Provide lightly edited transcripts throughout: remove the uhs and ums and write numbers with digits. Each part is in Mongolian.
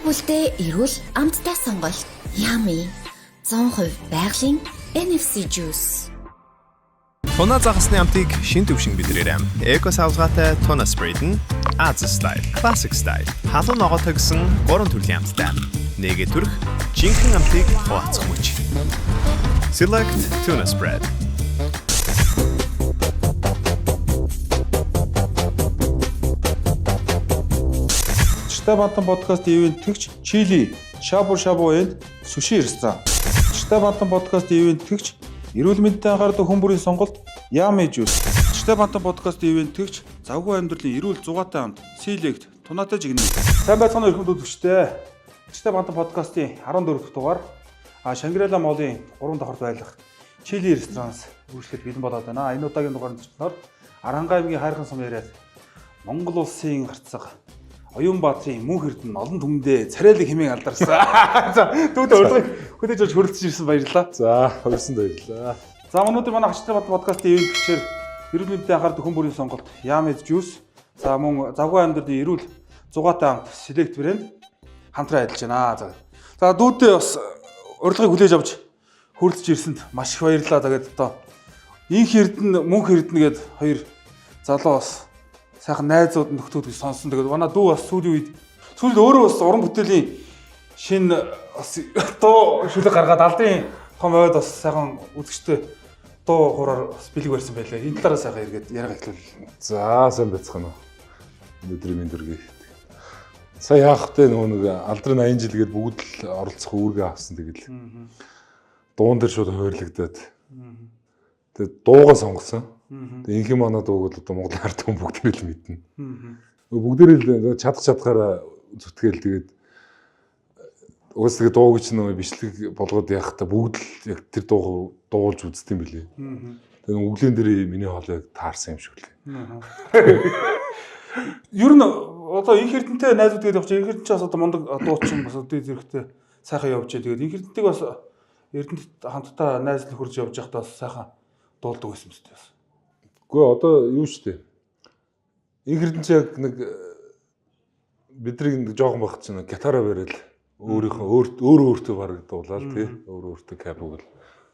бүлтэй эрүүл амттай сонголт. Yummy 100% байгалийн NFC juice. Тунаа загасны амтыг шин төвшин бидрээрээ. Эко савлгаатай Tuna Spread нь Аз style, classic style. Халуун ногоотой гэсэн 3 төрлийн амттай. Нэгэ төрх жинхэнэ амтыг хуваалцах мөч. Select Tuna Spread. Бантан подкаст ивэнтгч Чили, Шабу энд Суши ресторан. Бантан подкаст ивэнтгч эрүүл мэндэд анхаардаг хүн бүрийн сонголт Yummy juice. Бантан подкаст ивэнтгч завгүй амьдралын эрүүл зугаатай амт Select Тунатай жигнэ. Сайн байцгаана өрхөнд үзэгчтэй. Бантан подкастын 14 дахь дугаар Шангрила молын 3 давхарт байлах Чили ресторанаас үргэлжлээд бэлэн болоод байна. Энэ удаагийн дугаарын зочноор Аранга аймгийн хайрхан сум яриад Монгол улсын гарцаг Оюнбаатрын мөнх эрдэнэ олон түмэндээ царайлаг хэмээн алдарсан. За түүдээ урилгыг хөдөөж олж хүрэлцэж ирсэн баярлалаа. За хоёрсанд баярлалаа. За өнөөдөр манай Хачтрын подкастын ивэнтгчээр эрүүл мэндэд анхаардаг хүн бүрийн сонголт Yummy juice. За мөн завгүй амьдралын эрүүл зугаатай амт Select брэнд хамтран ажиллаж байна. За дүүдээ бас урилгыг хүлээж авч хүрэлцэж ирсэнд маш их баярлалаа. Тэгээд одоо инх эрдэнэ мөнх эрдэнэ гээд хоёр залуу бас сайхан найзууд нөхдүүд гэж сонсон. Тэгээд манай дүү бас сүүлийн үед өөрөө бас уран бүтээлийн шинэ бас дуу шүлэг гаргаад алдын том ойд бас сайхан үзэгчтэй дуу хураар бас бэлэг барьсан байлаа. Энэ талаараа сайхан эргээд яриа эхлүүл. За сайн байцгаана уу. Өдрийн мэнд хүргэе. Сая яах вэ нэг алдрын 80 жилгээд бүгд л оролцох үүргээ авсан тэгэл. Дуун дээр шууд хойрлогдоод. Тэгээд дуугаа сонгосон. Тэгээд инх манай дууг бол одоо Монгол ард хүн бүгд л мэднэ. Бүгдээрээ л чадхаараа зүтгээл тэгээд уус тэгээд дууг чинь нөө бичлэг болгоод явах та бүгд л яг тэр дууг дуулж үзт юм билий. Тэгээд өглөөн дээр миний хоолойг таарсан юм шиг лээ. Ер нь одоо инх эрдэнэтэй найзууд гээд явчих. Инх эрдэнэ ч бас одоо мундаг дуучин бас өдөө зэрэгтэй сайхан явж байгаа. Тэгээд инх эрдэнэтэйг бас эрдэнэт хамтдаа найзлал хурж явж байхдаа бас сайхан дуулдаг байсан мэт бас. Гэхдээ одоо юу штэ. Инх эрдэнэ яг нэг бидний жоохон багт чинь гитараа барил өөрийнхөө өөртөө баг дуулаад тий өөртөө капыг л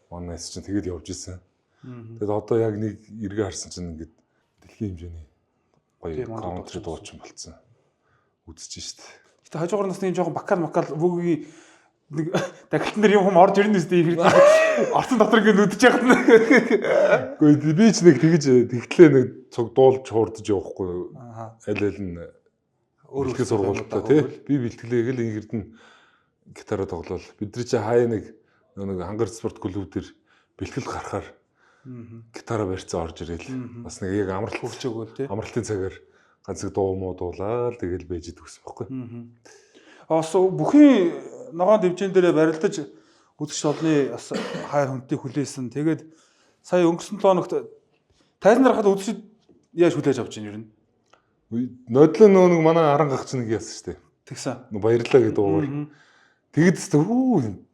манайс чинь тэгээд явж исэн. Тэгээд одоо яг нэг эргээ харсан чинь ингээд дэлхийн хэмжээний гоё каунтри дуучин болцсон. Үзэж штэ. Гэтэ хажуугаар насны жоохон бакал бүггийн нэг дахилтан дээр юм орж ирнэ үстэй их орцон дотор ингээд үдэж яхад нь. Гэхдээ би ч нэг тэгж тэгтлээ нэг цог дуулж хуурдаж явахгүй. Аль нь өөрийнхөө сургуультай тий. Би бэлтгэлээг л инх эрдэнэ гитараа тоглол. Бидний чи хаяа нэг хангар спорт клуб дээр бэлтгэл гарахаар гитараа барьцсан орж ирээл. Бас нэг яг амралт хурж өгөөл тий. Амралтын цагаар ганц нэг дуу муу дуулаад тэгэл байж идэгсэн байхгүй. Ос бүхий ногоон дэвжэн дээрээ барилдаж үзэгч олны бас хайр хүнтэй хүлээсэн. Тэгээд сая өнгөрсөн 7 хоногт тайзан дарахад үзэгчд яаж хүлээж авч ийн ер нь? Нодлон нэг манай аран гагч нэг яасан штэ. Тэгсэн. Баярлаа гэдэг уугаар. Тэгэд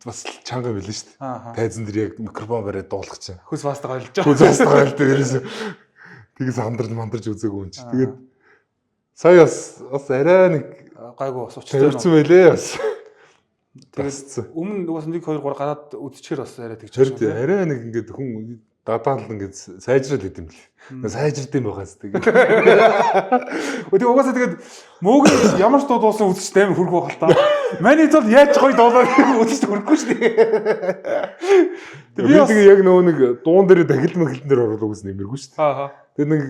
бас чанга билээ штэ. Тайзан дээр яг микрофон бариад дуулах чинь. Хөс вастаг ойлж байгаа. Хөс вастаг ойлд ерөөсөө. Тэгээс мандарч үзээгүй юм чи. Тэгээд сая бас арай нэг гайгүй бас учиртай тавьсан байлээ бас. Тэгээд өмнө бас 1 2 3 гараад үдчихээр бас арай тэгж. Арай нэг ингээд хүн дадаал ингээд сайжраад идэм бэл. Сайжрд юм байгаас тэгээд. Өдөө угаасаа тэгээд мөөгийн ямар ч дуу дуусан үзэж амар хүрх байх л та. Маний тул яаж гоё дуулаад үзэж хүрхгүй шүү дээ. Тэгээд яг нэг дуун дээр дахил мэхэлтэн дээр ороод үзсэн нэмэргүй шүү дээ. Тэгээд нэг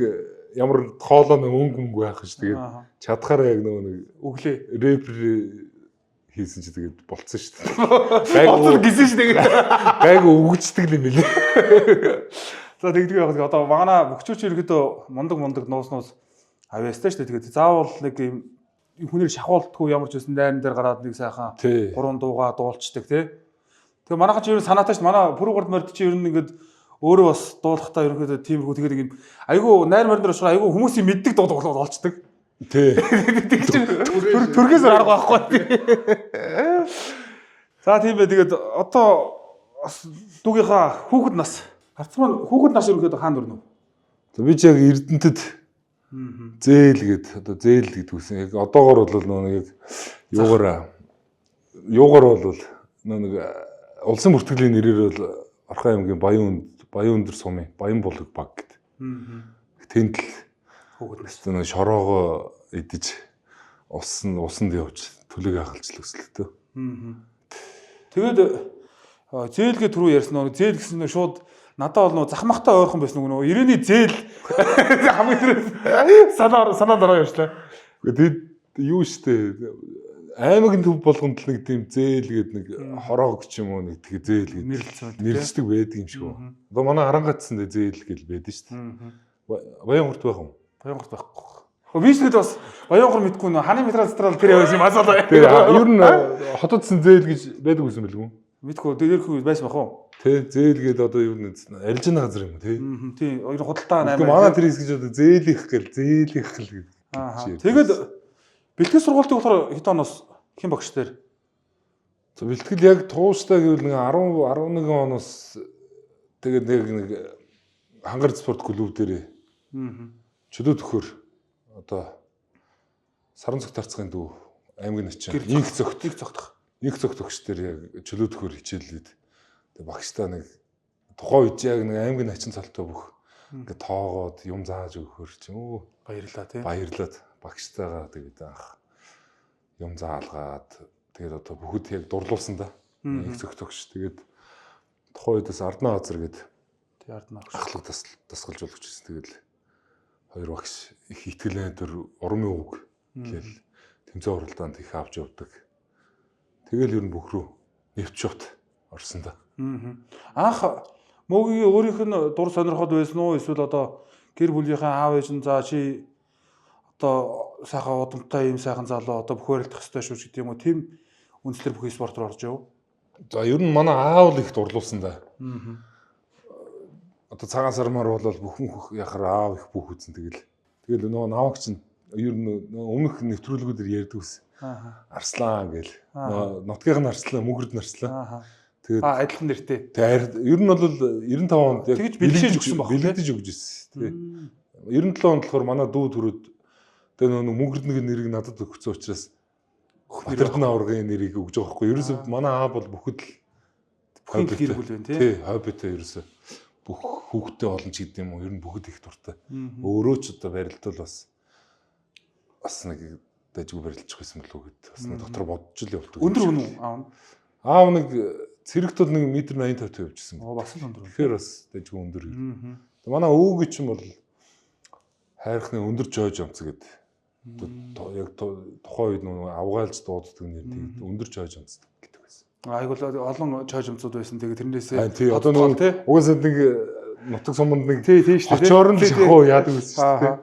ямар хоолоо нэг өнгө байх шүү. Тэгээд чадхаараа яг нэг өглөө рэпер хийсэн чи тэгээд болцсон шүү дээ. Гайгүй гисэн шүү дээ. Гайгүй өгчдөг юм билээ. За тэгдэг яг одоо манай бөхчүүч ерөөдөө мундаг нууснуус авьяастай шүү дээ. Тэгээд заавал нэг юм хүнээр шахуулдаггүй ямар ч үсэн дайран дээр гараад нэг сайхан 3 дуугаа дуулцдаг тий. Тэгээ манайхан ч ер нь санаатай шүү. Манай пүрүүгард морд чи ер нь ингээд өөрөө бас дуулахтаа ерөөдөө тиймэрхүү тэгээд юм айгүй найр мордор очроо айгүй хүмүүсийн мэддэг дуу дуулцдаг. Тий. Төргөөс арга байхгүй. За тийм бай. Тэгээд одоо бас дүүгийнхаа хүүхэд нас гарцсан маань хүүхэд нас ерөөдөө хаана өрнө? Би ч яг Эрдэнэтэд зээл гээд одоо зээл гэдэг үсэн. Яг одоогоор бол нэг яг юугаар юугаар бол нэг улсын бүртгэлийн нэрээр бол Орхон аймгийн Баян өндөр сумын Баян булаг баг гэдэг. Тэнд л хүүхэд нэг шороогоо идэж усанд явж төлөг ахалж өслөлтөө. Тэгээд зээлгээ түрүү ярьсан нөгөө зээл гэсэн нь шууд надад бол нөгөө захмахтай ойрхон байсан нөгөө 90-ний зээл хамгийн санаа дараа явчлаа. Тэгээд юу штэ аймгийн төв болгонд л нэг тийм зээл гээд нэг хороог ч юм уу нэг тэгээ зээл гээд нэрлэлцдэг байдаг юм шиг үү. Одоо манай Харангацсан зээл гээд байдаг штэ. Баянгорт байх юм. Баянгорт байхгүй. Вишнэд бас Баянгор мэдгүй нөө ханы метралстрал тэр явсан юм асуулаа. Ер нь хотодсон зээл гэж байдаг юм билгүй? Мэдгүй дээрх байсан байх уу? Тэ зээл гээд одоо юу нэг арилжааны газар юм тий. Тий, хоёр худалдаа 8. Манай тэр хэсгэж одоо зээлийнх гэл гэдэг. Тэгээд бэлтгэл сургалтыг болохоор хэд оноос хэн багш дээр? Бэлтгэл яг тууштай гэвэл нэг 10 11 оноос тэгээд нэг хангар спорт клуб дээр чөлөө төхөр одоо саран цог тарцгийн дүү аймгийн начин инх зогтох төгч дээр яг чөлөө төхөр хичээлээд тэгээд багштай нэг тухайн үед яг нэг аймгийн начин цолтой бүх ингээд тоогоод юм зааж өгөхөр ч юм уу баярлаа тий. Баярлаад багштайгаа тэгээд анх юм заалгаад тэгээд одоо бүгд яг дурлуулсан да. Инх зогтогч тэгээд тухайн үедээс Арднаа газар гээд тий Арднаа ахлах дасгалж болгож ирсэн. Тэгээд хоёр багш их итгэлэн төр урмын үг гээл тэмцээн уралдаанд их авч явдаг. Тэгэл ер нь бүх рүү нэвт шот орсон да. Анх мөгийн өөрийнх нь дур сонирхол байсан уу эсвэл одоо гэр бүлийнхээ аав ээж нь за чи одоо сайхан удамтай юм сайхан залуу одоо бүх барилдах ёстой шүү гэдэг юм уу тийм үндслэр бүх спорт руу орж яв. За ер нь манай аав л их дурлуулсан да. Одоо цагаан сармаар бол бүхэн яхаар аав их бүх үзэн тэгэл нөгөө навагч нь ер нь өмнөх нэвтрүүлгүүдээр ярьдаг ус. Арслан гэл. Нутгийн арслан, мөгөрд арслан. Тэгээд адилхан нэртэй. Тэгээд ер нь бол 95 онд яг бэлдэж өгсөн баг. Бэлдэж өгж ирсэн. Тий. 97 онд болохоор манай дүү төрөөд тэгээд нөгөө мөгөрдний нэрийг надад өгсөн учраас Батэрдэн аваргын нэрийг өгж байгаа хгүй. Ерөөсөө манай аав бол бүхэд л бүхэн гэр бүл байна тий. Тий, хоббитэй ерөөсөө бүх хүүхдтэй олон ч гэдэг юм уу ер нь бүхэд их дуртай. Өөрөө ч одоо барилдал бас нэг дайггүй барилдчих байсан болов уу гэд бас нэг дотор бодож л явдаг. Өндөр хүн үү аав? Аав нэг цэрэгт бол 1 м 85 явжсэн. Бас л өндөр. Тэгэхээр бас дайггүй өндөр. Манай өвгөө ч юм бол хайрхны өндөр жойж амц гэдэг. Яг тухайн үед нөгөө авгаалж дууддаг нэр тэгээд өндөр жойж амц гэдэг байсан. Айгуул олон жойж амцуд байсан. Тэгээд тэрнээсээ тий одоо нөгөө угаасаа нэг нутаг суманд нэг тий шүү дээ. Очоор нь шахуу яадаг байсан шүү дээ.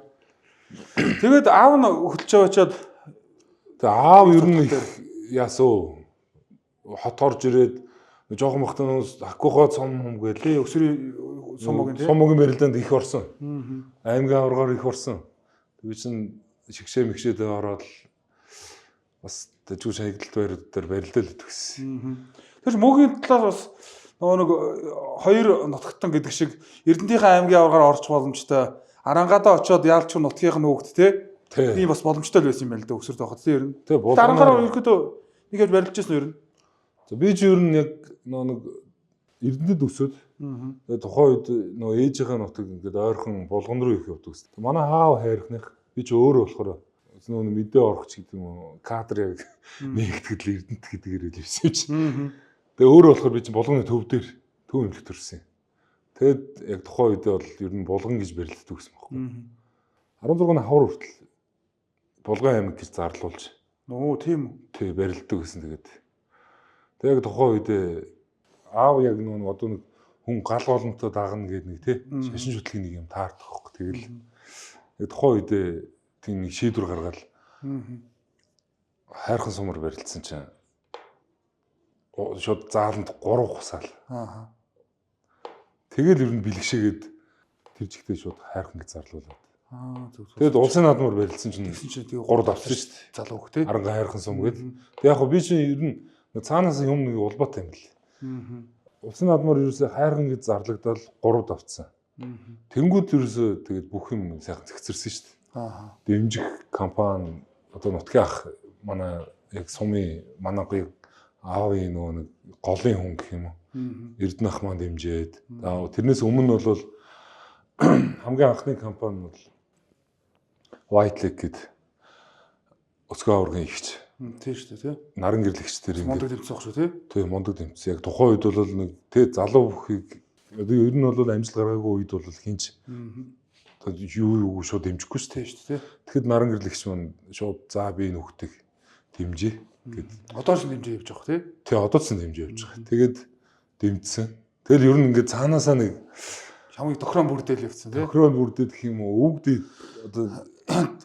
Тэгээд аав нь хөтлж аваачаад тэгээд аав ер нь яасуу хот орж ирээд жоохон бахтаа хакуухаа сум гээл тий өсрийн сумгийн сумгийн барилдаанд их орсон. Аймгийн аваргаар их орсон. Тэгээд чинь шигшээ мэгшээд ороод бас дэжгүй шагналт байрууд дээр барилдал идвэсэн. Тэр мөгийн талаас бас нөгөө нэг хоёр нутагтан гэдэг шиг Эрдэнэтийн аймгийн аваргаар орчих боломжтой. Арангаадаа очиод яалч нутгийнх нь хөөгд те. Тийм бас боломжтой л байсан юм байна л да өсөрт байхад тийм ер нь. Арангаар ерөөдөө нэг яаж барилж ирсэн ер нь. За би ч ер нь яг нэг Эрдэнэт өсөд тэгээ тухайн үед нөгөө ээжийнхээ нутаг ингээд ойрхон булган руу их явдаг гэсэн. Манай аав хайрхных би ч өөрөө болохоор нөгөө мэдээ орохч гэдэг юм уу кадр яг нэгтгэл Эрдэнэт гэдгээр хэлсэн чинь. Тэгээ өөрөө болохоор би чинь булганы төв дээр төв эмнэлэгт төрсэн. Тэгэд яг тухайн үедээ бол ер нь булган гэж барилддаг гэсэн байхгүй. 16 хавар хүртэл булган аймаг гэж зарлуулж. Оо тийм үү. Тий барилддаг гэсэн тэгээд. Тэг яг тухайн үедээ аав яг нөгөө одоо нэг хүн гал голомтой дагна гэдэг нэг тий шашин шүтлгийн нэг юм таардаг байхгүй. Тэгэл яг тухайн үедээ тийм нэг шийдвэр гаргаад хайрхан сумар барилдсан чинь шууд зааланд 3 хусаал. Тэгэл ер нь бэлгшээгээд тэр жигтэй шууд хайрхан гэж зарлуулаад. Тэгэд улсын наадмаар барилдсан чинь 3 давсан шүү дээ. Залуу хөх тий. Аранга хайрхан сум гээд. Тэг яг би чинь ер нь цаанаас юм нэг улбаатай юм л. Улсын наадмаар ерөөсөө хайрхан гэж зарлагдал 3 давцсан. Тэнгүүд ерөөсөө тэгээд бүх юм сайхан зэгцэрсэн шүү дээ. Дэмжих компани одоо нутгийн ах манай яг сумын манай аавын нөгөө нэг голын хүн гэх юм уу. Эрдэнэ ах маань дэмжээд. Тэрнээс өмнө бол хамгийн анхны компани бол White Lake гэдэг өсгөө аваргын ихч. Тийм шүү дээ тий. Наран гэрлэгч тэр Мондөг тэмцэх шүү тий. Тийм мондөг тэмцсэн. Яг тухайн үед бол нэг тий залуу бүхийг ер нь бол амжилт гаргаагүй үед бол хинч юу шууд дэмжихгүй шүү дээ. Тэгэхэд наран гэрлэгч маань шууд за би нүхтэг дэмжээ гэд. Одоо ч дэмжээ явж байгаа тий. Тий одоо ч дэмжээ явж байгаа. Тэгээд дэмжсэн. Тэгэл ер нь ингээд цаанаасаа нэг хамыг тохирон бүрдээл явцсан тий. Тохирон бүрдээд гэх юм уу өвгдээ одоо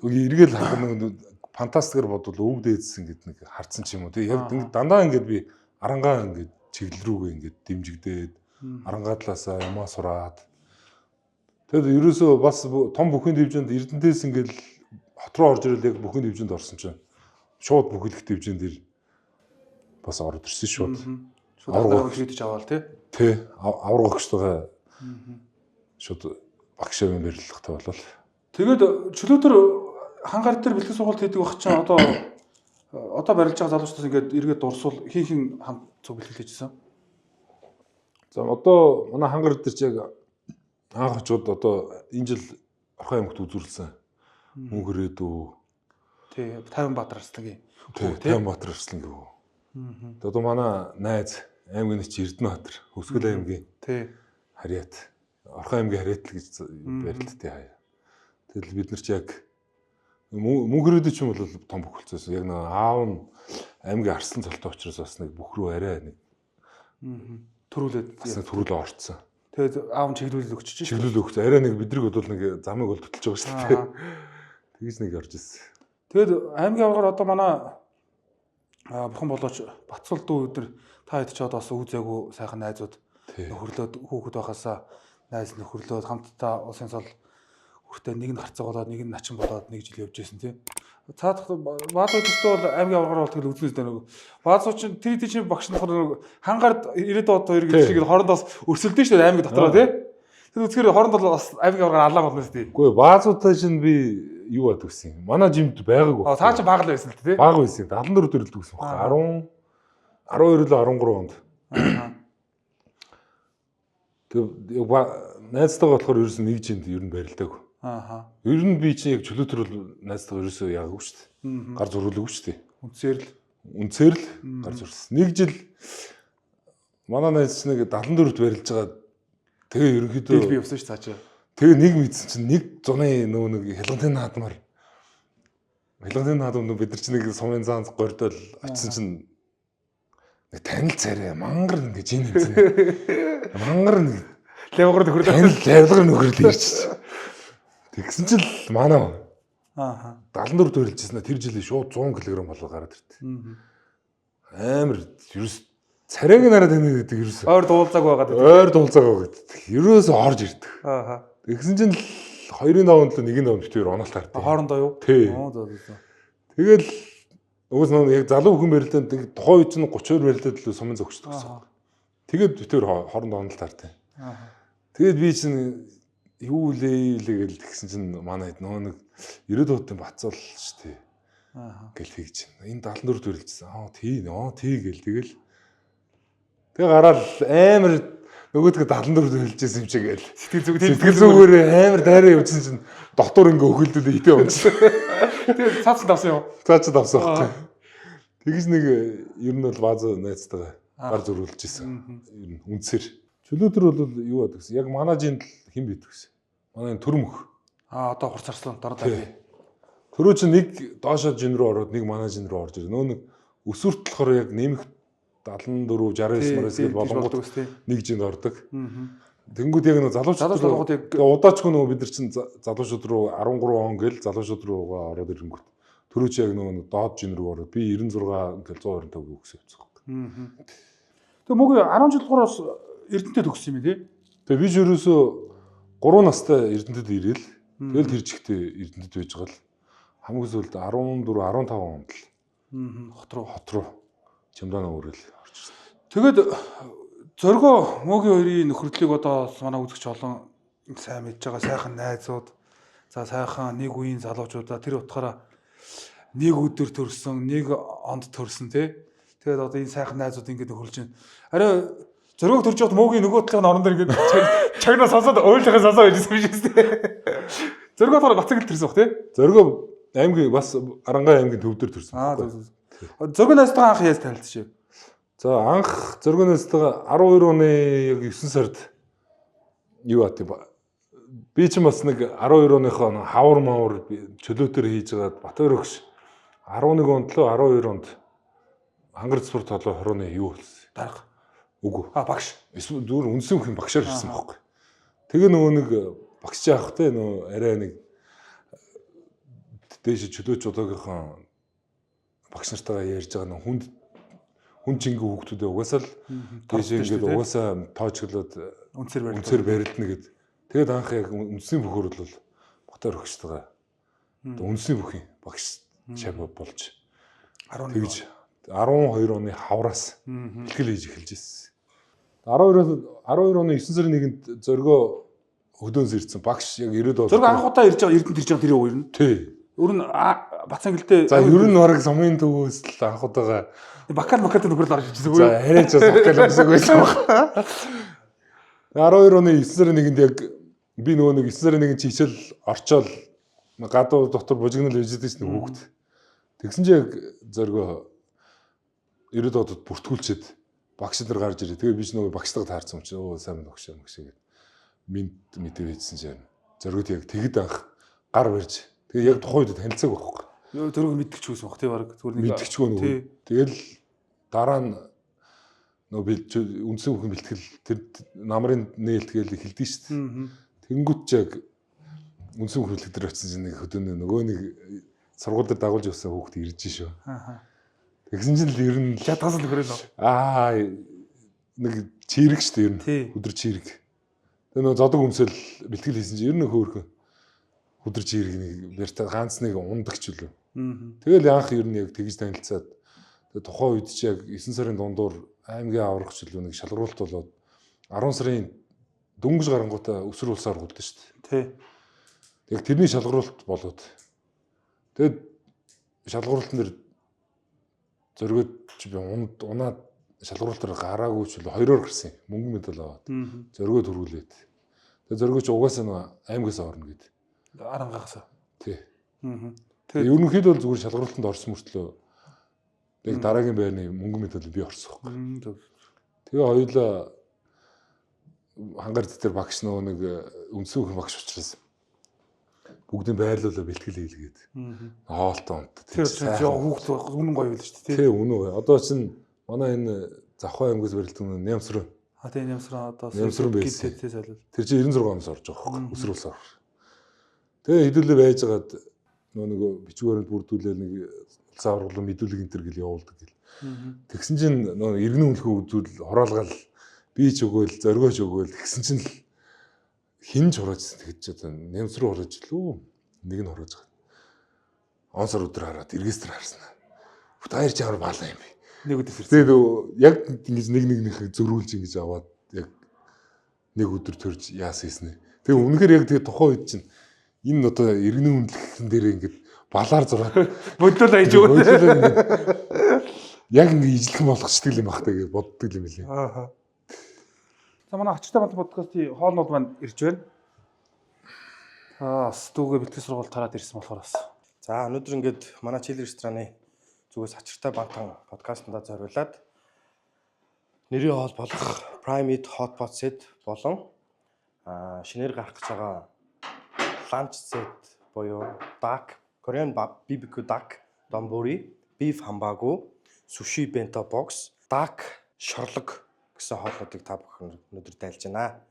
эргээл хагнаг фантастикэр бодвол өвгдээдсэн гэд нэг харцсан ч юм уу тий. Яг дандаа ингээд би арангаа ингээд чиглэл рүүгээ ингээд дэмжигдээд арангаа талаасаа ямаа сураад тэгээд ерөөсөө бас том бүхэн дэвжээнд Эрдэнэтээс ингээд хот руу орж ирэл яг бүхэн дэвжээнд орсон чинь шууд бүхэлдэх дэвжээнд ир бас орж ирсэн шууд. Аврагч хийж аваал тий. Тий аврагчтайгаа шууд багшаавын барилгатай болол. Тэгээд чөлөөтөр хангаар дээр бэлтгэл сургалт хийдэг байх чинь одоо барилж байгаа залуучдаас ингээд эргээд дурсвал хин хамт цуг бэлтгэл хийжсэн. За одоо манай хангар дээр ч яг анх очоод одоо энэ жил Орхон аймагт үзүүлсэн. Мөнх ирээдүү. Тий 50 Баатар Арслангийн. Тий 50 Баатар Арслангийн хүү. Одоо манай найз аймгийн чи Эрдэнэбаатар Өсгөл аймгийн. Тий Харьяат. Орхон аймгийн Харьяат л гэж барилдтыг хаяа. Тэгэл бид нар ч яг мөнх ирээдүү ч юм бол том бөхөлцөөс яг нэг аав нь аймгийн Арслан цолтой учраас бас нэг бүх рүү арай нэг төрүүлээ орцсон. Тэгээд аав нь чиглүүлэл өгч чинь. Чиглүүлэл өгч. Арай нэг бидрэг бодвол нэг замыг бол төтөлж байгаа шүү дээ. Тэгж нэг орж ирсэн. Тэгээд аймгийн авгаар одоо манай бурхан болооч Батцул дүү өдөр та хэд ч одоо бас үзээгүй сайхан найзууд нөхөрлөөд хүүхэд байхасаа найз нөхөрлөөд хамтдаа улсын цол хүртээ нэг нь харцаг болоод нэг нь начин болоод нэг жил явж байсан тий. Цаадах Баазууд өстөө бол аймгийн авгаар бол тэгэл үзнэс дээ нэг. Баазууд чинь тэр чинь багш нөхөр хангард 90-д од хоёр гэж шиг хоорондоос өрсөлдөн шүү дээ аймаг дотроо тий. Тэр үзгээр хооронд бол бас аймгийн авгаар алаа болно шүү дээ. Үгүй Баазуудаа чинь би юу бод гэсэн. Манай жимд байгаагүй. Цаа чи бага л байсан л тий. Бага байсан. 74 төрөлд гэсэн байна. 12 л 13 онд. Тэг найзтайгаа болохоор ерөөс нэг жинд ер нь барилдаг. Ер нь би чинь яг чөлөөтөр бол найзтайгаа ерөөсөө яагагүй шүү дээ. Гар зургуулаагүй шүү дээ. Үнцээр л гар зурсан. Нэг жил манай найз чинь нэг 74-т барилж байгаа. Тэгээ ерөнхийдөө би явсан шүү цаа чи. Тэгээ нэг мэдсэн чинь нэг зуны нөгөө нэг хялгантын наадмаар бид нар чинь нэг сумын заанц гордол очисон чинь нэг танил царай мангар ингэж ийн хэлсэн. Мангар нэг левгор нөхөрлөө. Левгор нөхөрлөө ирчихсэн. Тэгсэн чинь манай 74 төрөлжсэн. Тэр жилийн шууд 100 кг болоо гараад иртээ. Амар ерөөс царайг нараад тань гэдэг ерөөс. Ойр дуулзааг байгаад. Ойр дуулзааг байгаад. Ерөөс орж ирдэг. Тэгсэн чинь 2-ын давнд л 1-ийн давнд битээр оноолт хардсан. Хоорондоо юу? Тий. Тэгэл уус нэг яг залуу хүн барилдаад тухайн үед чинь 30-оор барилдаад л сумын зөгчдөг гэсэн. Тэгээд битээр хоорондоо оноолт хардсан. Тэгээд би чинь юу лээ гэл тэгсэн чинь манай хэд нөгөө нэг 90-д удаа Батцул шүү дээ. Гэл тэгж. Энэ 74 төрөлжсэн. Тий гэл тэгэл. Тэгээ гараад амар нөгөөдгөө 74 төлжсэн юм шиг гээл. Сэтгэл зүгээр амар дайраа явжсэн чинь дотор ингээ өхөлдөд итэ унцсан. Тэгээ цаацд авсан юм. Цаацд авсан байхгүй. Тэгж нэг ер нь бол бааз найзтайгаа гар зөрүүлж исэн. Ер нь үнсэр. Чөлөөтөр бол юу бод гэсэн. Яг манай жинд хэн бит гэсэн. Манай төрмөх. Одоо хурц арслан дорд авъя. Төрөө чи нэг доошо жин рүү ороод нэг манай жин рүү орж ирээ. Нөө нэг өсвөрт болохоор яг нэмэх 74 69 мараас гээд болгонгууд нэг жинд ордог. Тэнгүүд яг нэг залуучууд яг удаачгүй нөгөө бид нар чинь залуучууд руу 13 он гээл залуучууд руугаа ороод ирэнгүүт. Төрөө чи яг нөгөө доод жин рүү ороод би 96 ингээл 125 өгсөн явцсан. Тэгээ мөг 10 жил гураас Эрдэнэтэд төгссөн юм тий. Тэгээ би ч ерөөсөө 3 настай Эрдэнэтэд ирээл. Тэгэл тэр жигтэй Эрдэнэтэд байж байгаа л хамгийн сүүлд 14 15 онд л хот руу чамдаана өрөөл орж ирсэн. Тэгээд зоргоо мөгийн хоёрын нөхрөлдлийг одоо манай үзэгч олон сайн мэдж байгаа сайхан найзууд за сайхан нэг үеийн залуучуудаа тэр утгаараа нэг өдөр төрсөн нэг онд төрсөн тий. Тэгээд одоо энэ сайхан найзууд ингээд хөрж байна. Арай зөргөөг төрж явахад муугийн нөгөө талын орон дээр ингээд чагнаа сонсоод ойлхоо сонсоо гэж юм шиг шүү дээ. Зөргөө болохоор Бацангэл төрсөн баг тий? Зөргөө аймгийн бас Арангай аймгийн төв дээр төрсөн. Зөргөнөөсөө анх яаж танилцчихв? За анх зөргөнөөсөө 12 оны яг 9 сард юу ат би ч бас нэг 12 оныхоо хавар мавар чөлөөтөр хийж гаад Батбаяр өгш 11 онд л 12 онд хангар спорт толоо 20 оны юу болсон? Дарга. Үгүй. Багш. Эсвэл зүгээр үндсэн хүн багшаар ирсэн байхгүй. Тэгээ нөгөө нэг багш яах те нөгөө арай нэг дээш чөлөөч одоогийнхоо багш нартайгаа ярьж байгаа нэг хүн чингээ хүүхдүүдээ угаасаа л дээш ингээд угаасаа тоочглоод үнцээр барилдана гэд. Тэгээд анх яг үндсний бөхөр бол Батбаяр өгчтэйгээ үндсний бүхийн багш шав болж тэгж 12 оны хавраас бэлтгэл хийж эхэлж ирсэн. 12 оны 9 сарын 1-нд зөргөө хөдөөс ирсэн багш яг 90-д бол. Зөргөө анх удаа ирж байгаа Эрдэнэт ирж байгаа тэр юу юм? Тий. Өөр нь Бацангелтэй. За ер нь бараг сумын төвөөс л анх удаага Бакал нөхрөл орж ирсэн үгүй. За хараач бас бакал амсаг байсан баг. 12 оны 9 сарын 1-нд яг би нөгөө нэг 9 сарын 1-нд чичэл орчоол гадуур дотор бужигнал вижидээс нэг хүүхэд. Тэгсэн чинь яг зөргөө 90-д одод бүртгүүлчихэд багш нар гарч ирээ. Тэгээ би ч нөгөө багштайгаа таарсан юм чи өө сайн багш юм гэшээгээд мэдээ хийсэн чинь зөргөд яг тэгэд анх гар барьж. Тэгээ яг тухайн үед танилцааг байхгүй. Юу зөргөө мэдчихч байсан баг тий баг зүгээр нэг мэдчихгүй нөгөө. Тэгэл дараа нь нөгөө би үндсэн бүхэн бэлтгэл тэр намрын нээлт гээл эхэлдэж шүү дээ. Тэнгүүт ч яг үндсэн бүхэн бэлтгэл дээр очсон чинь нэг хөдөөний нөгөө нэг сургууль дээр дагуулж явсан хүүхд ирж шүү. Тэгсэн чинь л ер нь шатгаас л хөрөөл. Нэг чирэг шүү дээ ер нь. Өдөр чирэг. Тэгээ нөгөө зодог өмсөл бэлтгэл хийсэн чинь ер нь хөөрхөн өдөр чирэг нэг бэртэ ганц нэг ундагч үлээ. Тэгэл анх ер нь яг тэгж танилцаад тэгээ тухайн үед чи яг 9 сарын дундуур аймгийн аврагч илүү нэг шалгаруулалт болоод 10 сарын дөнгөж гарангуудаа өсвөр улсаар гудсан шүү дээ. Тий. Яг тэрний шалгаруулалт болоод тэгээд шалгаруулалтын дээр зөргөөд би унаад шалгаруулалтаар гараагүй ч л хоёроор гарсан. Мөнгө медаль аваад. Зөргөө төрүүлээд. Тэгээд зөргөө ч угаасаа нэг аймгаас орно гэд. Арангахсаа. Тий. Тэгээд ерөнхийдөө бол зүгээр шалгаруулалтанд орсон мөртлөө яг дараагийн байрны мөнгө медаль би орсон байхгүй. Тэгээ хоёулаа хангар дээр багш нэг үндсэн бүхэн багш учраас бүгдийн байрлуулаа бэлтгэл хийлгээд. Хоолтой унт. Тэр хүүхд үнэн гоё байл шүү дээ. Тий, үнэн гоё. Одоо чинь манай энэ Завхай аймгаас барилдсан Нямсрын. Тийм Нямсрын одоо Нямсрын байсан. Тэр чинь 96 оноос орж байгаа байхгүй. Өсвөр улсаар. Тэгээ хэдүүлээ байж гаад нөгөө бичгүүрэнд бүрдүүлээ нэг улсын аврагын мэдүүлэг энэ төр гэл явуулдаг гэл. Тэгсэн чинь нөгөө иргэн үнэлэхөө үзүүл хороолгаал би ч өгөөл зоргооч өгөөл тэгсэн чинь л хинж хураажсан тэгэж ч одоо Нямс руу хурааж лүү. Нэг нь хурааж байгаа. Онцор өдөр хараад регистр харсан. Бүтээр ч ямар баалаа юм бэ. Нэг өдөр ирсэн. Тэгээд яг ингэж нэг зөрүүлж ингэж аваад яг нэг өдөр төрж яасан хийснэ. Тэгээ үнэхээр яг тэгээ тухайн үед чинь энэ одоо иргэн үнэлэхэн дээр ингэж балаар зураад бодлол аяж өгөө. Яг ингэ ижлэх болгочдөг юм бах тэгээ боддог юм билээ. За манай Ачтай бат подкастын хоолнууд маань ирж байна. Стүүгээ бэлтгэл сургалт тараад ирсэн болохоор бас. За өнөөдөр ингээд манай Чили рестораны зүгээс Ачтай бантан подкастнда зориулаад нэрийн хоол болох Prime Eat Hot Pot Set болон шинээр гарах гэж байгаа Lunch Set буюу Duck Korean BBQ Duck Donburi, Beef Hambagu, Sushi Bento Box, Duck шорлог гэсэн хоолнуудыг та бүхэн өнөөдөр дайлж байна.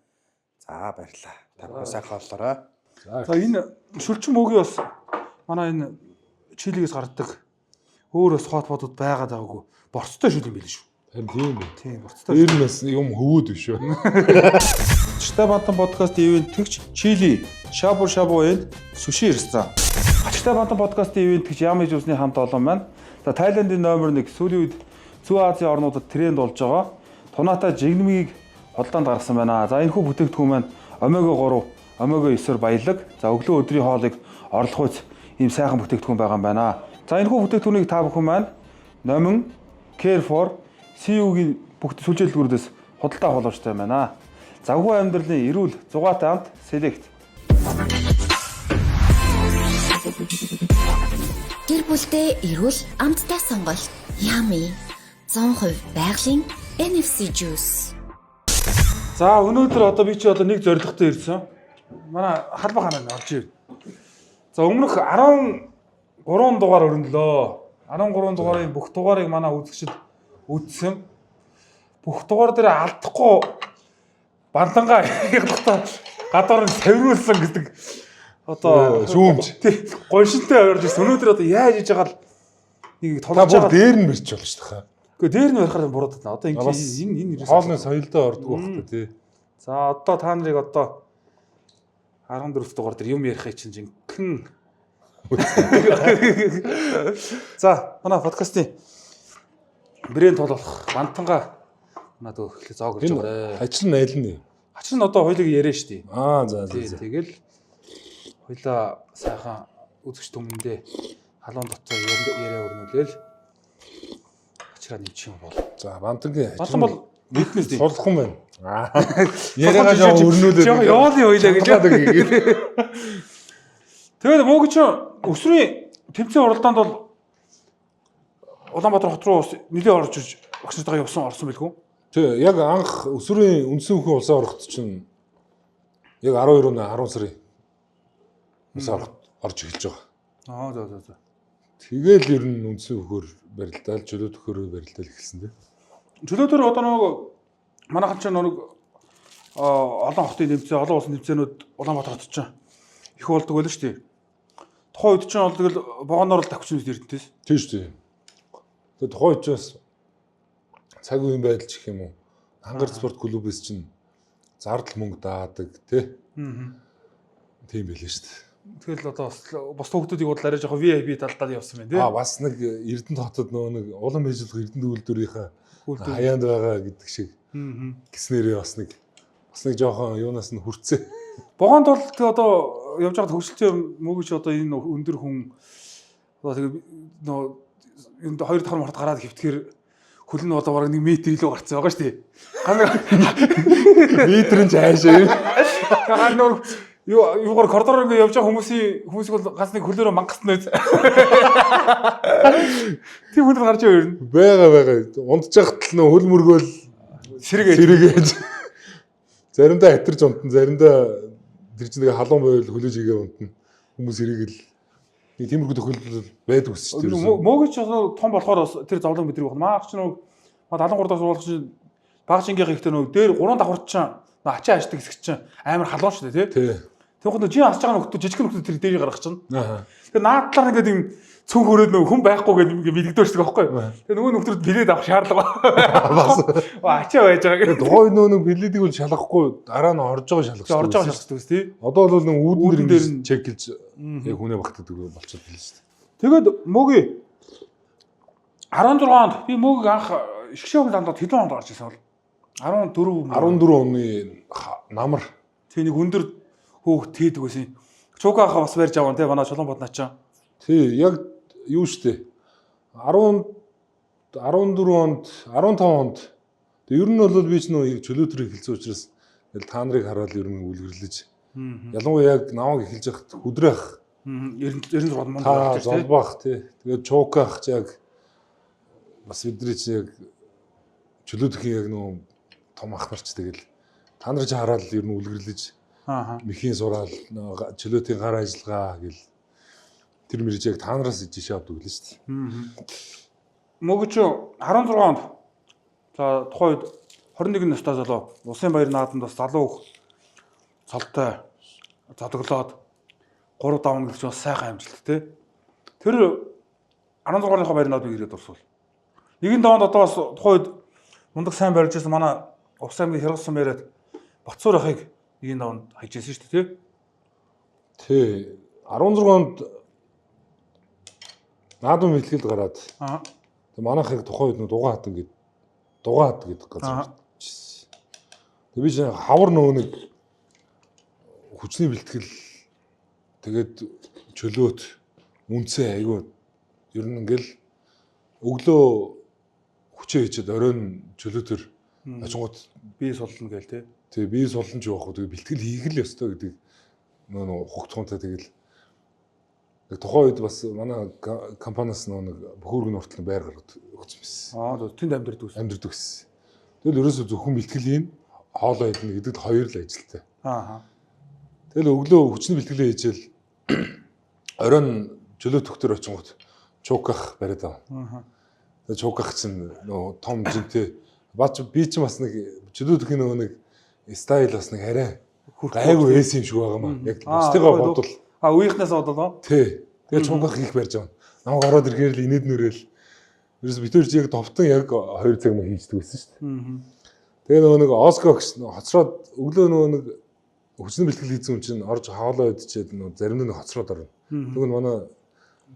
За баярлалаа. Та бүхэн сайхан хооллоорой. За энэ шүлчин мөгийн бас манай энэ Чилигээс гардаг өөр бас хот-бодууд байгаад байгаагүй. Борцтой шүл юм байл шүү. Харин тийм үү. Тийм борцтой. Ер нь бас юм хөвөөд биш үү. Ачтай бантан подкаст ивэнтгч Чили Шабу Шабу энд суши ресторан. Ачтай бантан подкастын ивэнтгч Yami Juice-ны хамт олон маань. За Тайландын номер 1 сүүлийн үед Зүүн Азийн орнуудад тренд болж байгаа. Тунаата жигнэмийг худалдаанд гаргасан байна. За энэ хүү бүтээгдэхүүн маань омега 3, омега 9-оор баялаг. За өглөө өдрийн хоолыг орлох үз ийм сайхан бүтээгдэхүүн байгаа юм байна. За энэ хүү бүтээгдэхүүнийг та бүхэн маань номин care for, CU-гийн бүх сүлжээлгүүдээс худалдаа авах боломжтой байна. Завгүй амьдралын эрүүл зугаатай амт Select. Гэр бүлтэй эрүүл амттай сонголт. Yummy. 100% байгалийн NFC juice. За өнөөдөр одоо би чи одоо нэг зорилготой ирсэн. Манай халбаа ханаа орж ир. За өмнөх 13 дугаар өрнөлөө. 13 дугаарын бүх дугаарыг манай үзэгчид үзсэн. Бүх дугаар дээр алдахгүй бандангаа яглахтаа гадуур нь савируулсан гэдэг одоо шүүмж. Тий. Гоншинтай орж ирсэн. Өнөөдөр одоо яаж хийж байгаа л нэг Та толгож бүр байгаа. дээр нь мэрч болно шүү дээ. Гэхдээ дээр нь барихаар буруудаад байна. Одоо энэ Хоолны соёлдоо ордог байх та тий. За одоо та нарыг одоо 14 дугаар дээр юм ярихыг чинь жинхэнэ. За манай подкастын брэнд тол болох бантанга надад эхлээ зоог гэж байна. Ажил нь аль нь? Ач нь одоо хоёулыг яриа штий. За. Тэгэл хоёлаа сайхан үзэгч түмэндээ халуун дотор яриа өрнүүлээл ачраа нэмчих юм бол. За бантангийн Бантан бол нийтнээс тийм. сулах юм байна. Яриагаа жоо өрнүүлээд. Жоо яваалын хоёлаа гэж. Тэгээд мөнгө чи өсвөрийн тэмцээн уралдаанд бол Улаанбаатар хот руу нэлээд орж ирж багш нартайгаа орсон байлгүй. Тэг яг анх өсвөрийн үндсэн хүү улсаа орохт чинь яг 12 оны 10 сарын улсаа орж эхэлж байгаа. За. Тэгэл ер нь үндсэн хөхөр барилдаал, чөлөө төхөөрөө барилдаал эхэлсэн дээ. Чөлөөдөр одоо нөгөө манайхан ч нөгөө олон хотын тэмцээн, олон улсын тэмцээнүүд Улаанбаатар хотод ч их болдог байлаа шүү дээ. Тухайн үед ч бол тэгэл вагоноор л давхиж ирдэнтэйс. Тийм шүү дээ. Тэгээд тухайн үед ч бас цаг үеийн байдал ч гэх юм уу. Хангар спорт клубээс чинь зардал мөнгө даадаг тий. Тийм байлээ шүү дээ. Тэгэл одоо бос хүмүүсийг бодлоо арай жоохон VIP талдаад явсан байна тий. Бас нэг Эрдэнэт хотод нөгөө нэг улам ээжлэх Эрдэнэт үйлдвэрийнхаа хаяанд байгаа гэдэг шиг гиснэрээ бас нэг жоохон юунаас нь хүрцээ. Богонд бол тэг одоо явж байгаа хөгжилтэй мөгөж одоо энэ өндөр хүн одоо тэг нөө энд 2 дахь март гараад хэвтгэхэр хөл нь одоо бараг 1 м илүү гарцсан байгаа шүү дээ. Метр нь цаашаа юм. Ганц нөр юугаар коридороор ингэ явж байгаа хүмүүсийг бол ганц нэг хөлөөрөө мангасна үз. Тийм хүн гарч ирнэ. Бага. Ундж яхад л нөө хөл мөргөөл сэргээж. Заримдаа хатарч унтан, заримдаа тэр чинь нэг халуун байвал хөлөөж игээ унтна. Хүмүүс иргээл нэг тиймэрхүү тохиолдол байдаг ус шүү дээ. Мөгөж том болохоор тэр зовлон мэдрэг байна. Маах ч нөгөө 73 даас уулах чинь баг шингийн ихтэй нөгөө дээр 3 давхарч чинь ачаа аждаг хэсэг чинь амар халуун шүү дээ тий. Тэгвэл нөгөө жин асж байгаа нөхдөд жижиг нөхдөд тэр дээрийг гаргах чинь. Тэгээ наад талаар ингээд юм цүн хөрөөд нөгөө хүн байхгүй гэдэг бэлэгдөөшдөг байхгүй. Тэгээ нөгөө нөхдөд билет авах шаардлага байна. Ачаа байж байгаа гэдэг. Тухайн нөгөө билетийг бол шалгахгүй дараа нь орж байгаа шалгах. Орж байгаа шалгах тий. Одоо бол нэг үүдэн дээр нь чекэлж яг хүнээ багтдаг болчиход байна шүү дээ. Тэгээд мөгийн 16 онд би мөгийг анх шгшөөг дандаа хэдэн онд гарч ирсэн бол 14 оны намар. Тэг нэг өндөр хөөх тээдэг байсан. Чуука хаа бас барьж аваа те манай Чулуунбат начаа. Тий, яг юу штэ. 14 онд, 15 онд. Тэг ер нь бол би ч нөө чөлөөтрийг хэлсэн учраас та нарыг хараад ер нь үлгэрлэж. Ялангуяа яг наваг эхэлж яхад хүдрэх 96 манд гарч ирсэн. Золбах тий. Тэгээд чуукаах ч яг бас бидний чи яг чөлөөтрийн яг нөө том ах нарч тэгэл та нар ч хараад ер нь үлгэрлэж. Мөхийн сураал чөлөөтийн гар ажиллагаа гэл тэр мэрж яг та нараас жишээ авдаг лээ шүү дээ. Мөгөж 16 онд за тухайн үед 21 настай залуу Улсын баяр наадамд бас залуу цолтой задоглоод 3 давн гэж бас сайхан амжилт те. Тэр 16-ныхоо баяр наадамд ирээд урсвал. Нэгэн давнд одоо бас тухайн үед мундаг сайн барьж ирсэн манай Увс аймгийн Хэрэгсэн байраад Батцуур ахыг нэг давнд хайжсэн шүү дээ тий. 16 онд наадам хэлхэл гараад. Тэг манайхыг тухайн үед дугаат гэдэг газар ирсэн. Тэг би чинь хавар нөгөө нэг хүчний бэлтгэл тэгээд чөлөөт үнцээ айгүй ер нь ингээл өглөө хүчээ хийчихэд оройн чөлөөтөр очингууд Би сулна гээл те. тэгээ бие сулан ч явах тэгээ бэлтгэл хийх л ёстой гэдэг нөө хугацаантай тэгэл яг тухайн үед бас манай компаниас нэг бөхөргөн уртал байр гаргад өгсөн байсан. Тэнд амьдэрдэг ус. Амьдэрдэг байсан. Тэгэл ерөөсөө зөвхөн бэлтгэл хийн хоолоо идэх гэдэгт хоёр л ажилтай. Тэгэл өглөө хүчний бэлтгэлээ хийжэл оройн чөлөө төгтөр очингууд чуках бариад байгаа. Тэгээ чуках чинь нөө том жинтэй бач би ч бас нэг чөлөө төгхийн нэг стайл бас нэг арай гайгүй эс юм шиг байгаа маа. Яг бусдыгаа бодвол Үеийнхнээс бодвол тий. Тэгээ чунгах их барьж байгаа. Намайг ороод ирэхээр л инээд нөрөөл. Ерөөс бид хоёр яг товтон яг 2 цаг мөн хийждэг байсан шүү дээ. Тэгээ нөгөө нэг Оско гэж хоцроод өглөө нөгөө нэг хүчний бэлтгэл хийсэн хүн чинь орж хаалаа идчихэд нөгөө зарим нь хоцроод орно. Тэгвэл манай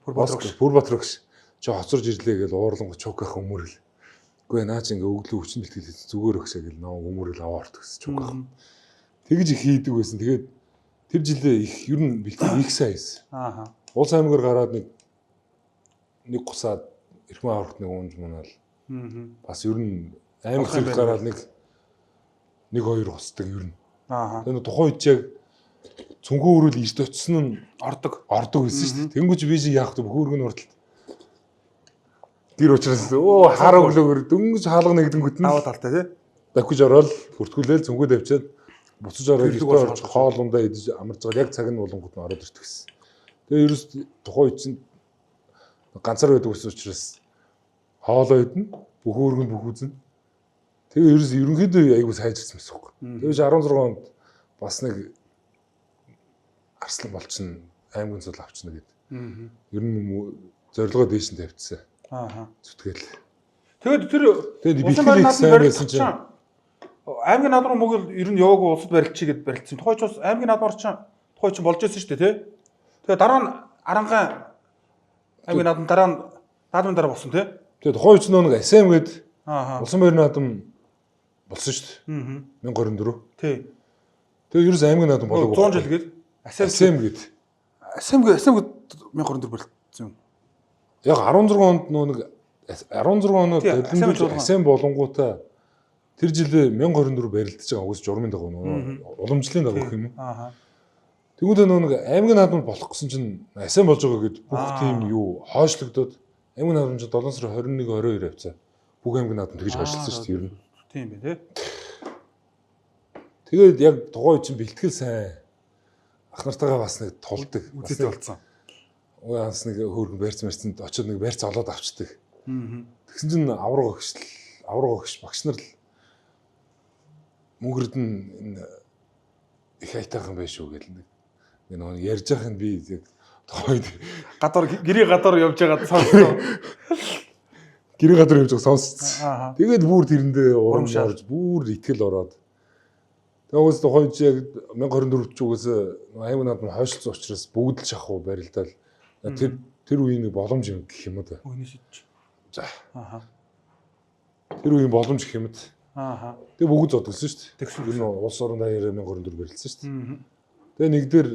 Пүрбатрог чи хоцорж ирлээ гэж уурлангу чунгах өмөрөл. Үгүй наа чи ингээ өглөө хүчний бэлтгэл хийсэн зүгээр өгсэй гэж намайг өмөрөл аваад гэсэн чунгах. Тэгж их хийдэг байсан. Тэгээд тэр жилээ их ер нь бэлтгэл их сайн хийсэн. Улс аймгаар гараад нэг гусаад эрхэм аврагт нэг уунж мунаал. Бас ер нь аймаг хэрэг гараад нэг 2 гусдаг ер нь. Тэгээ тухайн үед яг цүнхүү өрөөл ирд очсон нь ордог байсан шүү дээ. Тэнгүүч би чи яах вэ бөхөргөн урталт. Гэр учраас хар өглөөгөр дөнгөж хаалга нэгдэнгүүт нь аваа талтай тий. Дахиж ороод бүртгүүлээл цүнхүү давчаад буцаж ороод гэртээ орж хоолундаа идэж амарч байгаа яг цаг нь болонгууд нь ороод ирдэг гэсэн. Тэгээ ерөөс тухайн үед чинь ганцаар байдаг ус учраас хоолоо идэнэ, бөхөргөн бүхүүзэн. Тэгээ ерөөс ерөнхийдөө айгуу сайжирсан байсан байхгүй. Тэгээ 16 онд бас нэг арслан болчихно, аймгийн цол авчна гэдэг. Ер нь зорилгоо дээш нь тавьчихсан. Зүтгэл. Тэгээд бэлтгэл сайн байсан чинь аймгийн наадмын мөгөл ер нь яваагүй улсад барилчий гэд барилцсан. Тухайч бас аймгийн наадмаар чинь тухайч болж байсан шүү дээ тий. Тэгээ дараа нь Арангаан аймгийн наадам дараа нь наадмын дараа болсон тий. Тэгээ тухайч нэг АСМ гэд улсын баяр наадам болсон шүү дээ. 1024. Тий. Тэгээ ерөөс аймгийн наадам болоогүй. 100 жил гээд АСМ гэд 1024 барилцсан юм. Яг 16 онд нэг 16 оноо төлөвлөж АСМ болонгуудаа тэр жилээ 1024 барилдаж байгаа үгс журмын дагуу уламжлалын дагуу гэх юм уу. Тэгвэл нэг аймгийн наадмал болох гэсэн чинь АСМ болж байгаа гэд бүх тийм юу хойшлогдоод аймгийн наадам чинь 7 сарын 21 22 явцаа бүх аймгийн наадам тэгж хойшлсон шүү дээ ер нь. Тийм бэ тий. Тэгээд яг тухайн үеийн бэлтгэл сайн ах нартайгаа бас нэг тулдаг үзэтэй болцсон. Уянс нэг хөөргөн байрц мэрцэнд очиод нэг байрц олоод авчдаг. Тэгсэн чинь авраг огш багш нар л мөнгөрд нь их айтайхан байх шүү гэл нэг нэг ярьж байхад би яг тохойд гэрээ гадар явж байгаа сонссон. Гэрээ гадар явж байгаа сонссон. Тэгээд бүр тэрэндээ урамшаарж бүр итгэл ороод. Тэгээс тохойд яг 1024 ч үгээс аймаг наадам хойшлцсон учраас бүгд л шахуу барилдал тэр үеийн боломж юм гэх юм уу та. За. Тэр үеийн боломж гэх юм уу. Тэгээ бүгд зодгсон шүү дээ. Ер нь улс орон даяараа 1024 барилдсан шүү дээ. Тэгээ нэг дээр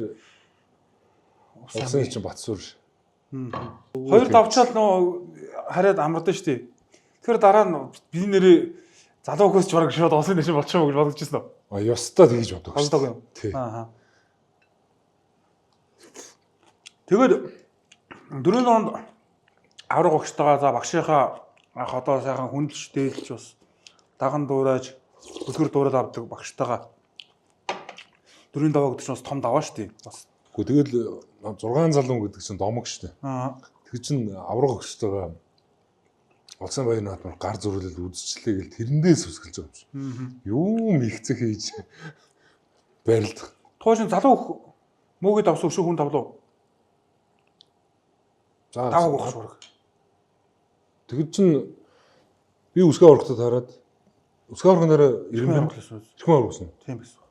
улсын чинь Батсуур. Хоёр давчаал нөө хараад амардаг шүү дээ. Тэгэхээр дараа нь би нэрээ залуу хөөс ч бараг шууд улсын дэшин болчихоо гэж бодож ирсэн үү? Ёстой тэгж боддог. Боддог юм. Тий. Тэгээд 4 онд авраг огчтойгоо за багшийнхаа одоо сайхан хүндэлж дээлж бас даган дуурайж өсгөр дуурал авдаг багштайгаа 4 даваа гэдэг чинь бас том даваа шүү дээ. Бас. Тэгэл 6 залуу гэдэг чинь домог шүү дээ. Тэр чинь авраг өгчтэйгээ улсын баяр наадмаар гар зөрүүлэл үзчихлээ гэл тэрэндээс үсгэлж байгаа юм шиг. Юу мэгцэх хийж барилдах. Тууш залуу мөөгээд авсан өшөө хүн тавлуу. За даваг өгч ураг. Тэгэд чинь би үсгээ орохтой хараад үсгээ орохноор 90,000 эрхэм авраг өгсөн. Тийм байсан.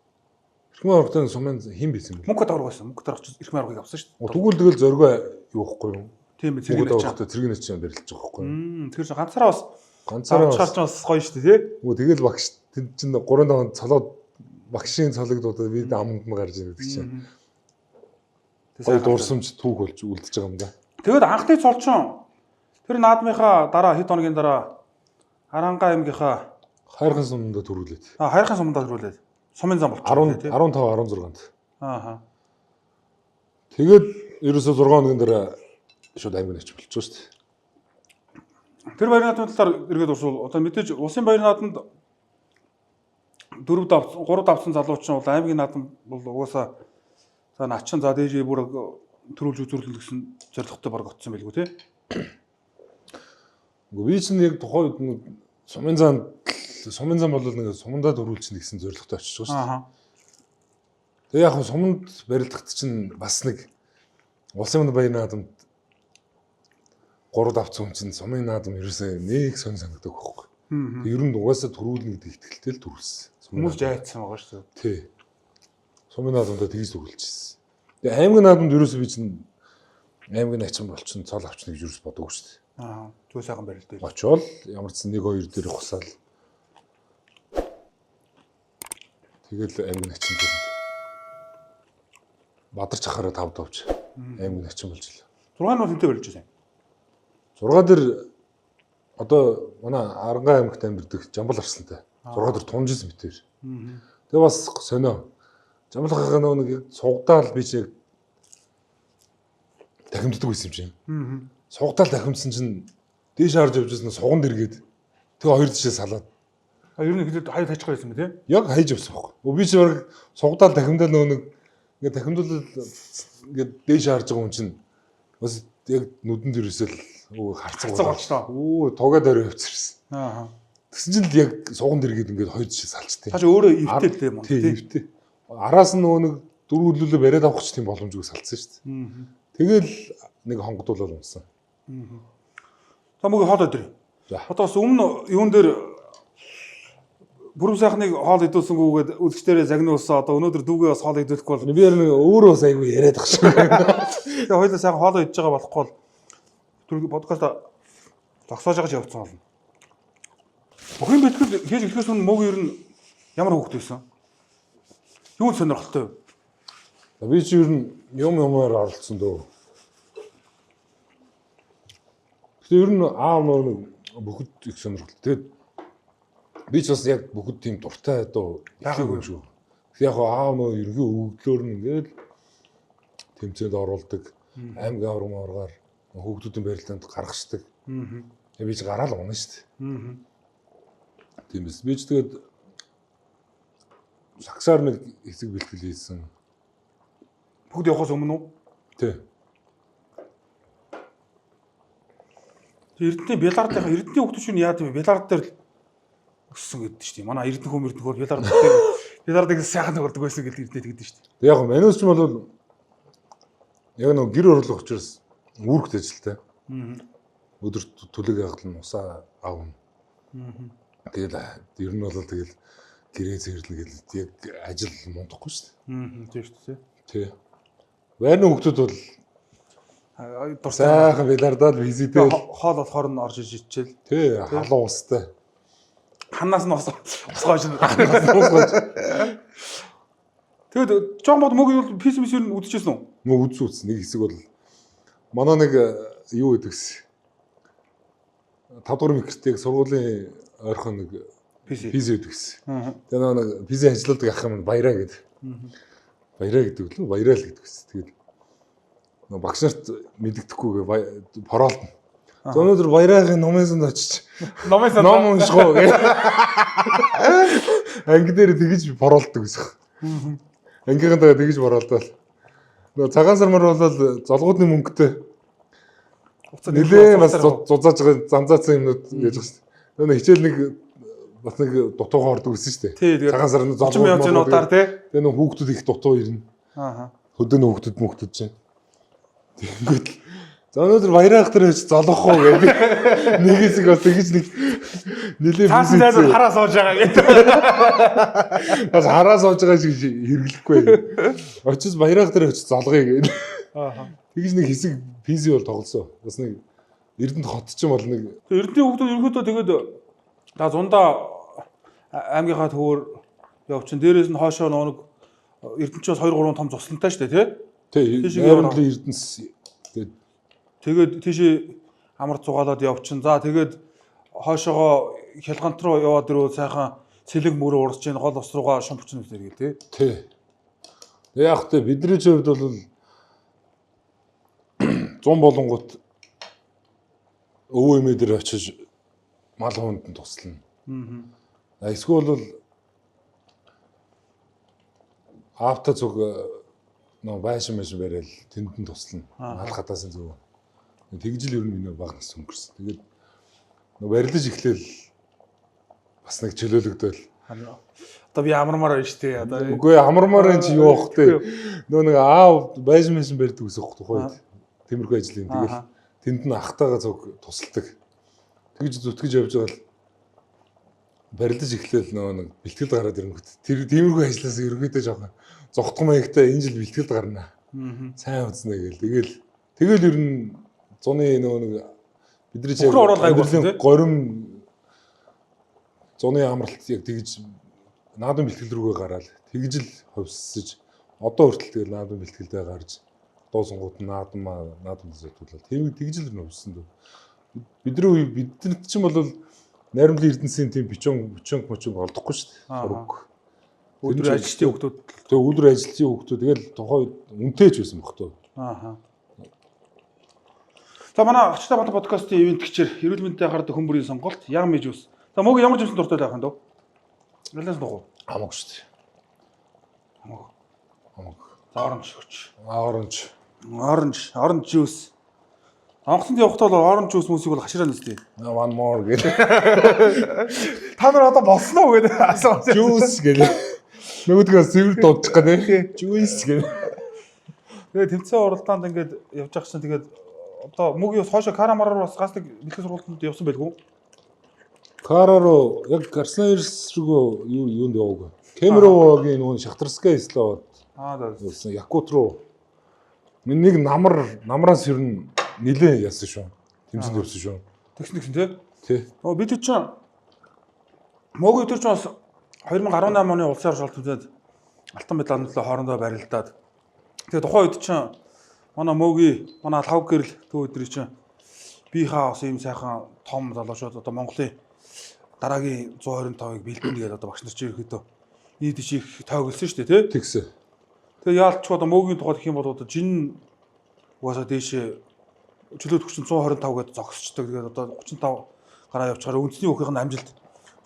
Эрхэм аврагтай сумын хэн байсан бэ? Мөнгө давраг байсан. Мөнгө даврагч эрхэм аврагыг авсан шүү дээ. Тэгвэл тэгэл зоргоо юухгүй юу? Тийм би цэргийн цэргийн чинь барилдаж байгаа байхгүй юу? Тэгэхээр ганцаараа бас бас гоё шүү дээ тий. Тэгэл багш тэнд чинь 3-5 цолоод багшийн цологдуудаа би аманд нь гарч ирдэг чинь. Тэгээд дурсамж түүх болж үлдэж байгаа юм да. Тэгэд анхны цолчин тэр наадмынхаа дараа хэд хоногийн дараа Харанга аймгийнхаа Хайрхан сумдаа төрүүлээд. хайрхан сумдаа төрүүлээд сумын зам15 болчихсон тийм. 16-нд. Ааха. Тэгээд ерөөсөө 6 хоногийн дараа шууд аймаг нэгч болчихсон шүү дээ. Тэр баярын наадмын талаар эргээд урсвал одоо мэдээж улсын баярын наадамд 3 давсан залуучин бол аймгийн наадам бол угаасаа за начин за дээжээ бүр төрүүлж үзүүлэх гэсэн зорилготой баг очсон байлгүй тий. Үгүй би чинь яг тухайн үед нэг сумын зам бол нэг сумандаа төрүүлчихнэ гэсэн зорилготой очиж байгаа шүү дээ. Ааха. Тэгээ яг суманд барилдахт чинь бас нэг улсын баярын наадамд 3 давцсан хүн чинь сумын наадам ерөөсөө нэг санагддаг байхгүй. Ер нь угаасаа төрүүлнэ гэдэг итгэлтэй л төрүүлсэн. Хүмүүс жайцсан байгаа шүү дээ. Тий. Сумын наадамдаа тэгж төрүүлчихсэн. Тэгээ аймгийн наадамд ерөөсөө би чинь аймгийн начин болчихсон цол авчна гэж ерөөс бодоогүй шүү дээ. Аа. Зөө сайхан барилт дээ. Очвол ямар ч 1-2 дээр хусаал. Тэгэл аймгийн начин төрөв. Бадарч ахаараа 5 давж аймгийн начин болж илээ. 6 нь бол хинтээ барилж байсан. 6 дээр одоо манай Аранга аймагт амьдардаг Жамбал Арслантай 6 дээр тунжсэн битээр. Тэгээ бас сонио. Жамбал хахаа нэг сугдаал би чи дахимддаг байсан юм чинь. Сугдаал дахимдсан чинь дээш харж явжсэн суганд эргээд тэгээ хоёр тишээ салаад. Ер нь хэлээд хаяа тажих байсан юм тий. Яг хайж явсан байхгүй. Би чи баг сугдаал дахимдал нэг ингээд дахимдуулаад ингээд дээш харж байгаа хүн чинь бас яг нүдэнд ирээсэл харцаг болчихлоо. Тугаад орой явчихсан. Ааха. Тэгсэн чинь л яг суганд эргээд ингээд хоёр тишээ салчтээ. Цааш өөрөө ивтэй л юм уу тий. Ивтэй. Араас нь нэг дөрвөлөлөө бариад авах ч тийм боломжгүй салцсан шүү дээ. Тэгэл нэг хонгодуулаад унсан. За мөг хоол өдрий. За. Одоо бас өмнө юун дээр бүрэн сайхныг хоол идүүлсэнгүүгээд үзэгчдэрээ загнуулсан. Одоо өнөөдөр дүүгээ бас хоол идүүлэхгүй бол Би яг өөрөө бас айгүй яриад ах шиг. тэгээ хоёулаа сайхан хоол идж байгаа болохгүй бол тэр подкаст зогсоож байгаа ч явцсан болно. Бүхэн бэлтгэл хийж эхлэхээс өмнө мөг ер нь ямар хөөхт байсан? Юу сонирхолтой вэ? Би чи ер нь юмар оролцсон дөө. Тэгэхээр ер нь аав нэг бүгд их сонирхолтой. Тэгээд би ч бас яг бүгд тийм дуртай дөө яагаад шүү. Яг аав нөө ерөнхий өвөглөөр нь ингээд тэмцээнд оруулдаг. Аймгийн аврагмааргаар хүүхдүүдийн барилдаанд гаргацдаг. Би ч гараал унаа шүү дээ. Тийм биз. Би ч тэгээд сагсаар нэг хэсэг бэлтгэл хийсэн. Бүгд явахаас өмнө үү? Тий. Эрдэнэ Белардынхаа Эрдэнэ хүүхдүүд чинь яа гэвэл Белард дээр өссөн гэдэг шүү дээ. Манай Эрдэнэ хөр Белард дээр Белардыг сайхан төгөрдөг байсан гэдэг Эрдэнэ тэгдэж шүү дээ. Яг манайс ч бол яг нэг гэр орлох учраас үүрэгт ажилтай. Өдөр төлөг ягалан усаа аавна. Тэгэл ер нь бол тэгэл гэрээ зэрлэн гэл яг ажил мундахгүй шүү дээ. Тийм шүү дээ. Тий. Вайны хүүхдүүд бол дуртай сайхан Белардад визитэл хоол болохоор нь орж иж ичээл. тий халуун устай. Ханаас нь усгооч. Тэгэд жоон бод мөг юу пис мис юу үдчихсэн үү? Мөн үзсэн нэг хэсэг бол манай нэг юу гэдэгс 5 дугаар микротек сургуулийн ойрхон нэг PC гэдэгс. Тэгээ нэг PC ажилладаг ах юм баяраа гэдэг. Баяраа гэдэг лөө баяраа л гэдэгс. Тэгээд багш нарт мэддэхгүйгээ пороолтно. За өнөөдөр баяраагийн номын очиж ном уншихоо гэх. Анги дээр тэгж пороолдог гэсэн. Ангийнхантайгаа тэгж пороолдоод. Нөгөө цагаан сармар бол золгоодны мөнгөтэй. Нилээ бас зузааж байгаа замзаацсан юмнууд гэж байна шүү дээ. Нөгөө хичээл нэг бас нэг дутуугаа ордог гэсэн шүү дээ. Цагаан сарны золгоод зинуудаар тий. Тэгээ нөгөө хүүхдүүд их дутуу ирнэ. Хөдөөний хүүхдүүд чинь. Тэгэнгүүт за өнөөдөр баяраа ахтар гэж золгох уу гэдэг. Нэг хэсэг бас тэгж нэг нилээ таасан дээр хараа сууж байгаа гэдэг. Бас хараа сууж байгаа шиг хэрэглэхгүй. Очиж баяраа ахтар гэж золгоё гэдэг. Тэгж нэг хэсэг PC бол тоглосон. Бас нэг Эрдэнэт хот ч юм бол нэг Эрдэнэ хүүхдүүд ерөнхийдөө тэгээд за зундаа аймгийнхаа төвөр явчин дээрээс нь хоошоо нэг Эрдэнэчээс 2 3 том цуслантай шүү дээ тий. Тий. Эрдэнэс тэгээд тийшээ амар цугаалаад явчин. За тэгээд хоошоогоо хялгант руу яваад ирвэл сайхан цэлэг мөрөө урсж ийн гол ус руугаа шумпчин үсэр гээл тий. Тий. Яг тэ бидний хувьд бол 100 болонгот өвөө эмээ дээр очиж мал хуунд нь туслана. Эсвэл бол авто зүг нөө байшин бариад тэнд нь туслана. Мал хатаасан зүг. Тэгжил ер нь миний баг нас өнгөрсөн. Тэгээд нөө барилж эхлээл бас нэг чөлөөлөгдөөл. Одоо би амармаар байна шүү дээ. Одоо Үгүй амармаар энэ чи юу бах те. Нөө нэг аав байшин барьдаг гэсэн тухайд. Тиймэрхүү ажил юм. Тэгэл тэнд нь ахтайгаа зүг тусалдаг. Тэгж зүтгэж явж байгаа л барилдаж эхлээл нөө нэг бэлтгэл гараад ирэнгүүт тэр тиймэрхүү ажлаас ерөөдөө жоохон зогтох маягтай энэ жил бэлтгэл гарна. Сайн үзнэ гээл. Тэгэл ер нь зуны нөө нэг бидний горим зуны амралт яг тэгж наадам бэлтгэл рүүгээ гараад тэгж л хувьсаж одоо хүртэл тэгэл наадам бэлтгэлдээ гарч доосонгууд наадам зэтгүүлэл тэгж л хувьсан дөө. Биднэрт чинь бол найрамдлын эрдэнэсийн тийм бичэн олдохгүй шүү дээ. Сураг. өдөр ажилтны хүмүүс тэгээ өдөр ажилтны хүмүүс тэгэл тухайд үнэтэй ч байсан бохтой. За манай Ачтай Бат подкастын ивент гिचэр эрүүл мэндэд гардаг хүн бүрийн сонголт Yummy Juice. За мөг ямар жимсэн дуртай байх юм дөө? Нэлээс дуу. Хамаагүй шүү дээ. Хамаагүй. За orange juice. Анхсанд явахдаа бол orange juice хүмүүсийг бол хашираа нэстээ. One more гэх. Та нар одоо болсноо гэдэг асуусан. Juice гэдэг. Нөгөөдгөө сэвэр дуудчих гэдэг. Juice гэдэг. Тэгээ тэмцээн уралдаанд ингээд явж байгаа чинь тэгээд одоо мөгийн хоошо карамараар бас гас нэг бэлтгэл сургалтанд явсан байлгүй. Караро яг Гарснайрс рүү юунд яваагүй. Кемеровогийн нөгөө Шахтарская Славад. За Якут руу. Нэг намраас ер нь нилээ яасан шүү. Тэмцэнд явсан шүү. Тэгсэн тий. Тий. Бид чинь мөгийн өдөр чинь бас 2018 оны улсын оршуулт үзээд алтан медаль хоорондоо барилдаад. Тэгээ тухайн үед чинь манай лав гэрэл төв өдрий чинь бихаа бас ийм сайхан том залуучууд одоо Монголын дараагийн 125-ыг бэлдэнэ гэдэг одоо багш нар чинь ерөөдөө нийт их тойголсон шүү дээ тий. Тэгсэн. Тэгээ яалтч одоо мөгийн тухайд гэх юм бол одоо жин угаасаа дээшээ чөлөөт хүчин 125 гэдээ зогсчдаг. Тэгээд одоо 35 гараа явчихаар үндэсний хүүхийнх нь амжилт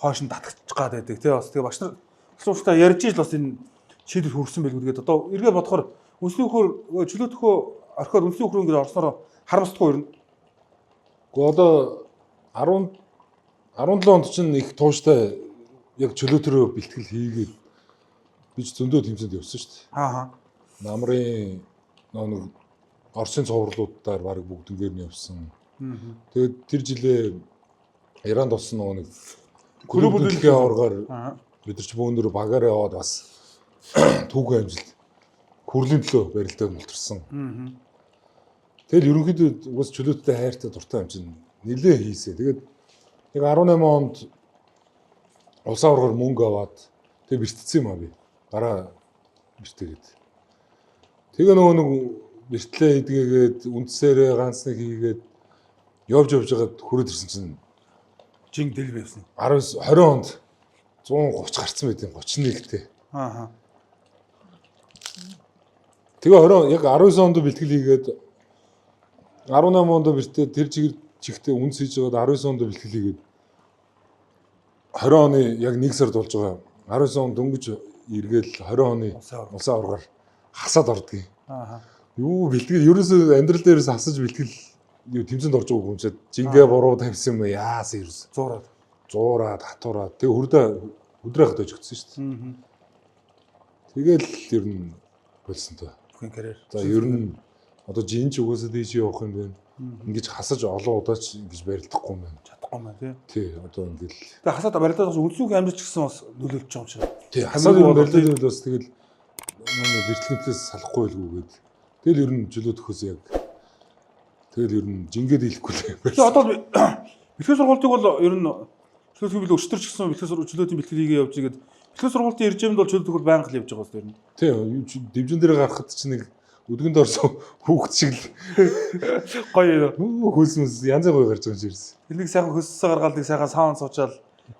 хойш нь татчих гад байдаг тий. Бас тэгээ багш нар асуустаа ярьж иж л бас энэ шийдэл хүрсэн байлгүй. Тэгээд одоо эргээ бодохоор үндэсний хүүхөр чөлөөтхөө орхиод үндэсний хүүхрөө ингээд орсноор харамсдаггүй юу? Гэхдээ одоо 17 онд чинь их тууштай яг чөлөөтөрөө бэлтгэл хийгээд бич зөндөө тэмцээнд явсан шүү дээ. Намрын нэг Оросын цовруулуудаар баг бүгднгээр нь явсан. Тэгээд тэр жилээ Иранд болсон нэг клуб бүлгийн аваргаар бид нар ч бөөндөр багаараа яваад бас түүхэн амжилт хүрлийн төлөө барилдаад мултарсан. Тэгэл ерөнхийдөө уус чөлөөттэй хайртай дуртай юм чинь нэлээ хийсэ. Тэгээд яг 18 онд улс аваргаар мөнгө аваад тэг бэртцсэн юм аа би. Гараа бэртээгээд. Тэгээ нөгөө нэг бэртлээ хийдгээгээд үндсээрээ ганц нэг хийгээд явж байгаад хүрээд ирсэн чинь жин дэл байсан. 20 онд 130 гарцсан байт юм 31-тэй. Тэгээ яг 19 онд бэлтгэл хийгээд 18 онд бэртээ тэр чигтээ үнс хийж байгаад 19 онд бэлтгэл хийгээд 20 оны яг 1 сард болж байгаа. 19 онд дөнгөж эргээл 20 оны улсын аваргаар хасаад ордгийг. Юу бэлтгэл ерөөсөө амьдрал дээрээс хасаж бэлтгэл юу тэмцэнд орж байгаа хүнчээд жингээ буруу тавьсан юм яасан ерөөс. Зуураад хатуураад тэгээ өдрөө хатаж өгсөн шүү дээ. Тэгэл ер нь болсон тоо. Бүхэн карьер. За ер нь одоо жинч угаасаа дээш явах юм байна. Ингэж хасаж олон удаач ингэж барилдахгүй юм байна. Чадахгүй юм байна тий. Одоо ингээл. Тэгээ хасаад барилдаад үнсүүх амжилт ч гэсэн бас нөлөөлж байгаа юм шиг. Тий. Хасаад барилдаад бас тэгэл бэртлэгнээс салахгүй байлгүйгээд. Тэгэл ер нь чөлөө төхөөс яг тэгэл ер нь жингээд хэлэхгүй л юм. Тэгээ одоо бэлтгэл сургалтыг бол ер нь чөлөө төхөөл өчтөрч гэсэн чөлөөтийн бэлтгэл хийгээ явж игээд бэлтгэл сургалтын иржэмд бол чөлөө төхөөл байнга л явж байгаа юм. Тий. Дивжин дээр гарахад чинь нэг өдгөнд орсон хүүхд шиг л гоё хөлсмөс янз бүр гарч байгаа юм ширс. Энийг сайхан хөссөө гаргаад нэг сайхан саунд суучаал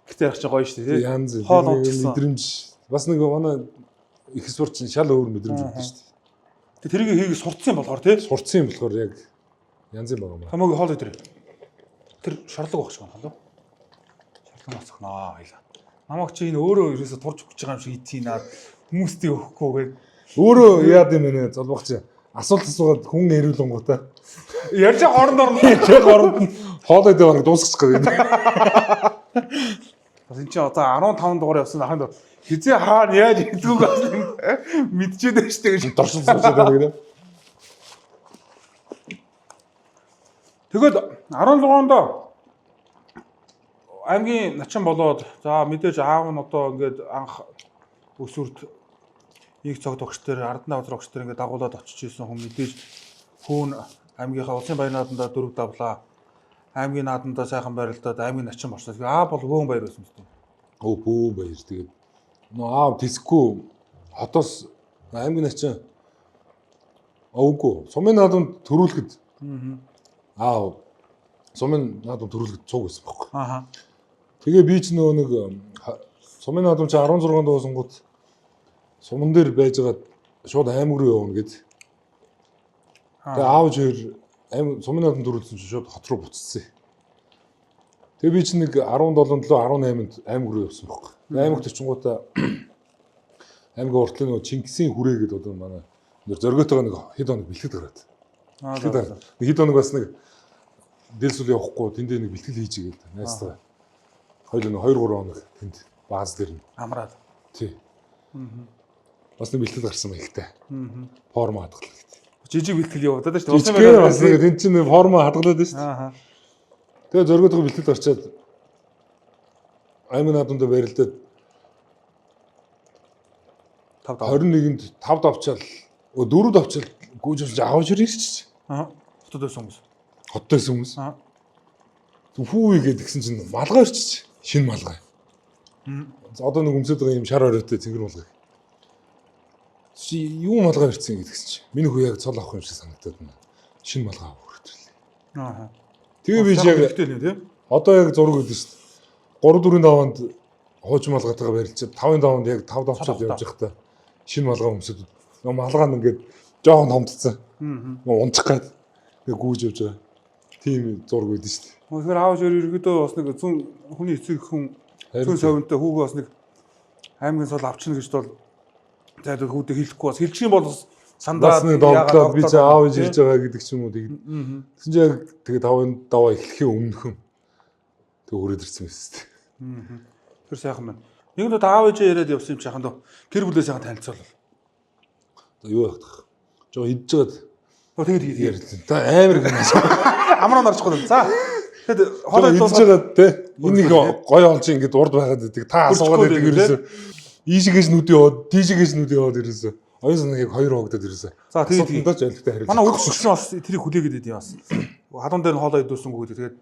Гэтэ яг ч гоё шүү дээ. Янз Хоол унтсан. мэдрэмж бас нэг манай их сурч шал өөр мэдрэмж өгдөө шүү дээ. Тэрийг хийх сурцсан болохоор тий. Сурцсан юм болохоор яг янз юм байна. Хамаагүй хоол өдөр. Тэр шорлог багш байна лөө. Шорлог мацхнаа хоёлаа. Намайг чи энэ өөрөө ерөөсө турж өгч байгаа юм шиг итийнаа хүмүүстэй өгөхгүйгээд Өөрөө яад юм бэ? Золбох чи асуулт асуугаад хүн эрүүлэнгуудаа ярьж хоорондоо яг оронд нь хоолой дээр баг дуусчих гээд. бас энэ чинь одоо 15 дугаар явсан аханд хизээ хаана яаж идэггүй бас мэдчихэд байна шүү дээ гэж Доршин суучаад байна гэнэ. тэгээд 16-нд аймгийн начин болоод за мэдээж аав нь одоо ингээд анх өсвөрт нэг цог тогчтэр ардны авзар огчтэр ингээд дагуулад очиж исэн хүн мэдээж хүүн аймгийнхаа улсын баяр наадандаа 4 давлаа. Аймгийн наадандаа сайхан байрлалдаад аймгийн начин болчихсон. Аа бол вөөн баяр байсан юм. Өө бөө баяр тэгээд нөө аав тисгүй хотоос аймгийн начин өвгөө сумын наадамд төрүүлэхэд аав сумын наадамд төрүүлэхэд цуг байсан байхгүй. Ааха. Тэгээ би ч нөө нэг сумын наадам чи 16 дуусангууд суман дээр байжгаад шууд аймаг руу явна гэд. Тэгээ аавч хоёр сумын наадамд төрүүлсэн чи шууд хот руу буцсан. Тэгээ би ч нэг 17-18-нд аймаг руу явсан байхгүй. Аймагт очингуудаа аймгийн уртлын нөгөө Чингисийн хүрээ гэдэг одоо манай зоргоотойгоо нэг хэд хоног бэлтгэд гараад. Нэг хэд хоног бас нэг дээлсүүл явахгүй тэндээ нэг бэлтгэл хийж игээл найзтайгаа. Хоёул нэг 2-3 хоног тэнд бааз дээр нь Амраад. тий. Бас нэг бэлтгэл гарсан байхтай. Форма хадгалаа гэдэг. Жижиг бэлтгэл явагдаад шүү дээ. Улсын баяр бас нэг тэнд чинь форма хадгалаад байна шүү дээ. Ааха. Тэгээ зоргоотойгоо бэлтгэл гарчаад аймаг наадамд байрлалдаад 21-нд 5 давчаал 4 давчаал гүйж авч аавч ирчихэж. Аа. Хотод байсан хүмүүс. Хоттой хүмүүс. Аа. Фүү игээд гисэн чинь малгай ирчихэж. Шинэ малгай. Одоо нэг өмсөд байгаа юм шар оройтой цэнгэр малгай. Чи юу малгай ирсэн гэдгсэн чинь. Миний хүү яг цол авах юм шиг санагдаад байна. Шинэ малгай авах хэрэгтэй. Ааха. Тэгээ би яг хэрэгтэй л юм тий. одоо яг зураг өгдөө шүү дээ. 3-4 даванд хуучин малгайтайгаа барилчаад 5 даванд яг 5 давчаад явж байхдаа шинэ малгай өмсөд малгай нь ингээд жоохон томдсон. Унчих гад тэгээ гүйж явж байгаа. Тийм зураг өгдөө шүү дээ. Тэгэхээр аав шөр ерөөдөө бас нэг зүүн хүний эцэг хүн зүүн совинтой хүүгээ бас нэг аймгийн сул авчна гэж бол зайд хүүдээ хэлэхгүй бас хэлчих юм бол сандаа бас нэг догтлоод би ч аав ээж ирж байгаа гэдэг ч юм уу тэгээд. Тэгсэн чинь яг тэгээ 5 даваа эхлэхийн өмнөхөн тэг өрөөд ирсэн байсан шүү дээ. Тэр сайхан байна. Нэг нь аав ээжээ яриад явсан юм чаханд гэр бүлээ сайхан танилцуулал. Юу яах вэ? Жоо идж жаад Тэгээд ярьсан. Та амар гэнэ. амраа нарчихгүй. За. Тэгэд хоолой идж жаад те энийг гоё олж ингээд урд байгаад идэг. Та асуугаад идэг ерөөсөө. Ийшгээс нүд яваад, тийшгээс нүд яваад ерөөсөө. Оюун санааг яг хоёр хоогдоод ерөөсөө. За тэгээд дандаа ч айлттай хариулж. Манай өгч гүшин бас тэрийг хүлээгээд идэв бас. Халуун дээр нь хоолой идүүлсэнгүү гэдэг. Тэгээд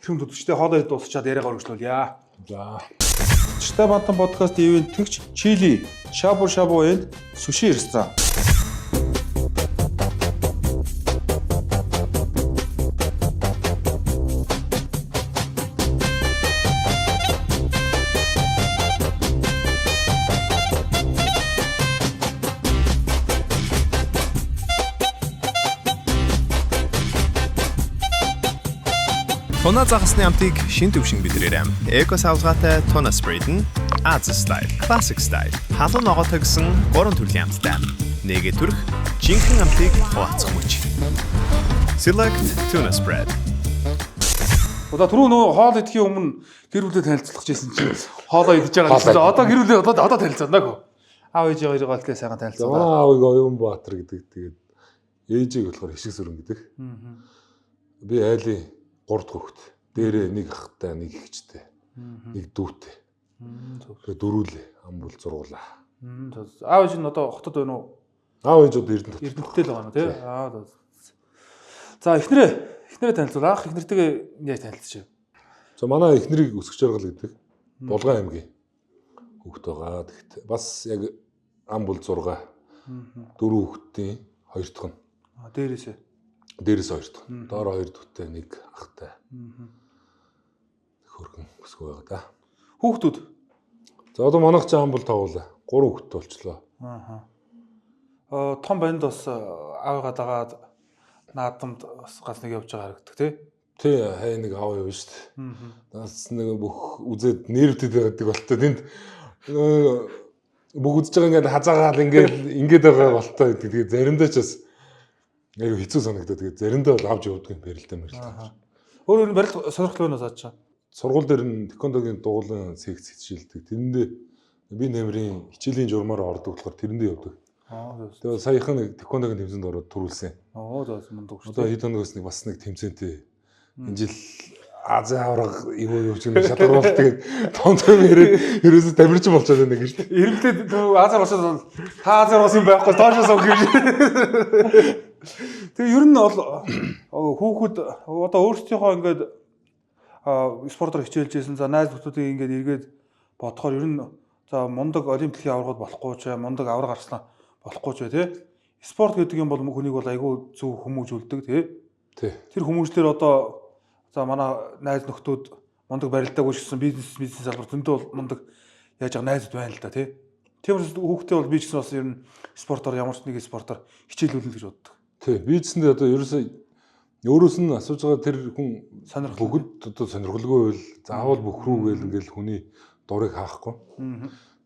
хэрэм төдөгчтэй хоолой дуусчаад яриагаа өргөжлүүлье. За. Читай бантан подкаст ивент тэгч Чили, Шабу Шабу энд суши ресторан. Туна загасны амтыг шин төвшин бидрээрээ. Эко савлгаатай Tuna Spread нь Аз Style, Classic Style. Халуун ногоотой гэсэн 3 төрлийн амттай. Нэгэ төрх жинхэнэ амтыг хуваалцах мөч. Select Tuna Spread. Одоо түрүү нөө хоол идэхийн өмнө гэр бүлээ танилцуулах гэсэн чинь хоолоо идэж байгаа гэсэн. Одоо гэр бүлээ одоо танилцуулна гоо. Аав ээж хоёроо л тэгээ сайхан танилцуулаа. Манай аавыг Оюнбаатар гэдэг тэгээд ээжийг болохоор Хишиг сүрэн гэдэг. Би айлын 3 дахь хүүхэд. Дээрээ нэг ахтай, нэг эгчтэй. Нэг дүүтэй. Тэгээ дөрүүлээ ам бүл зургуулаа. Аав ээж нь одоо хотод байна уу? Аав ээж одоо Эрдэнэт. Эрдэнэтэй л байгаа нь тий. Аа. За эхнэрээ танилцуул. Ах эхнэртэйгээ яаж танилцчих вэ? За манай эхнэрийг Өсгөх Жаргал гэдэг Булган аймгийн хүүхэд байгаа. Тэгэхдээ бас яг ам бүл 6 4 хүүхдийн 2 дахь нь. Аа дээрээс 2 дахь. Доор 2 дүүтэй нэг ахтай. Хөргөн өсгөө байгаа да. Хүүхдүүд. За одоо манайх ч амбал тавуулаа. 3 хүүхэд болчлоо. Аа. Том банд бас аавыгаа дагаад наадамд бас ганц нэг явж байгаа харагддаг тий. Тий, хай нэг аав явна шүү дээ. Нас нэг бүх үзээд нервтэй байдаг болтой. Тэнд бүх үзэж байгаа ингээд хазаагаал ингээд байгаа болтой. Тэгээд заримдаа ч бас аюу хэцүү санагдаад тэгээд заримдаа бол авч явдаг юм барилдаа мэрэлдэг. Өөр барил сонирхол байна уу цаашаа? Сургууль дээр нь тэквондогийн дугуулан секц хичээлдэг. Тэрэндээ би нэмрийн хичээлийн журмаар ордог болохоор тэрэндээ явдаг. Тэгээд саяхан нэг тэквондогийн тэмцээнд ороод төрүүлсэн. За мундаг шүү. Одоо хэд хоногоос нэг бас нэг тэмцээнтэй энэ жил Азийн авраг юу ч юм шалгаруулт тэгээд том ирээд ерөөсө тамирчин болчиход байна гэж. Эргэлдээд Азар болчиход та Азар ус юм байхгүй доошоос өг гэж. Тэгээ ер нь бол хүүхэд одоо өөрсдийнхөө ингээд спортоор хичээлжсэн за найз нөхдүүдийг ингээд эргээд бодохоор ер нь за мундаг олимпийн аврагууд болохгүй ч мундаг авраг гарсан болохгүй ч тий. Спорт гэдэг юм бол хүнийг бол айгүй зөв хүмүүжүүлдэг тий. Тэр хүмүүжлэр одоо за манай найз нөхдүүд мундаг барилдааг үүсгэсэн бизнес салбар зөндөө бол мундаг яаж байгаа найзууд байна л да тий. Тиймээс хүүхдээ бол би ч гэсэн бас ер нь спортоор ямар ч нэг спортоор хичээлүүлнэ гэж боддог. Тий, би ч гэсэн одоо өөрөөс нь асууж байгаа тэр хүн бүгд одоо сонирхолгүй байл заавал бөхрүү гээл ингээл хүний дурыг хаахгүй.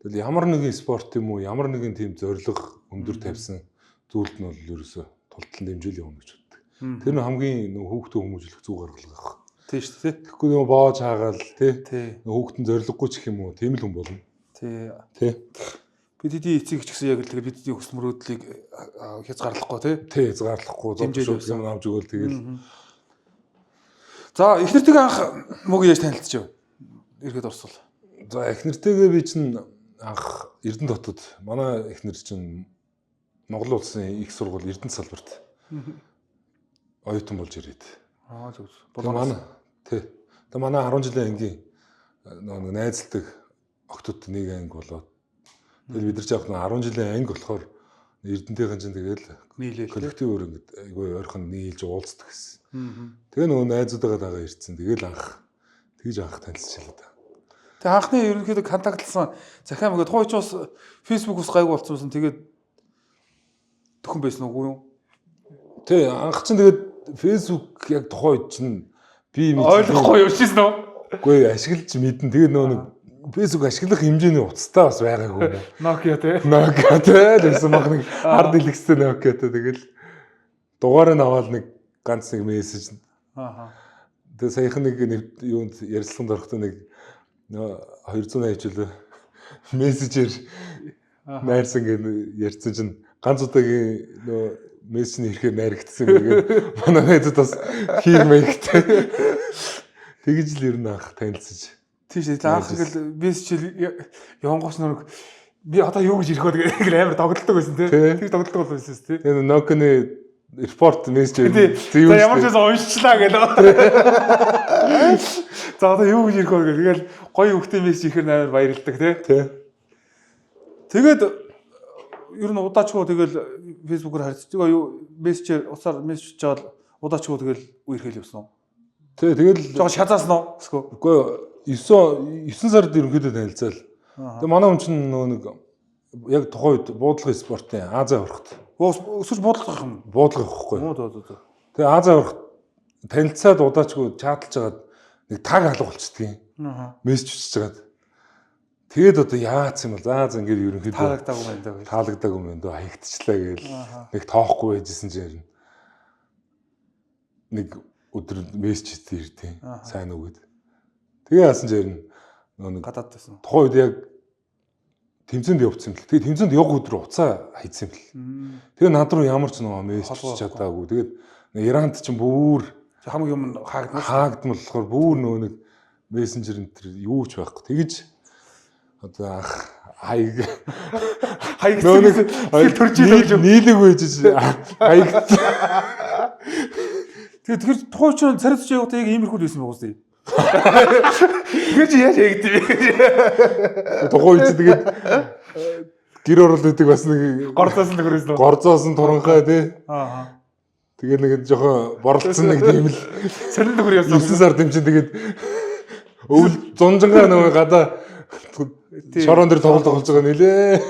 Тэгэл ямар нэгэн спорт юм уу, ямар нэгэн тийм зорилго өндөр тавьсан зүйлд нь бол ерөөсө тултал дэмжүүл явна гэж боддог. Тэр нь хамгийн хүүхдээ хүмүүжүүлэх зүг гаргалгаа баг. Тийм шүү дээ. Тэгэхгүй нөгөө боож хаагаал тий. Хүүхдэн зориггүй ч гэх юм уу, тийм л хүн болно. Тий. Бид хэдий эцэг ч гэсэн яг л тэгээд бидний хүсэл мөрөөдлийг хязгаарлахгүй тий. Тий, хязгаарлахгүй зовж юм авч өгөөл тэгэл. За эхнэртэйгээ анх мөг яаж танилцчихв? Иргэд орсол. За эхнэртэйгээ би чинь анх Эрдэнэ дотод манай эхнэр чинь Монгол улсын их сургууль Эрдэнэ салбарт оюутан болж ирээд. Зөв. Манай тий. Тэгээ манай 10 жилийн ангийн нэг найзалдаг охтууд нэг анги болоод тэгэл бид нар ч яг 10 жилийн анги болохоор Эрдэнэтэйхэн чинь тэгэл коллективээр ингэ айгүй ойрхон нийлж уулздаг гэсэн. Тэгээ нөгөө найзуудаагаа дагаа ирсэн. Тэгэл анх танилцчихлаа да. Тэгээ анхны ерөнхийдөө контактлсан захиам гээд хойч бас Facebook-ус гайгүй болцсон. Тэгээд төхөн байсан уу юу? Тий, анх чинь тэгээд Facebook яг тухайн үед чинь би ойлгохгүй явчихсан уу? Үгүй ашиглаж мэдэн. Тэгээд нөгөө Facebook ашиглах хэмжээний уцтай бас байгаагүй. Nokia тий. Тэгсэн баг нэг хард дэлгэцтэй Nokia тэгэл дугаараа аваад нэг ганц нэг мессеж. Тэгээ саяхан нэг юунд ярилцлаганд орохдоо нэг 280 жилээ мессежээр найрсан гэж ярьсан чинь ганц удаагийн нөө мессежний ихээр найрагдсан гэдэг манай найзууд бас хийх маягтай. Тэгж л ер нь анх танилцаж. Тийш анх ингээл мессеж явангоос нэг би одоо юу гэж ирэх вэ гэдэг амар тогтолдог байсан тий. Тэр тогтолдог байсан тий. Тэгээ Nokia-ны репорт мессеж за ямар ч байсан уншчлаа гэлээ. За одоо юу гэж ирэх вэ тэгэл гоё хөвгтэй мессеж ихээр амар баярлдаг тий. Тэгээд ер нь удаачгүй тэгэл фэйсбүүкээр харьцдаг юу мессежээр уцаар мессеж жаал удаачгүй тэгэл үерхэл явсан уу? Тий тэгэл жоо шазаасан уу? Үгүй 9 сард ерөнхийдөө танилцаал. Тэгээ манай хүн чинь нөгөө нэг яг тухайн үед буудлын спортын Азийн аврагт. Өсөж буудлах юм. Буудлах ихгүй. Тэгээ Азийн аврагт танилцаад удаачгүй чаталж хагаад нэг таг алга болчихдгийг. Мессеж бичиж хагаад. Тэгээд одоо яац юм бол за ингээд ерөнхийдөө таалагдаагүй юм байна даа хаягдчихлаа гээл нэг тоохгүй байжсэн чинь нэг өдөр мессеж ирдээ сайн уу гэд. Тэгээ яасан чинь нэг гадаад байсан. Тухайн үед яг тэмцээнд явцсан юм л. Тэгээ тэмцээнд явах өдөр уцаа хайцсан юм л. Тэгээ над руу ямар ч нэг мессеж чадаагүй. Тэгээд Иранд чинь бүр хамгийн юм хаагдмал болохоор бүр нөгөө нэг мессенжер энэ төр юу ч байхгүй. Тэгэж одоо хаяг төрж ийлээ гэж нийлэг үйж хаяг. Тэгэхээр тухайн ч царайч явахдаа яг иймэрхүү байсан байх үстэй. Тэгэхээр чи яаж ягдв? Тухайн үед тэгээд гэр орол гэдэг бас нэг горцоосон нөхөрөөс нь. Горцоосон туранхай тий. Тэгээд нэг жоохон борлцсон нэг тийм л сонир нөхөр явсан. 9 сар дэмчин тэгээд өвл зунжангаа нөгөө гадаа Шорон дээр тоглож байгаа нэлээ.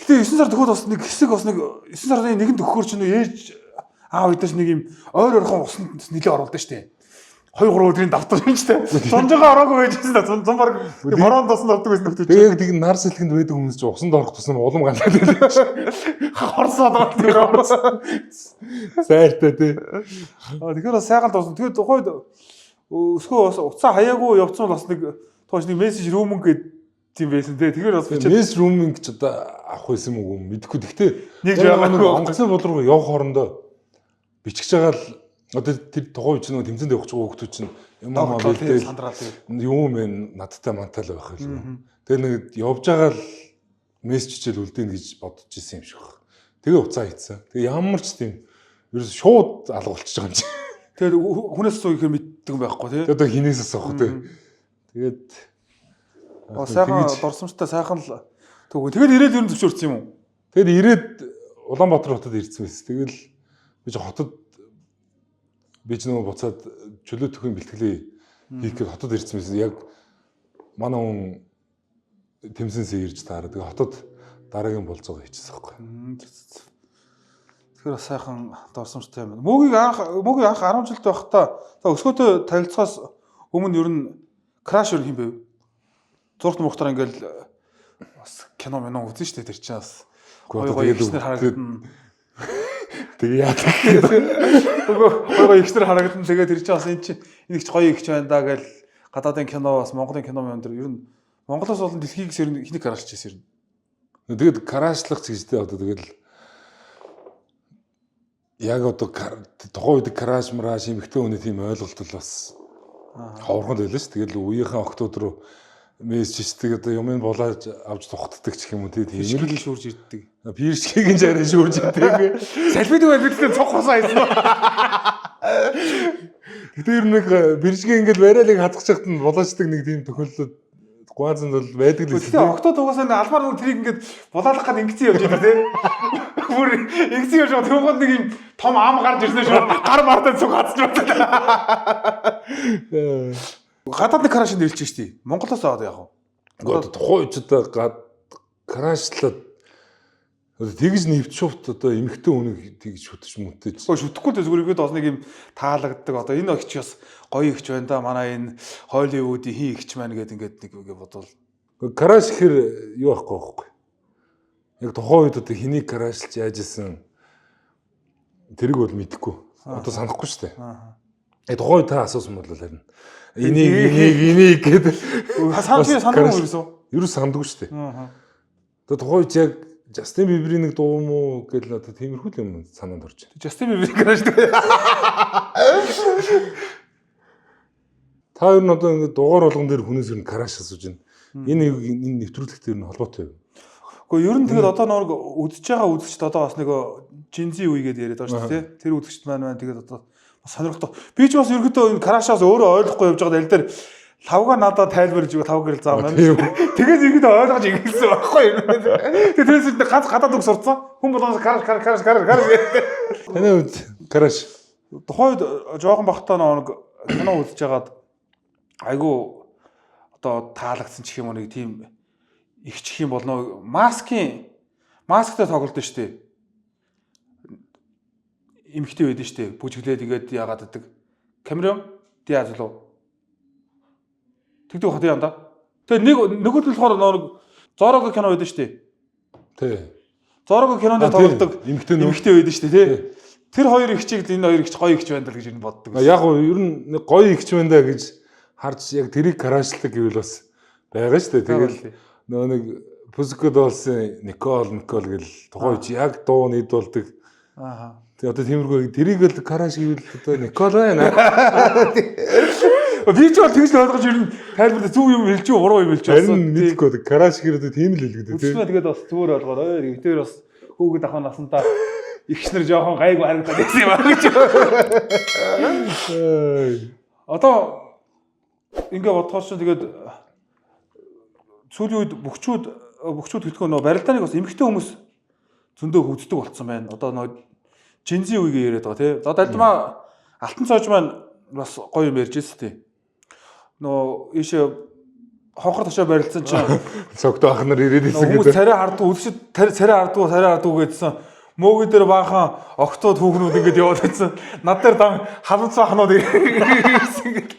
Гэтэ 9 сар төгөөд бас нэг хэсэг бас нэг 9 сарын нэгэнд өгөхөр чинь ээж аав эдэрч нэг юм ойр орхон усанд нэлээ оруулдаг штэ. 2-3 өдрийн давтар юм штэ. Зунжгаа ороогүй байж байсан да. Зун баг бороонд тосон ордог байсан нөхдөж. Тэгээд тийг нар сэлхэнд байдаг хүмүүс чинь усанд орох тусам улам ганцаа дээ. Хорсоод байгаа тийм. Сайртай тий. Тэгэхээр бас сайхан тоосон. Тэгээд тухайд өсгөө бас уцаа хаяагүй явцсан бол бас нэг тооч нэг мессеж рүүмэн гэдэг тийм байсан тий. Тэгэхээр бас бичээд мессеж рүүминг ч одоо авах байсан мүү мэдэхгүй. Гэхдээ нэг жаагаа онгоцны бодлого явах хоорондоо бичиж байгаа л одоо тэр тухайн үеч нэг тэмцээнд явах хүмүүс чинь юм аа бэлдээл юм бэ надтай мантал байх юм. Тэгээ нэг явж байгаа л мессеж хичээл үлдээн гэж бодож ирсэн юм шиг байна. Тэгээ уцаа хийцэн. Тэгээ ямар ч тийм ерөөс шууд алга болчихж байгаа юм чи. Тэгээд хүнээс суу ихээр мэддэг юм байхгүй тий. Одоо хинээсээс авах тий. Тэгээд сайхан дурсамжтай сайхан л төгөө. Тэгээд ирээд ер нь зөвшөөрсөн юм уу? Тэгээд ирээд Улаанбаатар хотод ирсэн байсан. Тэгэл би ч хотод би ч нөгөө буцаад чөлөө төхөн бэлтгэлээ хийх гэж хотод ирсэн байсан. Яг манай хүн Тэмсэнсээ ирж таараа. Тэгээ хотод дараагийн болцоогоо хийчихсэн байхгүй. Тэгэхээр бас сайхан дурсамжтай юм. Мөгийг анх 10 жилд байхдаа өсгөөтэй танилцахаас өмнө ер нь краш ер нь хэм байв. Зурт мухтар ингээл бас кино минь үзэн штэ тэр чинь бас гоё ихснэр харагдана. Тэгээ яа. Гоё ихснэр харагдана. Тэгээ тэр чинь бас энэ чинь энэ их гоё ихч байна да гэж гадаадын кино бас Монголын кино мөн тэр ер нь Монголоос болон дэлхийгээс ер нь ихний крашч хийсэн юм. Тэгээд крашлах гэжтэй одоо тэгэл яг одоо тухайн үед краш мараш эмхтэй хүний тийм ойлголт бол бас ховорхонд байлаа ш. Тэгэл үеийнхэн октод руу мессежтэй одоо юм болоод авч тухтдаг ч юм уу тийм л шүүрж ирдэг. Бирчгийн жараа шүүрж ирдэг. Салбид байлгүй цог хосоо хийсэн. Тэр нэг бирчгийн ингээл барайлыг хадгалчихад нь болоочдаг нэг тийм тохиолдол Гуанзанд бол байдаг л тийм. Октод угаасаа албаар нэг трийг ингээд булаалах гад ингэсэн явж байгаа тийм. Бүр ингэсэн явж байгаа түүхэнд нэг юм том ам гарч ирсэн шүү. Гар мартаа цог хадж байна. Гадаадны крашнд ирж штий. Монголоос аваад яг. Одоо тухайн үедээ крашлаад тэгж нэвч шувт одоо эмхтэй үнэг тэгж шүтэж мүтэж. Шүтэхгүй л зүгээр ихэд бас нэг юм таалагддаг. Одоо энэ ихч бас гоё ихч байна да. Манай энэ Холливуудын хин ихч маань гэдэг ингээд нэг бодвол. Краш ихэр юу ахгүй байхгүй. Яг тухайн үед одоо хэнийг крашлж яаж исэн тэрийг бол мэдэхгүй. Одоо санахгүй шүү дээ. Тухайн үед та асуусан бол харин энийг гэдэг санахгүй юу гэсэн. Юу сандгүй шүү дээ. Одоо тухайн үед яг Justin Bieber-ийн нэг дуу мó гэл одоо тиймэрхүү юм санаанд орж байна. Justin Bieber краш дээ. Та ер нь одоо ингэ дугаар болгон дээр хүнээс ер нь краш асууж байна. Энэ нэвтрүүлэгтэй ер нь холбоотой юу? Гэхдээ ер нь тэгээд одоо нэг үдсэж байгаа үзэгчд одоо бас нэг Jinzi үе гэдээ яриад байгаа шүү дээ. Тэр үзэгчд маань тэгээд одоо сонирхолтой. Би ч бас ерөөдөө энэ крашаас өөрөө ойлгохгүй явж байгаа даа. Элдэр лавга надад тайлбарлаж өгөө 5 гэрэл зам байна. Тэгээд ерөөдөө ойлгож ингэсэн байхгүй юу? Тэгээд тэрээс ганц гадаад үг сурцсан. Хүн болгоос краш. Таны үед краш. Тухайд жоохон бахтаа нэг кино үзэж хагаад айгу одоо таалагдсан ч юм уу нэг тийм ихчих юм болно. Масктай тоглолт шүү дээ. Эмхтэй байдэн шүү дээ. Бүжиглээ тэгээд яагаад гэдэг. Камерон диаз лөө. Тэгдэг хот юм да. Тэгээд нөгөөд нь болохоор нэг Зорого кино байдэн шүү дээ. Тий. Зорого кинонд тоглодог эмхтэй байдэн шүү дээ, тий. Тэр хоёр ихчийг энэ хоёр ихч гоё ихч байна даа гэж ер нь боддог. Яг гоо ер нь нэг гоё ихч байна даа гэж харж яг тэрийг крашлаг гэвэл бас байгаа шүү дээ. Тэгэл нөгөө нэг Pussycat Dolls-ийн Nicole гэл тухайн үе яг дуу нийт болдог. Аа. Тэгээ одоо тиймэрхүү тэрийг л краш гэвэл одоо Nicole байна. Би ч бол тэгж ойлгож ирнэ. Тайлбар зөв юм хэлж үү, буруу юм хэлж байна. Харин мэдгүй краш гэрэд тийм л хэлгээд тийм. Тэгээд бас зүгээр ойлгоо. Тэр бас хүүхэд ахын насандаа ихснэр жоохон гайгүй харагдаад байсан юм аа гэж. Одоо ингээ бодхоор ч тэгээд сүүлийн үед бүгчүүд хэлэхгүй нөө барилдааныг бас эмхтэй хүмүүс зөндөө хөгждөг болцсон байна. Одоо нөө Jinzi үеийг яриад байгаа тий. За Дальдмаа Алтан цоож маань бас гоё юм ярьж ирсэн тий. Нөө ийшээ хонхор ташаа барилдсан чинь цогтой ах нар ирээд ирсэн хүмүүс гэдэг. царай хардуу үлшид царай хардуу гэдсэн. Мөөгийн дээр баахан октод хүүхнүүд ингэж яваад байсан. Над дээр дан халуун цаахнууд ирсэн гэдэг.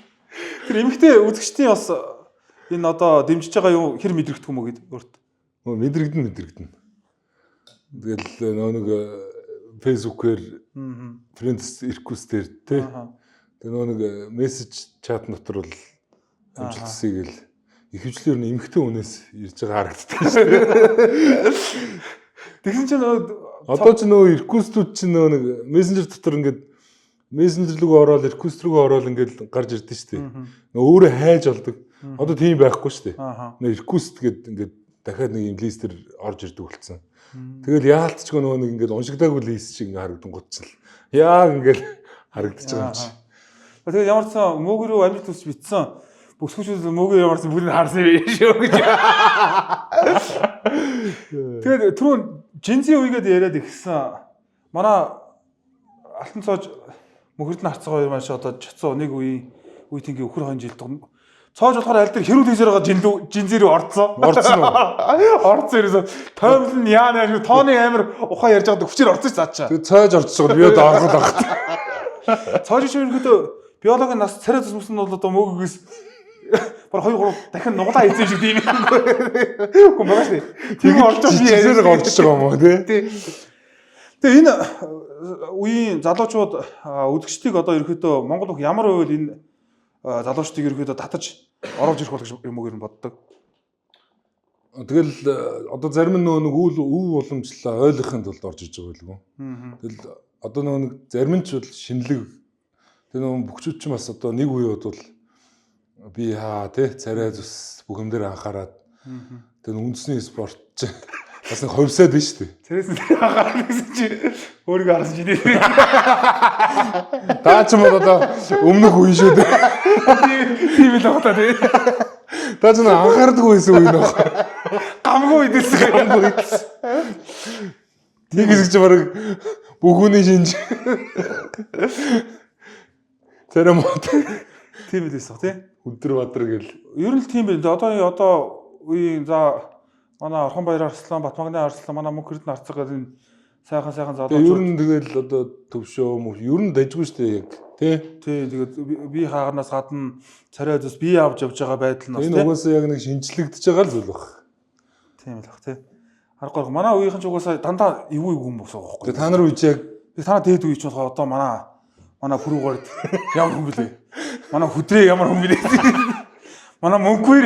Тэр эмэгтэй үзэгчдийн бас энэ одоо дэмжиж байгаа юу хэр мэдрэгдэх юм уу гэд өөрт. Мэдрэгдэн. Тэгэл нэг Facebook-ээр friends request дээр тий. Тэгээ нэг мессеж чат дотор бол амжилтсыг л ихэвчлэн эмэгтэй хүнээс ирж байгаа харагддаг шүү дээ. Тэгсэн чинь одоо ч request-үүд чинь нэг мессенжер дотор ингээд мессенжер рүү ороод request рүү ороод ингээд гарч ирдэ шүү дээ. Өөрөө хайж олдог. Одоо тийм байхгүй шүү дээ. Нэг request гэдэг ингээд дахиад нэг юм листээр орж ирдэг болсон. Тэгэл яалтчгүй нэг ингээд уншигдаагүй лист шиг ингээд харагдан гутцал. Яг ингээд харагдаж байгаа юм чи. Тэгээд ямар ч сан мөөг рүү амжилт төсч битсэн. Бүсгүүчүүд мөөг ямар ч бүгд харсан байх шүү гэж. Тэгээд түрүүн жинзийн үегээд яриад ихсэн. Манай алтан цоож мөхөрд нь харцгаа хоёр маш одоо чоцоо нэг үе тингийн өхөр хон жилд цоож болохоор аль дээр хэрүүл хийжээр байгаа жинзээ рүү орцсон. Орцсон уу? Орцсон ерөөсө тоомл нь яа нэ тооны амир ухаа ярьж байгаад өвчээр орцсон заачаа. Тэгээ цойж орцсон бол би одоо оргол авах. Цоож шиг ерөөдөө биологийн нас царай зүсмсэн нь бол одоо мөөгөөс бар 2-3 дахин нуглаа хийсэн шиг тийм юм. Үгүй байгаа шүү. Тийм орж жижигсээр орж байгаа юм уу тий? Тэгээ энэ үеийн залуучууд үзэгчдийг одоо ерөөдөө Монгол бүх ямар үйл энэ залуучдыг ерөөдөө татаж оруулж ирэх болох юм уу гэж боддог. Тэгэл одоо зарим нь нэг үйл уламжлалаа ойлгохын тулд орж иж байгаа байлгүй. Тэгэл одоо нэг зарим нь ч бол шинэлэг. Тэгээ бүгчүүд ч бас одоо нэг үе бодвол би тий царай зүс бүхэмдэр анхаарад тэгээ үндэсний спорт ч бас нэг ховсоод байна шүү дээ. Царайс анхаарах гэсэн чи өөрийгөө харсан чинь Даа ч юм бол одоо өмнөх үе шүү дээ. тийм л байна тий. Даа ч анхаардаггүй байсан үе нөх. Гамгүй идэсэн. Нэг хэсэг чи бараг бүхүүний шинж. Тэр мод Тийм л байсан тий. өдөр бадар гэл. Ер нь л тийм байл. Одоо үеийн за манай Орхон Баяр Арслан, Батмагны Арслан, манай Мөнхөрд нарцаг гэдэг сайхан залуучууд. Ер нь тэгэл одоо төвшөө ер нь дайггүй шүү дээ яг тий. Тэгээд би хаагарнаас гадна царай зүс бие авч явж байгаа байдал нь бас энэ угаасаа яг нэг шинжлэгдэж байгаа л зүйл баг. Тийм л бах тий. Харахгүй манай үеийнхэн ч угаасаа дандаа эвгүй юм босоо байхгүй. Тэгээ та нар үеч яг танаа дээд үеч болохоор одоо манай хүрүүгээр ямар хүн блэ? Манай хөдрөө ямар хүн блэ? Манай мөнхөр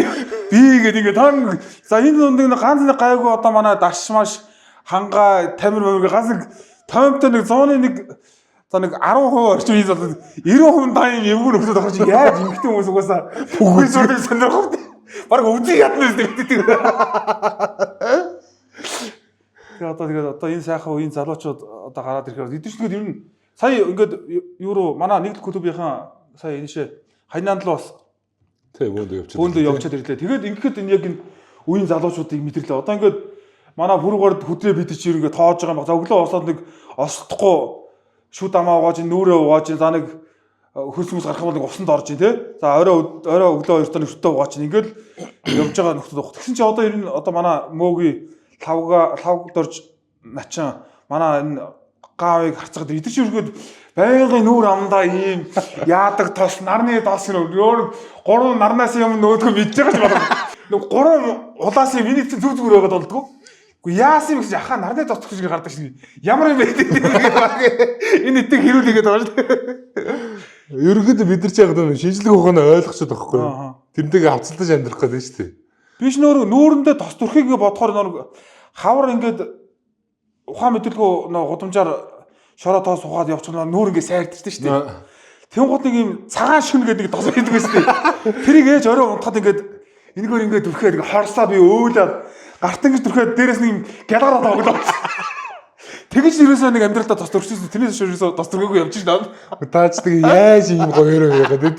би гэдэг ингээд за энэ дунд нэг ганц нэг гайгүй одоо манай даш маш ханга тамир мөрөг ганц нэг тоомтой нэг 100-ны за нэг 10% орчим хийж болоод 90% даим эвгүй нөхдөд байгаа чи яаж эмхтэн хүмүүс угаасаа бүгд зүрх сонирхов. Бараг өвдөө ядна гэдэг. Тэгээд одоо энэ сайхан үеийн залуучууд одоо гараад ирэхээр эдгэрчгээд ер нь сая ингээд юу руу манай нэгдэл клубийнхан сая энэшээ хайнаанд л бас тий бөөндөө явчихад ирлээ. Тэгээд ингээд энэ яг энэ үеийн залуучуудыг мэдэрлээ. Одоо ингээд манай бүрүүгээр хөдрөө бид чи ингээд тоож байгаа юм ба. За өглөө осоод нэг осдохгүй шүд амаа угааж нүүрээ угааж за нэг хөрсмөс гарах юм бол нэг усанд орж ин тий. За орой өглөө 2 тоног шүтээ угааж ингээд явж байгаа нөхдөд баг. Тэгсэн чи одоо ер нь одоо манай мөөгийн лав дорж начин манай энэ гаавыг харцгаад эдгээр чи өргөд байнгын нүүр амдаа ийм яадаг тос нарны дос өөр 3 нарнаас юм нөөдгөө мэдж байгаа ч байна. Нэг 3 улаас миний зүг зүгээр байгаад болдгоо. Уу яасан юм гэж ахаа нарны дос гэж гардаг шиг. Ямар юм бэ? Энэ итэг хэрүүлээгээд байгаа шүү. Ерөнхийдөө бид нар ч яг шинжлэх ухаанаа ойлгочиход байхгүй юу? Тэрнтэйгээ хавцалтаж амьдрах гэдэг шүү дээ. Биш нүүрэндээ тос төрхийг бодохоор нэг хавар ингээд ухаан мэдлгүй гудамжаар шороо тоос ухаад явчихна нүүр ингээд сайрдчихсан шүү дээ. Тэнгууд нэг юм цагаан шүн гэдэг тос байдаг байсан шүү дээ. Тэрийг ээж орой унтахад ингээд энэгээр ингээд дүрхээд хорсоо би өөлээд гарт ингэж дүрхээд дээрээс нэг гялгараад оглоо. Тэгэж ерөөсөө нэг амьдралдаа тос төрчихсөн. Тэрнээс ерөөсөө тос төргөөгүй явж байна. Таач тэг яаж ийм гоёроо яагаад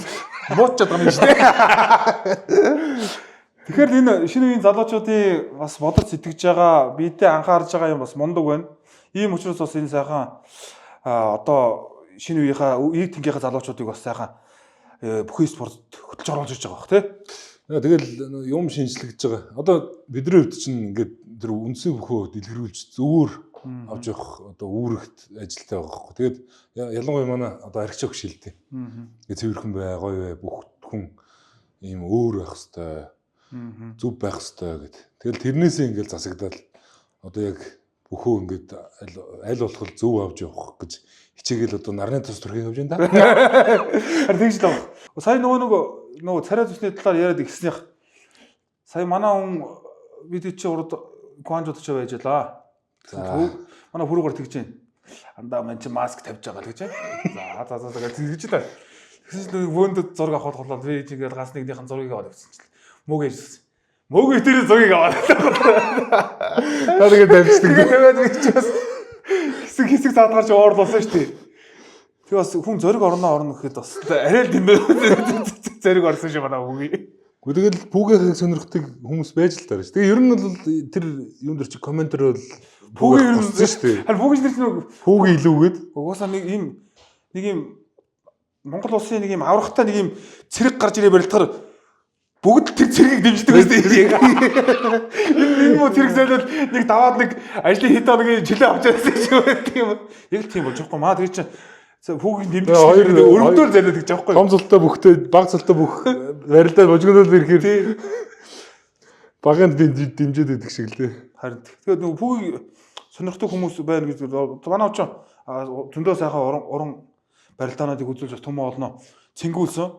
буучаад байгаа юм шүү дээ. Тэгэхээр энэ шинэ үеийн залуучуудын бас бодож сэтгэж байгаа, биедээ анхаарж байгаа юм бас мундаг байна. Ийм учраас бас энэ сайхан одоо шинэ үеийнхаа тнгийнхаа залуучуудыг бас сайхан бүхий спорт хөтлж оруулж ирж байгаа бах тий. Тэгэл юм шинжлэгдэж байгаа. Одоо бидний хувьд чинь ингээд тэр үндсэн бөхөө дэлгэрүүлж зүгээр авч явах одоо үүрэгт ажилтай байгаа байхгүй. Тэгээд ялангуяа манай одоо архичог шилдэг. Тэгээд цэвэрхэн бай, гоё бай, бүх хүн ийм өөр байх хэвээр зүв байх хэвээр гэд. Тэгэл тэрнээсээ ингээд засагдаад одоо яг бөхөө ингээд аль болох зөв авч явах гэж хичээгээл одоо нарны тус төрхийг авч байна да. Харин тэгж л байна. Сая нөгөө царай зүсний талаар яриад ихснийх. Сая манай хүн бид чи урд Гуанчууд ч байж лаа. Манай хүрүүгээр тэгж байна. Андаа мэн чи маск тавьж байгаа тэгж байна. За тэгж л. Тэгсэн чинь вөөнд зураг авахд болоод би ингээд ганц нэгнийхэн зургийг аваад авчихсан чинь. Мөөгөө ирсэн. Мөөгөө тэр зургийг аваад. Та тэгээд дамждаг. Хэсэг цаадгаар чи уурлуулсан шүү дээ. Тэг бас хүн зориг орно гэхэд бас арай л дэмбэ зориг орсон шүү манай хүүгээ. Гэхдээ тэгэл пүүгээ сонирхдаг хүмүүс байж л таарч. Тэгээ ер нь бол тэр юун дээр чи комментэр бол пүүгээ ер нь шүү дээ. Харин пүүгээ нэр чинь пүүгээ илүүгээд угаасаа нэг юм Монгол улсын нэг юм аврахтай нэг юм цэрэг гарч ирээ барилдахаар бүгд тэр цэрэгийг дэмждэг байсан юм. Энэ муу цэрэг зайлал нэг даваад нэг ажлын хэд хоногийн жилээ авч яасан шүү гэдэг юм. Яг л тийм болж байгаа юм. Аа тэр чинь хүүгийн дэмжиж өргөдөр зайлаад гэж байгаа юм. Том цолтой бүхтэй баг цолтой бүх барилдаа божгонол ирэхээр баганд дэмжиж байдаг шиг л дээ. Харин тэгээд нөгөө хүүгийг сонирхдаг хүмүүс байна гэж манай ч зөндөө сайхан уран барилдаануудыг үзүүлж том олно цэнгүүлсэн.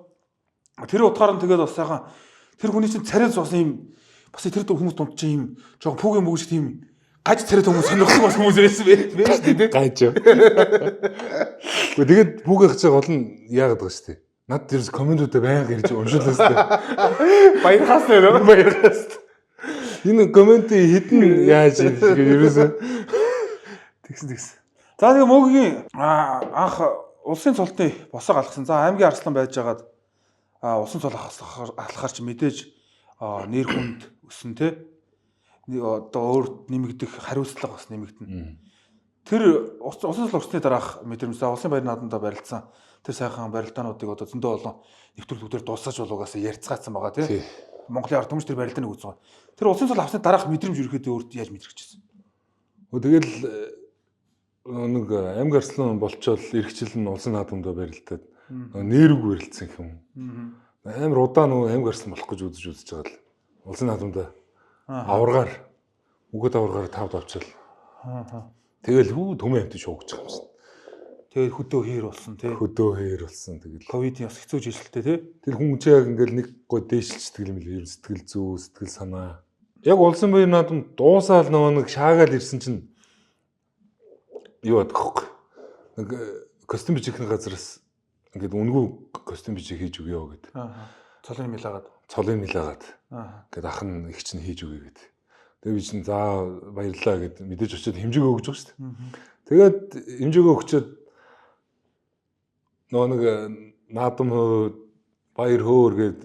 Тэр утгаар нь тэгээд бас сайхан тэр хүний чинь царайд бас юм бас тэр хүмүүс дунд чинь юм жоохон пүүгийн мөгөж тийм гаж царайд хүмүүс сонирхдаг бас хүмүүс байсан байх шүү дээ. Гаж. Гэхдээ тэгээд пүүгийн хацаа гол нь яагаад байгаа шүү дээ. Над тэр комментуудаа байнга ирж уншуулсан шүү дээ. Баярхаас нэр баярхаас. Энэ комментиг хитэн яаж ерөөсөө тэгсэн. За тэгээ мөгийн анх улсын цолтын босоо алгасан. За аймгийн арслан байжгаад улсын цол алхахаар чи мэдээж нэр хүнд өсөн те. Одоо өөр нэмэгдэх хариуцлага бас нэмэгдэнэ. Тэр улсын цол орсны дараах мэдрэмжтэй улсын баяр наадамдаа барилдсан. Тэр сайхан барилдаануудыг одоо зөндөө олон нэвтрүүлгүүдээр дуусгаж болгоос ярьцгаацсан байгаа те. Монголын ард түмш тэр барилдааныг үзсэн. Тэр улсын цол авсны дараах мэдрэмж ерөөхдөө өөрт яаж мэдрэгчсэн. Тэгэл нэг аймаг арслан болчоод эрхчил нь улсын наадамдаа барилдаад нэрүг барилдсан юм. Амар удаа нөгөө аймаг арслан болох гэж үзэж байгаа л улсын наадамдаа аваргаар үгэд аваргаар тавд авчаал. Тэгэл төмөө амт шуугч байгаа юм шин. Тэгээд хөдөө хээр болсон тий. Хөдөө хээр болсон. Тэгэл ковидын бас хэцүү жилтэй тий. Тэр хүн ч яг ингээл нэг гоо дээшилчдэг юм л ер сэтгэл зүй, сэтгэл санаа. Яг улсын баяр наадамд дуусаал нэг шаагаал ирсэн чинь юу бодох вэ? Нэг костюм бичих газраас ингээд үнгүй костюм бичиг хийж өгөө гэд. Цолын милагаад. Гэт ах нь их чинь хийж өгье гэд. Тэгээ би чинь за баярлалаа гэд мэдээж очиод хэмжээг өгч байгаа шүү дээ. Тэгээд хэмжээг өгчөөд нэг наадам баяр хөөр гэд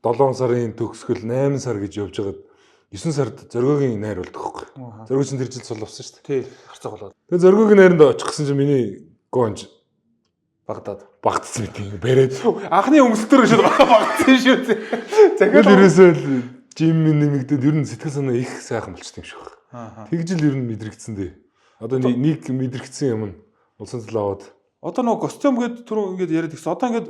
7 сарын төгсгөл 8 сар гэж явж байгаад 9 сард зоргиогийн найр болдог байхгүй. Зоргиоч нь тэр жил цол авсан шүү дээ. Тий, харцаа болоод. Тэгээ зоргиогийн найранд очихсан чинь миний гонж багдсан тийм бариад анхны өмсөлтөр шууд багдсан шүү дээ. Захиал ерөөсөө жим нэмэгдээд ер нь сэтгэл санаа их сайхан болчихсон юм шиг байна. Тэгжил ер нь мэдрэгдсэн дээ. Одоо нэг мэдрэгдсэн юм нь улсын цол аваад. Одоо нөгөө костюм гээд түрүү ингээд яриад ихсэн. Одоо ингээд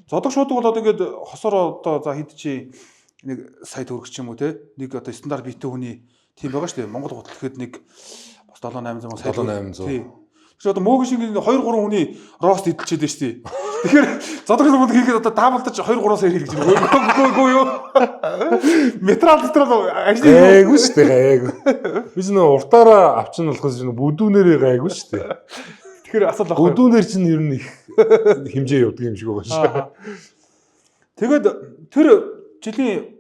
зодог шуудаг болоод ингээд хосоор одоо за хэд чи нэг сая төгрөг ч юм уу те. Нэг одоо стандарт биетэй хүний тийм байгаа шүү дээ. Монгол гутал гэхэд нэг бас 7-800 сая. 7-800. Тий. Тэгэхээр одоо мөөгийн шиг 2-3 хүний рост идэлчихэд байна шүү дээ. Тэгэхээр зодог шуудаг хийгээд одоо даавалдаж 2-3 сая хийж байгаа. Гөө юу. Метрал дотроо ажил гайгүй шүү дээ гайгүй. Би ч нэг уртаараа авчин болохоос бүдүүнээрээ гайгүй шүү дээ. Тэгэхээр асуулт авах. Бүдүүнээр чинь ер нь их хэмжээ явдаг юм шиг байгаа шүү. Тэгээд тэр жилийн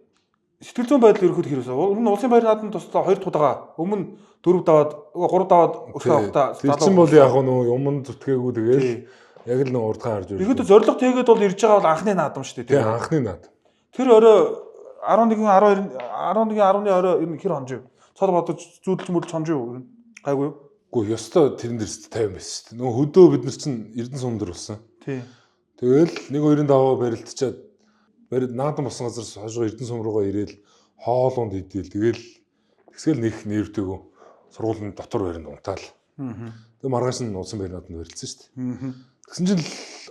сэтгэл зүйн байдал ерөөхдөө хэрвээ өмнө улсын баяр наадамд туслаа 2 дахь удаага өмнө 4 даваад 3 даваад өсөө авахта тэр чинь бол яг нөгөө юм зүтгээгүй тэгэл яг л нэг урдхан харж ирсэн. Ихэд зориг тэгээд бол ирж байгаа бол анхны наадам шүү дээ. Тийм анхны наадам. Тэр орой 11-10-ны орой ер нь хэр хонж юу? Цол бодож зүүдэлж мөрлж хонж юу? Гайгүй юу? Гэхдээ ёстой тэрэн дээр 50 байсан шүү дээ. Нөгөө хөдөө бид нар чинь Эрдэнэ сум дээр болсон. Тий. Тэгэл 1-2-ын даваа барилдчаад барид наадан болсон газараас хойшоо Эрдэнэ сум руугаа ирээл хоолунд идээл тэгэл тэгсгээл нэх нэрвтэйгөө сургуулийн дотор байранд унтаал. Тэгээ маргааш нь улсын байрнууд нь барилцсан шүү дээ. Тэгсэн чинь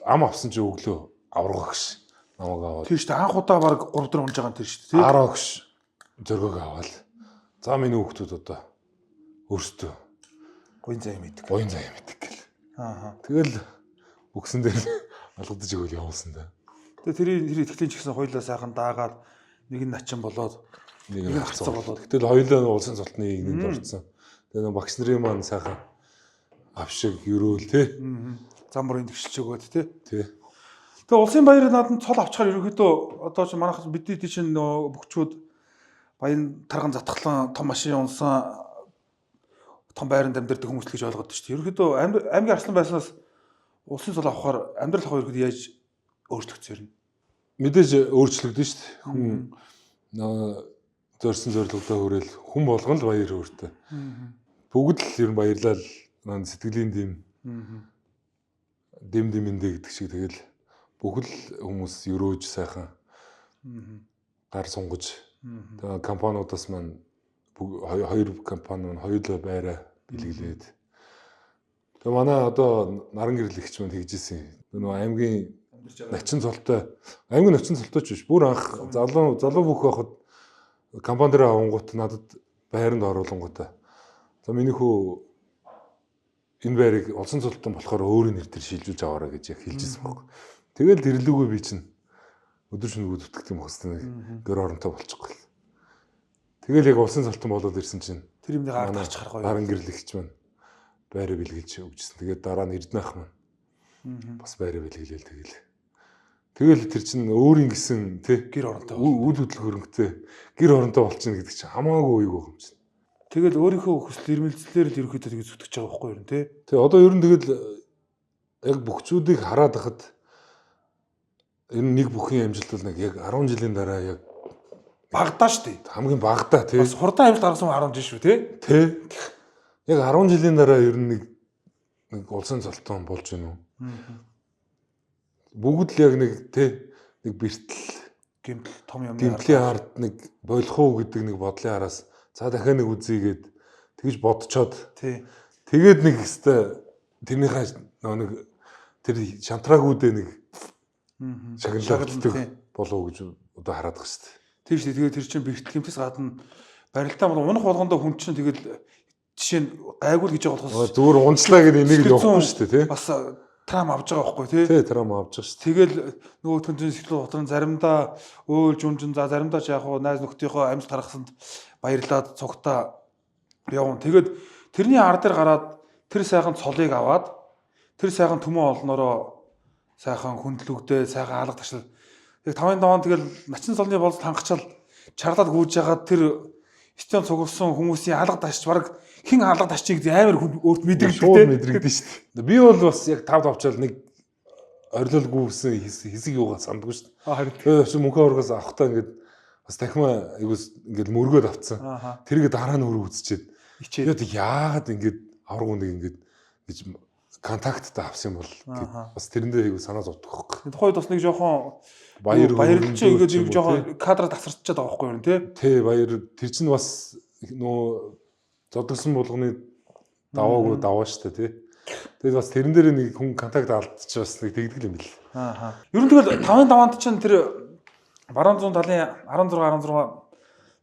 ам авсан чи өглөө авраг агш намайг аваад. Тийм шүү дээ. Анх удаа баг 3-4 унж байгаа юм тэр шүү дээ. 10 агш зөргөөг аваад. За миний хүүхдүүд одоо өөрсдөө Гоён заяа мэддэг. Гоён заяа мэддэг гэл. Тэгэл бүгсэн дээр алгадаж өгөөл явуулсан да. Тэгээ тэр итгэлийн ч гэсэн хоёулаа сайхан даагаад нэг нь начин болоод нэг нь хацаа болоод. Гэтэл хоёулаа улсын цолтны нэгд орцсон. Тэгээ нэг багш нарын маань сайхан авшиг өрөөл те. Зам бүрийн тэгшилж өгөөд те. Тий. Тэгээ улсын баярыг наадад цол авчихаар ерөөхдөө одоо ч манайх бидний чинь бүгчүүд баян тарган затгалан том машин унсан том байранд амьдардаг хүмүүс л гэж ойлгоод шүү дээ. Ерөөхдөө аймгийн арслан байснаас улсын цол авахаар амьдрал хаваа ерөөхдөө яаж өөрчлөгдсөн юм? Мэдээж өөрчлөгдөн шүү дээ. Хүн зорьсон зорилгодоо хүрээл хүн болгон л баяр өөртөө. Бүгд л ер нь баярлал сэтгэлийн дэм гэдэг шиг тэгэл бүх л хүмүүс өрөөж сайхан гар сунгаж тэгээ компаниудаас маань хоёр компани маань хоёулаа байраа бэлгэлээд тэгээ манай одоо наран гэрлэгч маань тэгжсэн нөгөө аймгийн начин цолтой ч биш бүр анх залуу бүх байхад компани дээр авангууд надад байранд оруулангуудаа за миний хүү энэ байрыг улсын цолтон болохоор өөрийн нэр дээр шилжүүлж аваарай гэж яг хэлжсэн байхгүй. Тэгэл тэрлүүгээ би чинь өдөр шөнөгүй зүтгэх юм хэвчээ гэр оронтой болчихгүй. Тэгэл яг улсын цолтон болоод ирсэн чинь тэр юмны гард гарч харахгүй. Наран гэрлэгч маань байраа бэлгэлж өгчсэн. Тэгээд дараа нь Эрдэнэх маань бас байраа бэлгэлээл тэгэл тэр чинь өөрийн гисэн тий гэр оронтой үйл хөдлөх хөрөнгөтэй гэр оронтой болчихно гэдэг чинь хамаагүй үеиг юм чинь. Тэгэл өөрийнхөө хүсэл эрмэлзлээр л ерөөхдөө тэгээ зүтгэж байгаа байхгүй юу тий. Тэгээ одоо ер нь тэгэл яг бүхчүүдийг хараад хахад ер нь нэг бүхэн амжилт бол нэг яг 10 жилийн дараа яг багадаа шүү дээ. Хамгийн багадаа тий. Бас хурдан амжилт гаргасан 10 жил шүү тий. Тий. Яг 10 жилийн дараа ер нь нэг улсын цолтон болж гинөө. Бүгд л яг нэг тий нэг бэртэл гэмтэл том юм гэмтлийн ард нэг болох уу гэдэг нэг бодлын араас за дахиад нэг үзьгээд тэгж бодцоод тий. Тэгээд нэг хэвээр тэрнийхээ нэг тэр шантраагуудээ нэг шагналдаг болов гэж одоо хараад байгаа шүү дээ. Тийм шүү дээ. Тэгээд тэр чинь бэртэл гэмтээс гадна барилтаа бол унах болгондоо хүн чинь тэгэл жишээ нь гайгүй л гэж байгаа болохоос зүгээр унцлаа гэдэг энийг л явахгүй шүү дээ тий. Бас трам авж байгаа байхгүй тий. Тий трам авж байгаа шүү. Тэгэл нөгөө түнзэн сэтгэл готрон заримдаа өөлж үнжин за заримдаа ч яг хуу найз нөхдийнхөө амьд гаргасанд баярлаад цугтаа явна. Тэгээд тэрний ар дээр гараад тэр сайхан цолыг аваад тэр сайхан төмөн олноороо сайхан хөндлөгдөө сайхан алга ташил. Яг 5-7 тэгэл начин цолны болд хангачаал чарлаад гүйж ягаад тэр стен цугулсан хүмүүсийн алга ташч баг хэн алга ташчийг амар өөрт мэдэрдэг шууд мэдрэгдэн шүү дээ. Би бол бас яг 5 авчаал нэг орилуулгүйсэн хэсэг юугаа сандгүй шүү дээ. Харин тэгээд мөнхөө ургаас авахтаа ингээд бас дахима айгуус ингээд мөргөөд авцсан. Тэрийг дараа нь өрөө үзчихэд тэгээд яагаад ингээд авраг нэг ингээд гэж контакттай авсан юм бол бас тэрэндээ айгуус санаа зовдөг хөөх. Тухайд бас нэг жоохон баярлж ингээд юм жоохон кадраа тасарчаад байгаа байхгүй юу тий. Тий баяр тэр чинь бас нөө зодгсон болгоны даваагүй даваа штэ тий. Тэгээд бас тэрэн дээр нэг хүн контакт алдчих бас нэг тэгдэг юм бэл. Ер нь тэгэл 5-5-нд чинь тэр баруун зүүн талын 16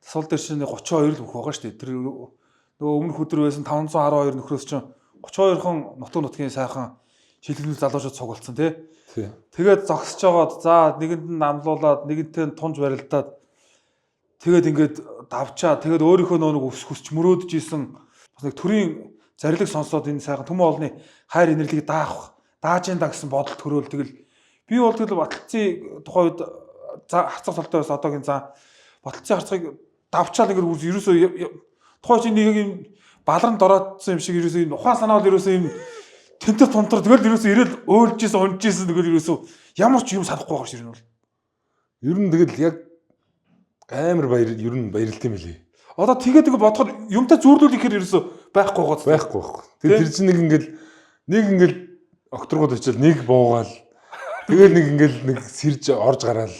засвал дээр чинь 32 л бүх байгаа штэ. Тэр нөгөө өмнөх өдөр байсан 512 нөхрөөс чинь 32 хон нутаг нутгийн сайхан шилгэлгүй залуучууд цугулсан тий. Тэгээд зогсож жагаад за нэгэнд нь намлуулаад нэгэнтээ тунж барилдаад тэгээд ингээд давчаа тэгээд өөрийнхөө нэг хүсч мөрөөдөж исэн бас нэг төрийн зарлиг сонсоод энэ сайхан төмөн олны хайр инэрлийг дааж энэ гэсэн бодол төрөөл тэгэл би бол тэгэл баталцын тухайд хацар толтой байсан одоогийн за баталцын харцгийг давчаал ингээд ерөөсөө тухай чи нэг юм баларн дороодсон юм шиг ерөөсөө энэ ухаан санаа бол ерөөсөө юм тэмтэр тунтар тэгэл ерөөсөө ирэл өөлжсэн унжсэн тэгэл ерөөсөө ямар ч юм санахгүй байгаа ширнэ бол ер нь тэгэл яг амар баяр ер нь баярлт юм лээ. Одоо тэгээд бодоход юмтай зүүрлүүлэх хэрэг ерөөсөө байхгүй байгаа. Байхгүй. Тэгээд тэр чинь нэг ингээл окторгууд очил нэг буугаал Тэгэл нэг ингээл нэг сэрж орж гараал.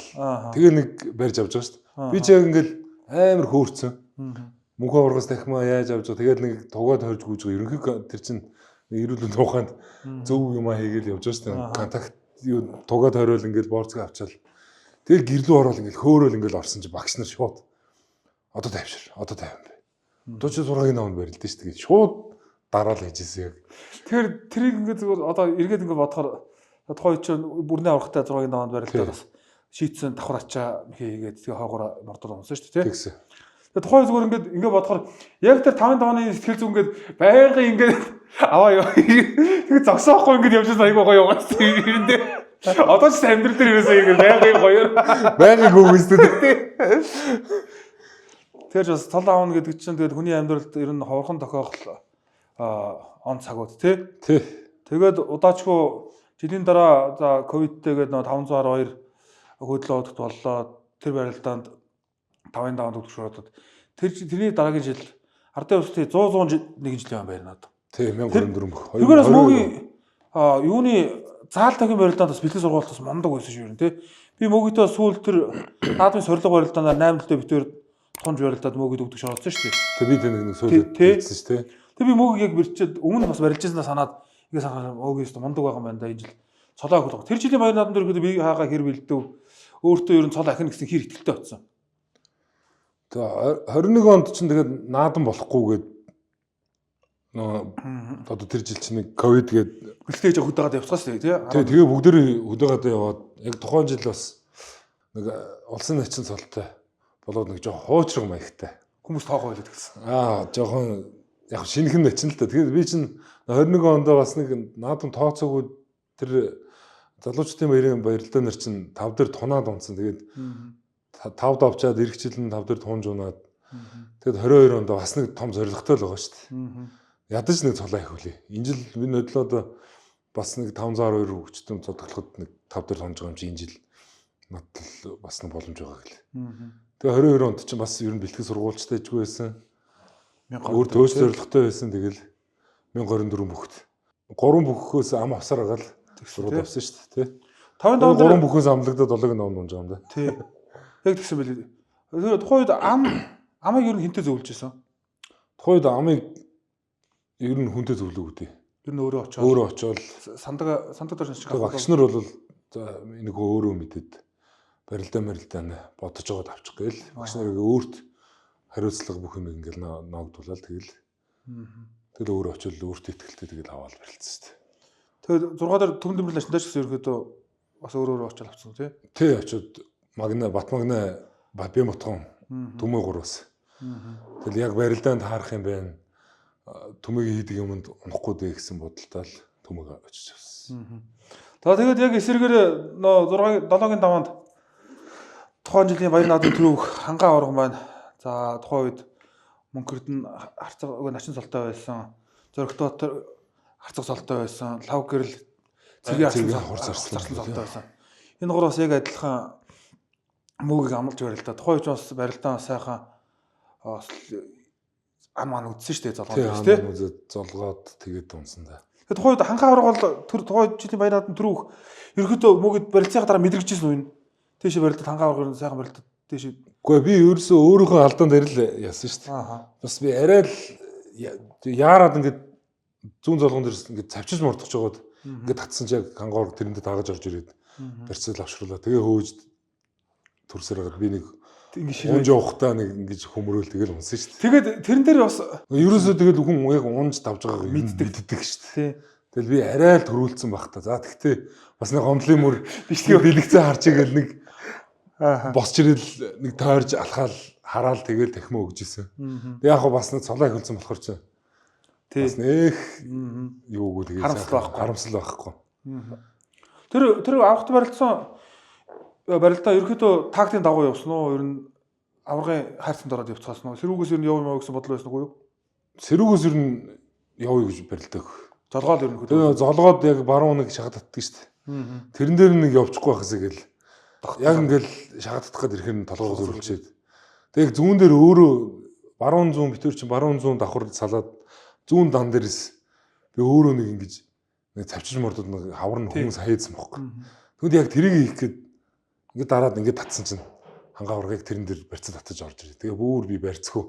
Тэгэл нэг барьж авч байгаа шүү дээ. Би ч яг ингээл амар хөөрцөн. Мөнхөө ургас дахимаа яаж авч байгаа. Тэгээд нэг тугаад хойж гүйж байгаа. Ерөнхий тэр чинь эрүүл мэндийн ухаанд зөв юм аа хийгээл явж байгаа шүү дээ. Контакт юу тугаад хойрол ингээл борцгоо авчаал. Тэгэл гэрлүү ороод ингээл хөөрөөл ингээл орсон чи багш нар шууд одоо тавьшир. Одоо тавина бэ. Одоо чи зургийг навд барилдаа шүү дээ. Шууд дараал хийжсэн яг. Тэгэхээр тэрийг ингээд зүгээр одоо эргээд ингээд бодохоор тухайн чинь бүрнээ аврахтай зургийг навд барилдаад бас шийдсэн давхар ачаа хийгээд тэгээ хаагуура мордол унсан шүү дээ. Тэгсэн. Тэгээ тухайн зүгээр ингээд бодохоор яг тэр 5-5-ны сэтгэл зүйн ингээд байнгын ингээд аваа ёо. Тэгээ зогсоохгүй ингээд явж байгаа айгуу гоё яваасан юм дээ. Одоо ч амьдрал дээр ерөөсөө ингээд байнгын гоё. Байнгын гүгүйстэй. Тэгэж бас цол аавна гэдэг чинь тэгээд хүний амьдралд ер нь ховорхон тохиолдол он цагууд тий. Тэгээд удаачгүй жилийн дараа за ковидтэйгээд 512 хөдлөө удагт боллоо. Тэр барилдаанд 5-5 төгсөрөөд тэрний дараагийн жил ардын устын 100-101 жилийн байна надад. Тий 1400. Тэгэхээр бас мөгийн юуны заал тагийн барилдаанд бас бэлтгэл сургуульд бас мундаг байсан шүү юм тий. Би мөгийтэй сүүл тэр наадмын сорилго барилдаанд 8 жилдээ битээр тунж барилдаад мөгийд өгдөг шороолцсон шүү дээ. Тэг би тэр нэг сүүл хэлсэн шүү дээ. Тэг би мөгийг яг бэрчээд өмнө бас барилж байснаа санаад ингэ санахаар мөгийн өстө мундаг байгаа юм байна да энэ жил. Цолоо хөлгөө. Тэр жилийн баяр наадам дээр би хаагаа хэр бэлдэв. Өөртөө ер нь цол ахин гэсэн хэр ихтэй болсон. Тэгээ 21 онд чинь тэгээд наадам болохгүйгээд одоо тэр жил чинь нэг ковид гээд бэлтээж хөдөөгаад явцгаас тий. Тэгээ бүгдээрээ хөдөөгаад яваад яг тухайн жил бас нэг улсын начин цолтой болоод нэг жоохон хуучраг маягтай. Хүмүүс тоогоо байлаад гэсэн. Жоохон яг шинэхэн начин л та. Тэгээд би чинь 21 онд бас нэг наадам тооцоогүй тэр залуучдын баярын баярлалаа нар чинь 5 дээр тунаад унсан. Тэгээд 5 давчаад эх жилэн 5 дээр тунж унаад. Тэгэд 22 онд бас нэг том зоригтой л байгаа шүү дээ. Ядаж нэг цолоо их үлээ. Энэ жил миний бодлоод бас нэг 512 хүчтэн цогцолоход нэг 5 дээр тунж байгаа юм чи энэ жил надад бас нэг боломж байгаа гэлээ. Тэгээ 22 онд чинь бас ер нь бэлтгэл сургуульчтай ижгүй байсан. Өөр төөс зоригтой байсан. Тэгэл 1024 бүхт. 3 бүххөөс ам авсаар агаал сургууль авсан шүү дээ, тий. 5 3 бүхээс амлагдаад 7-ыг навд унж байгаа юм да. Тий. Яг тэгсэн байлээ. Тэр тухайд амыг ер нь хинтээ зөвлөж байсан. Тухайд амыг ер нь хүнтэй зөвлөв үү. Ер нь өөрөө очоод сандаг дор шиг багш нар бол энийг өөрөө мэдээд барилдаа бодож жоод авчих гээл. Багш нарыг өөрт хариуцлага бүх юм ингээл ноогдуулаад тэгэл өөрөө очоод өөртөө ихтэй тэгэл аваад барилцсан шүү дээ. Тэгээд 6 дээр төмөн дэврэл начнаач гэсэн ерөөдөө бас өөрөө очоод авсан тий. Тий очоод бат магна Баатон төмөө 3-аас. Тэгэл яг барилдаанд харах юм байна. Төмөгийн хийдэг юмд унахгүй дээ гэсэн бодолтой л төмөг очиж авсан. Тэгээд яг эсрэгээр 7-гийн 5-нд тухайн жилийн баяр наадмын төрөв хангаа оргон байна. За тухайн үед мөнхөрд нь харцаг начин солтой байсан. Зоригтоо харцаг солтой байсан. Лав гэрэл цэгийн хурц арслан солтой байсан. Энэ гур бас яг адилхан мөгийг амлж барилдаа. Тухайн үед бас барилдаа сайхан ам үзсэн шүү дээ золгоод тий. Золгоод тэгээд унсан да. Тэгээд тухайн үед хангаа орго бол тэр тухайн жилийн баяр наадмын төрөв ерөөдөө мөгийг барилцаага дараа мэдрэгжсэн үе. Тийш барилдаад хангаа оргоор сайхан барилдаад тийш. Үгүй би ерөөсөө өөрийнхөө алдаан дээр л яасан шүү дээ. Бас би арай л яарад ингээд зүүн золгон дээр ингээд цавчиж мордож жагаад ингээд татсан чи яг хангаа орго тэрэндээ дагаж орж ирээд барьцаал авшруулаа. Тэгээ хөөж төрсөр хагаад би нэг унж явахтаа нэг ингэж хөмрөөл тэгэл унсан шүү дээ. Тэгээд тэрэн дээр бас ерөөсөө тэгэл хүн яг унж давж байгааг мэддэг шүү дээ. Тэгэл би арай л төрүүлсэн баг та. За тэгтээ бас нэг гомдлын мөр бэлэгцээ харж игээл нэг босч ирэл нэг тойрж алхаал хараал тэгэл тахмаа өгж исэн. Тэг яг бас нэг цолоо хөлцөн болохоор чи. Бас нэх юугүй тэгээ харамсал байхгүй. Тэр авахт барилдсан барилдаа ерөөхдөө тактикийн дагуу явсан уу? Ер нь аврагын хайрцанд ороод явцгаасан уу? Сэрүүгээс ер нь явъя маа гэсэн бодол байсан уу? Сэрүүгээс ер нь явъя гэж барилдаг. Золгоод ер нь хөдөө. Золгоод яг баруун нэг шахаад татдаг шүү дээ. Тэрэн дээр нэг явчихгүй байхсаа гэл. Яг ингээл шахаад татах гээд ирэхээр нь толгойгоо зөрүүлчихэд. Тэг зүүн дээр өөрөө баруун зүүн битүүр чинь баруун зүүн давхар салаад зүүн дан дээрээс би өөрөө нэг ингэж нэг цавчиж мордод нэг хавар нь хүмүүс хаяадсан байхгүй. Тэгвэл яг тэрийг хийх гээд ингээд дараад ингээд татсан чинь хангаа ургыг тэрэн дээр барьцаа татаж орж ирээ. Тэгээ бүр би барьцгүй.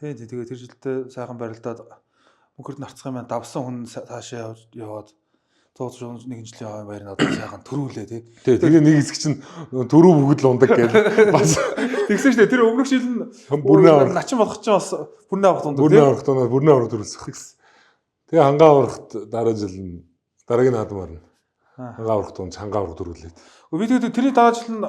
Тэгээ тэр жилдээ сайхан барилдаад мөнхөрд нарцах юм давсан хүн цаашаа яваад 100 нэгэн жилийн хойно баяр надад сайхан төрүүлээ тий. Тэгээ нэг хэсэг чинь төрөө бүгд л ундаг гэдэг бас тэгсэн шүү дээ. Тэр өмнөх жил нь бүрнээ начин болох чинь бас бүрнээ авах тунд бүрнээ авах төрүүлсэн. Тэгээ хангаа урахт дараа жил нь дараагийн наадмаар нь хангаа урах тунд хангаа урах төрүүлээд. Би тэгээд тэрний дараа жил нь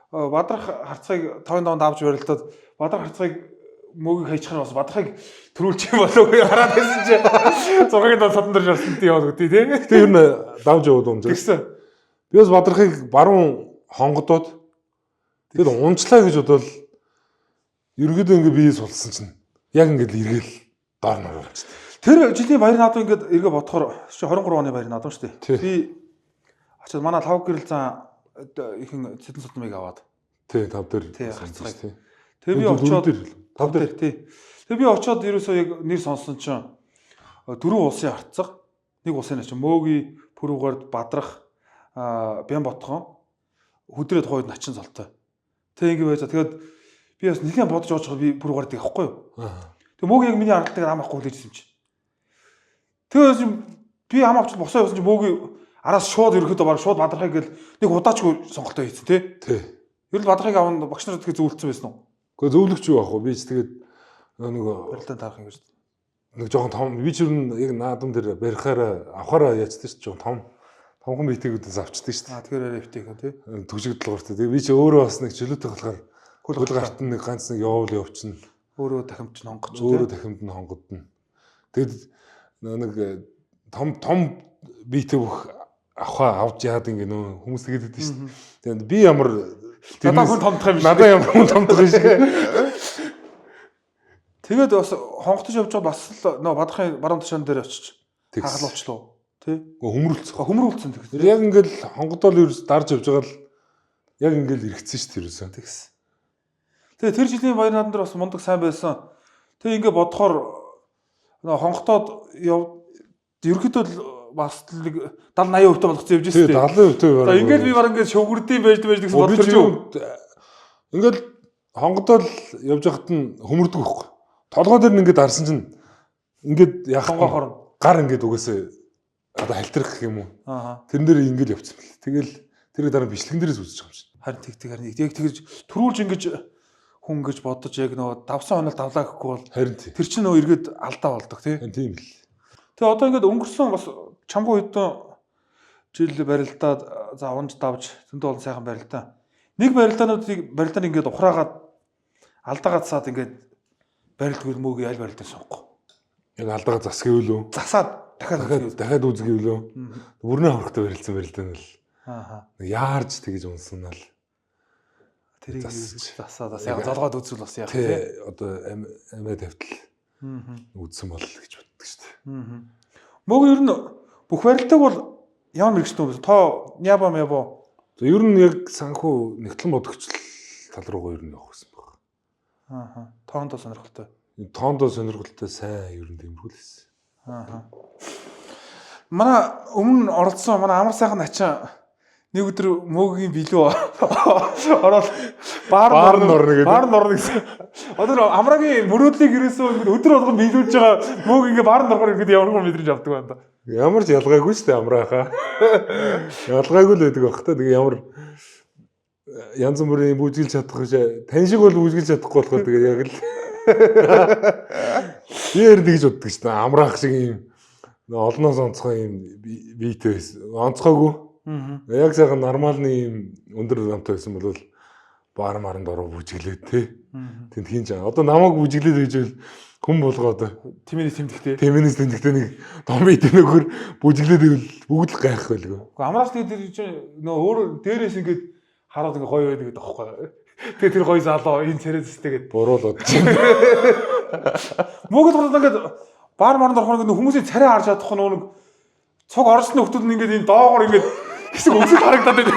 бадрах харцгийг тойн донд авч барилдаад бадрах харцгийг мөгийг хайчих нь бас бадрахыг төрүүлчих юм болов уу хараад байсан чи 6-гийн дон садан дээр жарсан тий яваад үгүй тий. Тэгээ ер нь давж яваад юм啫. Тэгсэн. Би бас бадрахыг баруун хонгодоод тэгээд унчлаа гэж бодвол ерөөдөө ингээ бие сулсан чинь яг ингээд эргээл доор нь оролцсон. Тэр жилийн баяр наадам ингээд эргээ бодохоор 23 оны баяр наадам шүү дээ. Би очоод манай 5 гэрэл зан ихэн цэдэн судмыг аваад. Тий 5 дээр. Тэгээ би очоод 5 дээр тий. Тэгээ би очоод ерөөсөө яг нэр сонсон чинь 4 улсын харцаг, нэг улсын чинь мөөгийн пүрүүгээр бадрах бян ботхон хөдрөөд хойд начин золтой. Тэгээ ингэ байж тэгээд би бас нэгэн бодож оож би пүрүүгээр тийг авахгүй юу. Тэгээ мөөгийн яг миний аргалтыг ам авахгүй хэлээжсэн чинь. Тэгээ би ам авч босоо явсан чинь мөөгийн араас шууд ерөөхдөө баг шууд бадрахыг гэл нэг удаачгүй сонголтоо хийсэн тий. Ер нь бадрахыг авах багш нар тэгээ зөвлөсөн байсан уу? Гэхдээ зөвлөгч юу аах вэ? Би ч тэгээд нөгөө барилдаанд тарах юм гэж. нэг жоохон том би ч ер нь яг наадам дээр барихаараа авахаараа яцдаг ш жоохон томхон битэгүүдээс авчдаг ш. Тэгэхээр арай битэг тий. Түжигдэлгууртай. Тэгээ би ч өөрөө бас нэг чөлөөтэй болохоор хөл гарт нэг ганц нэг явуулчихна. Өөрөө дахимт нь хонгоч. Өөрөө дахимт нь хонгодно. Тэгэд нэг том битэг бүх авч яад ингэ нөө хүмүүс тэгээд байдаг ш. Тэгээд би ямар надад хүн томдох юм шиг. Надад ямар хүн томдох юм шиг. Тэгээд бас хонготож явж байгаа бас л нөө бадрахын баруун тушаан дээр очиж хагалуулчлаа тий. Хөмрүүлсэн тэгсэн. Яг ингээл хонгодол ерөөс дарж явж байгаа л яг ингээл эргэцсэн шүү дээ ерөөсөө. Тэгсэн. Тэгээ тэр жилийн баяр наадам дээр бас мундаг сайн байсан. Тэгээ ингээ бодохоор нөө хонготоод ерөөхдөө бас нэг 70-80% болгоцсон явж байсан тий. 70% бараг. Ингээл би бараг ингээ шөвгөрдөм байж гэсэн бодож юу. Ингээл хонгодол явж байхад нь хөмөрдөг байхгүй. Толгой дээр ингээд дарсан чинь ингээд яах гар ингээд угаасаа одоо хальтрах гэх юм уу. Тэрэн дээр ингээд явцсан бэл. Тэгэл тэр дараа бичлэгэн дээрээс үзэж байгаа юм шиг. Харин харин яг тэгж төрүүлж ингэж хүн гэж бодож яг нөгөө давсан хонол давлаа гэхгүй бол харин тэр чинь нөгөө эргээд алдаа болдог тий. Тийм л. Тэгээ одоо ингээд өнгөрсөн бас чамбуу хэдэн жил барилдаад за унж давж зөндөө олон сайхан барилдаа. Нэг барилдаануудыг ингээд ухраагаад алдаагаад саад ингээд барилдгүй мөөгийн аль барилдаа сонгохгүй. Яг алдаагаа засгийн үлөө. Засаад дахиад үзгийн үлөө. Бүрнээ хурхтай барилдсан барилдаа нь л. Яарж тэгэж унснаа л. Тэрийг засаад бас яг золгоод үзвэл бас яг тий. Одоо амиа тавтал. Үзсэн бол гэж боддог шүү дээ. Мөг ер нь бүх барилдааг бол ямар мэрэгчтэй вэ? Тоо ябам. Ер нь яг санхүү нэгтлэн бодогчл тал руугаа ер нь явах гэсэн баг. Тоондоо сонирхолтой. Тоондоо сонирхолтой сайн ер нь тэмэрхүүл байсан. Манай өмнө оролцсон манай амар сайхан ачаа нэг өдөр мөгийн билүү ороод баар норно гэсэн. Одоо амрагийн мөрөөдлийг ерөөсөө өдөр болгон билүүлж байгаа мөг ингээ баар норхоор ингээд ямар хүн мэдрэмж авдаг байна да. Ямар ч ялгаагүй шүү дээ амраахаа. Ялгаагүй л байдаг бах та. Тэгээ ямар янз бүрийн бүжгэлж чадах тань шиг бол бүжгэлж чадахгүй болохоор тэгээ яг л яар тэгж боддог шүү дээ. Амраах шиг юм олноос онцгой юм бийтэй байсан. Онцгойгүй. Яг сайхан нормалны юм өндөр намтай байсан бол баар маранд ороо бүжиглээд тий. Тэнд хин жаа. Одоо намайг бүжиглээд байжвэл хүн болгоод тэмээс тэмдэгтэй. Тэмээс тэмдэгтэй нэг том бит нөхөр бүжиглээд байвал бүгд л гайх байлгүй. Амраас тэгээд нөө өөр дээрээс ингээд хараад ингээ гоё байдаг гэдэг аахгүй. Тэгээ тэр гоё залуу энэ царайстэйгээд буруулаад. Мөгөд гараад ингээд баар маранд орохоор хүмүүсийн царай харж чадахгүй нэг цог орсны хүмүүс нь ингээд энэ доогоор ингээд хэсэг өсөж харагдаад байна.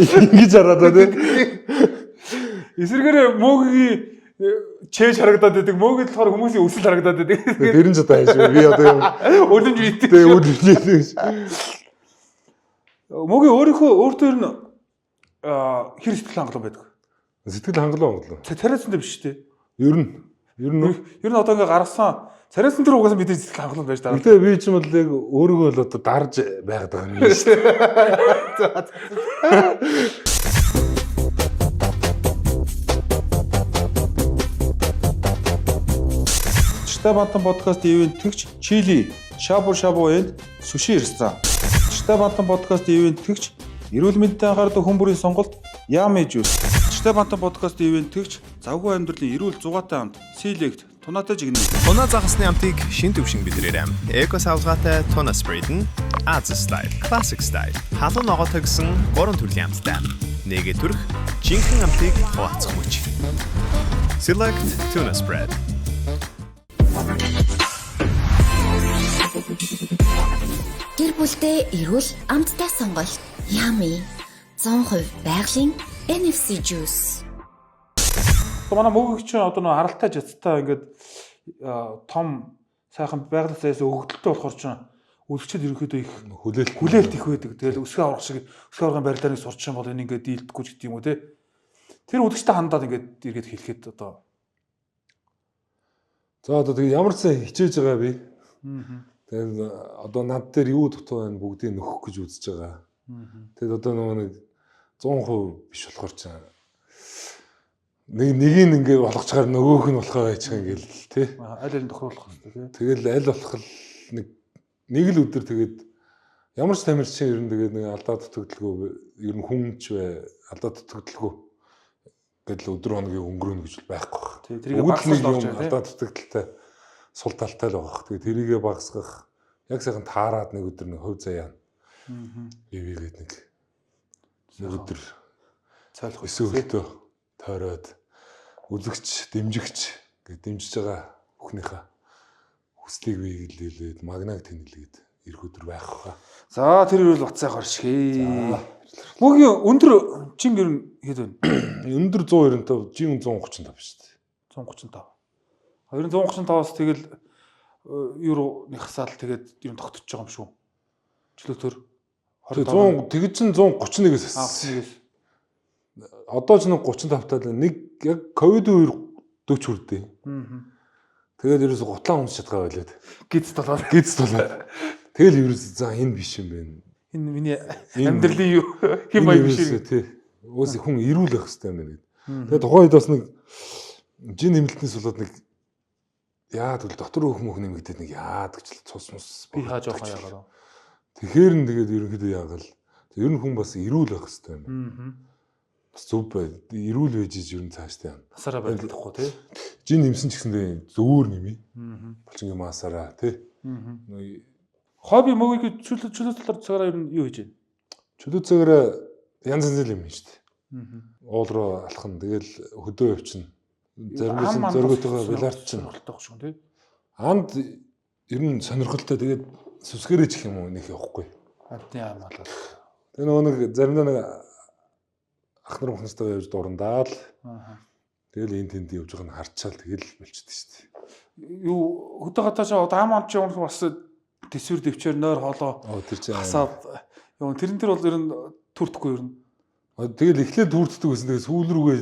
Ингэж хараад байна. Эсвэргээр мөгийн чэж харагдаад байдаг. Мөгэд болохоор хүмүүсийн өсөл харагдаад байдаг. Тэр нь ч одоо хайш. Би одоо үлэмж бит. Тэгээ үлэмж. Мөгийн өөртөө ер нь хэр сэтгэл хангалуун байдаг. Сэтгэл хангалуун болов. Царайсан дээр биш үү? Ер нь Одоо ингээ гаргасан царайсан дээр угаасаа бидний сэтгэл хангалуун байж байгаа. Гэтэ би ч юм бол яг өөрийгөө л одоо дарж байгаад байгаа юм шүү дээ. Читай бантан подкаст ивэнтгч Чили, Шабу Шабу энд суши ресторан. Читай бантан подкаст ивэнтгч эрүүл мэндэд анхаардаг хүн бүрийн сонголт Yummy Juice. Читай бантан подкаст ивэнтгч завгүй амьдралын эрүүл зугаатай хамт Select Тунатай жигнэ. Тунаа загасны амтыг шин төвшин бидрээрээ. Эко савлгаатай Tuna Spread-н Аз Style, Classic Style. Халуун ногоотой гэсэн 3 төрлийн амттай. Нэгэ төрх жинхэнэ амтыг хуваалцах мөч. Select Tuna Spread. Гэр бүлтэй эрүүл амттай сонголт Yummy 100% байгалийн NFC Juice. Манай мөгийг чинь одоо нэг харалтай жацтай ингээд том сайхан байгалаас өгөгдөлтөй болохоор чинь үлгчэд ерөнхийдөө их хүлээлт их байдаг. Тэгэл өсгөө аврах шиг өсгөө аврагын барилдааны сурч юм бол энэ ингээд дийлдэхгүй ч гэдэг юм уу те. Тэр үлгчтэй хандаад ингээд эргээд хэлэхэд одоо За одоо тэгээ ямар ч сан хичээж байгаа би. Тэгээд одоо над дээр юу дутуу байна бүгдийг нөхөх гэж үзэж байгаа. Тэгээд одоо нэг 100% биш болохоор ч нэг нь ингээд болгочгаар нөгөөх нь болохоо байж байгаа ингээл тий. аль аль нь тохируулах хэрэгтэй тий. Тэгэл аль болох нэг л өдөр тэгээд ямар ч тамирчин чинь ер нь тэгээд нэг алдаа дутагдaltaгүй ер нь хүнч бай алдаа дутагдaltaгүй гэдэл өдөр хоногийн өнгөрөөнө гэж байхгүй байна. Тий, тэрийг багасгах болж байгаа тий. Алдаа дутагдaltaй сул талтай л байгаа. Тэгээд тэрийгэ багасгах яг сайхан таарад нэг өдөр нэг хөв заяа. Ивэгээд нэг өдөр цайлах өсөөлтөө тойроод үлгч дэмжигч гэж дэмжиж байгаа бүхнийхээ хүслийг биелүүлээд магнаг тэнэлгээд ирэх өдөр байх хаа. За тэр үрэл бат сайхан оршихээ. Мөгийн өндөр чин ер нь хэд вэ? Өндөр 195, жин 135 шүү дээ. 135. Ер нь 135-аас тэгэл евро нэгсаал тэгээд ер нь тогтчихж байгаа юм шүү. Чөлөөтөр 100 тэгж чин 131-ээс авснаас одоо ч нэг 35 тал нэг яг ковид үеэр 40 хүрдээ. Тэгээд ерөөсө гутлаа унсч чадгаа байлаа. гиз толоод. Тэгэл ерөөсө за энэ биш юм байна. Энэ миний амьдралын юу хэм маяг биш үү? Тий. Уус хүн ирүүл байх хэрэгтэй юм байна гэдэг. Тэгээд тухайн үед бас нэг жин нэмэлтнээс болоод нэг яа тэгвэл дотор өөх нэмэгдээд нэг яад гэж цус мус би хааж явах яагаад. Тэгэхээр нь тэгээд ерөнхийдөө яагаал. Ер нь хүн бас ирүүл байх хэрэгтэй юм. Бас зөв бай. Ирүүл байж ер нь цааштай юм. Насаараа байлдахгүй тий. Жин нэмсэн ч гэсэндээ зөөр нэмий. Болчингийн масаараа тий. Хобби мөгийг чөлөө талаар цагаараа ер нь юу хийж байна? Чөлөө цагаараа янз янз юм шүү дээ. Уул руу алхах нь тэгэл хөдөө явчихна. Заримдаа зөргөтэйгээ билард чинь болтойх шүү тий. Анд ер нь сонирхолтой тэгээд сүсгэрэж их юм уу нэг явахгүй. Адны аам болоод. Тэгээ нөгөө нэг заримдаа нэг ах нар мөхнөстэйгээ явж дурандаал. Тэгэл энэ тэнд явж байгааг нь харчаал тэгэл болчихдөө шүү дээ. Юу хөдөө хатаашаа даам амч юм бас төсвөр дэвчээр нойр хоолоо хасаад юу тэрэн дээр бол ер нь төрдөхгүй ер нь. Тэгэл эхлээд төрддөг гэсэн. Тэгээ сүүл рүүгээ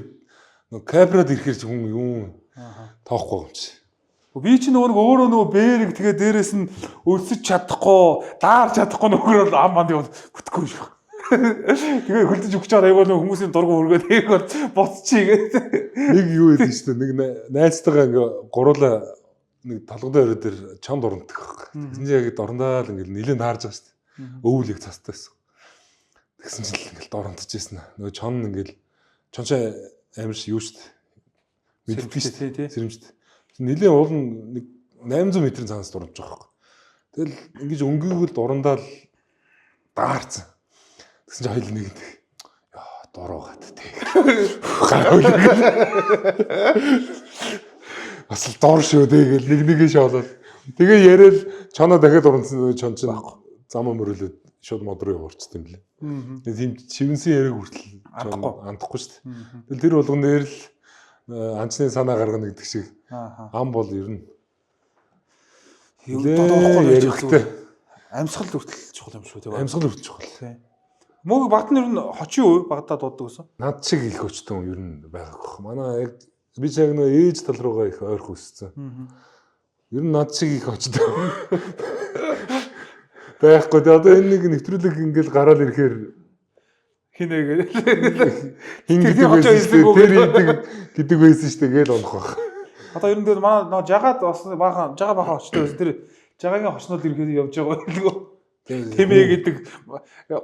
нөгөө капрад ирэхээр ч хүн юм тоохгүй юм чи. Би ч өөрөө бээрэг тэгээ дээрэс нь өлсөж чадахгүй, даарч чадахгүй нөгөө ам манд яваад бүтэхгүй шүү. Тэгээ хөлдөж өгч байгаа айгаа нөгөө хүмүүсийн дургу хөргөөд ඒක боцчих гэдэг. Нэг юу гэдэг шүү дээ. Нэг найзтайгаа ингээ гуруулаа нэг толгойн өрөө дээр чамд уранддаг байхгүй. Тэгсэн чинь яг дорндаал ингээл нилээн таарж байгаа шүү дээ. Өвөл их цастай байсан. Тэгсэн чинь ингээл дорнтож ирсэн. Нөгөө чон ингээл чончоо амир юу шүү дээ. Мэддэг шүү дээ. Сэрэмжтэй. Нилээн уул нэг 800 м-ийн цаанаас дурж байгаа байхгүй. Тэгэл ингэж өнгөөгөл дурандаал даарцсан. Тэгсэн чинь хоёул нэгэнд яа дуруугаад тий. Бас л дор шүү дээ гэл нэгээ шоолол. Тэгээ яриад чоноо дахиад урансан чон чинь замаа мөрөлөд шууд мод руу явуурчт юм лээ. Тийм шивнсэн яриаг хүртэл андахгүй шүү дээ. Тэгэл тэр болгон дээр л анчны санаа гаргана гэдэг шиг ам бол ер нь дурахгүй ярьхтэй. Амьсгал хүртэл чухал юм шүү дээ. Амьсгал хүртэл чухал. Мөг багт нь ер нь хочин уу багтаа дууддаг гэсэн. Над шиг их өчтөн ер нь байгаагүй. Манай яг би ч яг нөө ээж тал руугаа их ойрхон өссөн. Ер нь над шиг их очдог. Байхгүй. Одоо энэ нэг нэвтрүүлэг ингээл гараад ирэхээр Хинээгээд хин гэдэг байдаг байсан шүү дээ гээл онох байх. одоо ер нь дээр манай нөө жагаад бас баахан очтой байсан. Тэр жагагийн хочнууд ирэхэд явж байгаа байлгүй. Тэмээ гэдэг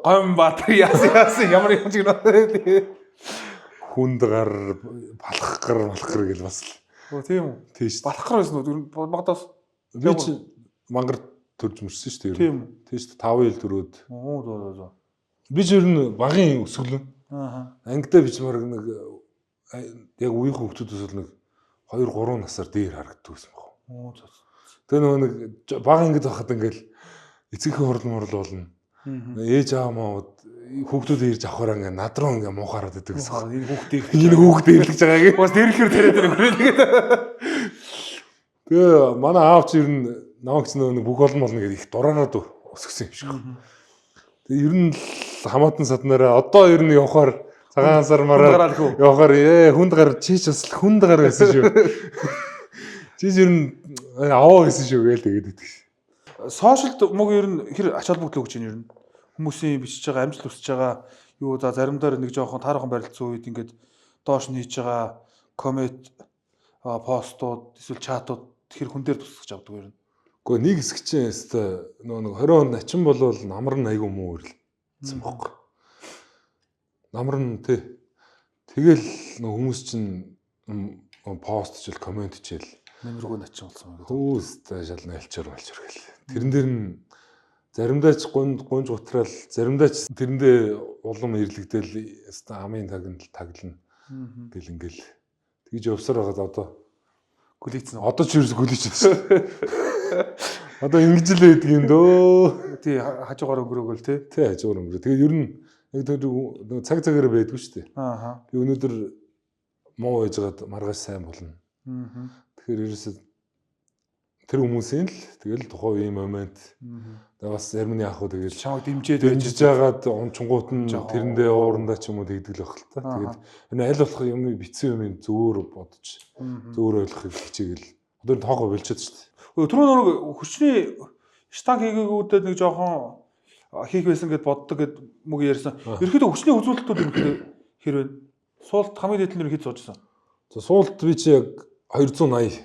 гом баатар яасан ямар юм ч гэнэ. Хүнд гар балах гар гэл бас л. Тийм үү. Тийш. Балахгар байсан уу? Багдаас Би ч мангар төрж мөрсөн шүү дээ. Тийм үү. Тийш 5 ил төрөөд. Оо зөө. Би ч ер нь багын өсгөлөн. Ангидаа бич марг нэг яг үеийн хүмүүсээс бол нэг 2-3 насаар дээр харагддаг гэсэн баг. Оо зөө. Тэгээ нөгөө нэг бага ангид байхад ингээл эцэгхэн хурлан болно. Ээж аав маад хүүхдүүд ирж авахаар ингээ над руу ингээ муухаараад идэг гэсэн. Энэ хүүхдээ ирлэж байгааг. Бас дэрхээр тариад ирэх. Тэгээ манай аав чи ер нь намайг ч нэг бүх болно гэдэг их дураараад өсгсөн юм шиг. Тэгээ ер нь хамаатан саднараа одоо ер нь явахаар цагаан сармараа явахаар хүнд гар чийч бас хүнд гар байсан шүү. Чийч ер нь аваа гэсэн шүү гээл тэгээд идэг. Сошиалд мөг ер нь хэр ач холбогдол өгч байна ер нь. Хүмүүсийн бичиж байгаа амжилт хүсэж байгаа юу за заримдаа нэг жоохон таархан барилцсан үед ингээд доош нь хийж байгаа коммент постууд эсвэл чатууд тэр хүн дээр тусгаж авдаг ер нь. Гэхдээ нэг хэсэг чинь өстой нэг 20 он начин болвол намар нь айгүй муу ирлсэн байхгүй. Намар нь тэгэл хүмүүс чинь пост хичээл коммент хичээл нэмэргүй начин болсон. Хөөстэй шал найлчаар гэл. Тэрэн дээр нь заримдаа ч гунж гутраал заримдаа ч тэрэндээ улам ирлэгдэл өстой амын таглана гэл ингээл тэгж явсаар байгаад одоо гүлийцэн. Одоо ч ерөөс гүлийчихсэн. Одоо ингэж л байдаг юм дөө. Тий хажуугаар өнгөрөөгөл тий. Тий хажуугаар өнгөрөө. Тэгээ ер нь яг тэр цаг цагаараа байдгүй шүү дээ. Би өнөөдөр муу байжгаад маргааш сайн болно. Тэгэхээр ерөөсөө тэр хүмүүсийн л тэгэл тухайн үеийн момент бас зарим нь яг хөө тэгэл чамд дэмжиж байгаад унчингууд нь тэрэндээ уурандаа ч юм уу тэгдэг л байх л та. Тэгээд энэ аль болох юм битсэн юм зөөр бодож зөөр ойлгохыг хичээгээл одоо тоогоо болчиход шүү дээ. Түрүү нэг хүчний штанг хийгээгүүдэд нэг жоохон хийх байсан гэд боддог гэд мөг ярьсан. Ерөөхдөө хүчний үзүүлэлтүүд ерөөхдөө хэр вэ? Суулт хамгийн дэдлэн хэд суужсан? За суулт би чи яг 280.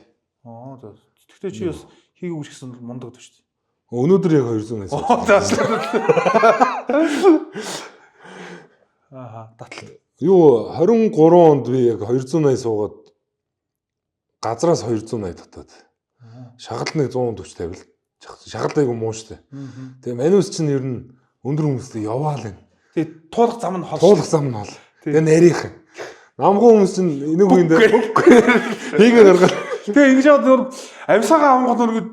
За. Гэхдээ чи бас хийгээгүй ч гэсэн мундаг шүү дээ. Өнөөдөр яг 280. Татал. Юу 23 онд би яг 280 суугаад газраас 280 татаад. Шагалт нэг 140 тавил. Шагалт айгу муу штэ. Тэгээ манус чинь ер нь өндөр хүмүүстэй яваал энэ. Тэгээ туулах зам нь хол. Тэгээ нарийнх. Намгүй хүмүүс чинь энийг үндэ хийгээ гаргаад. Тэгээ ингэж яваад амьсгаа амгад нэг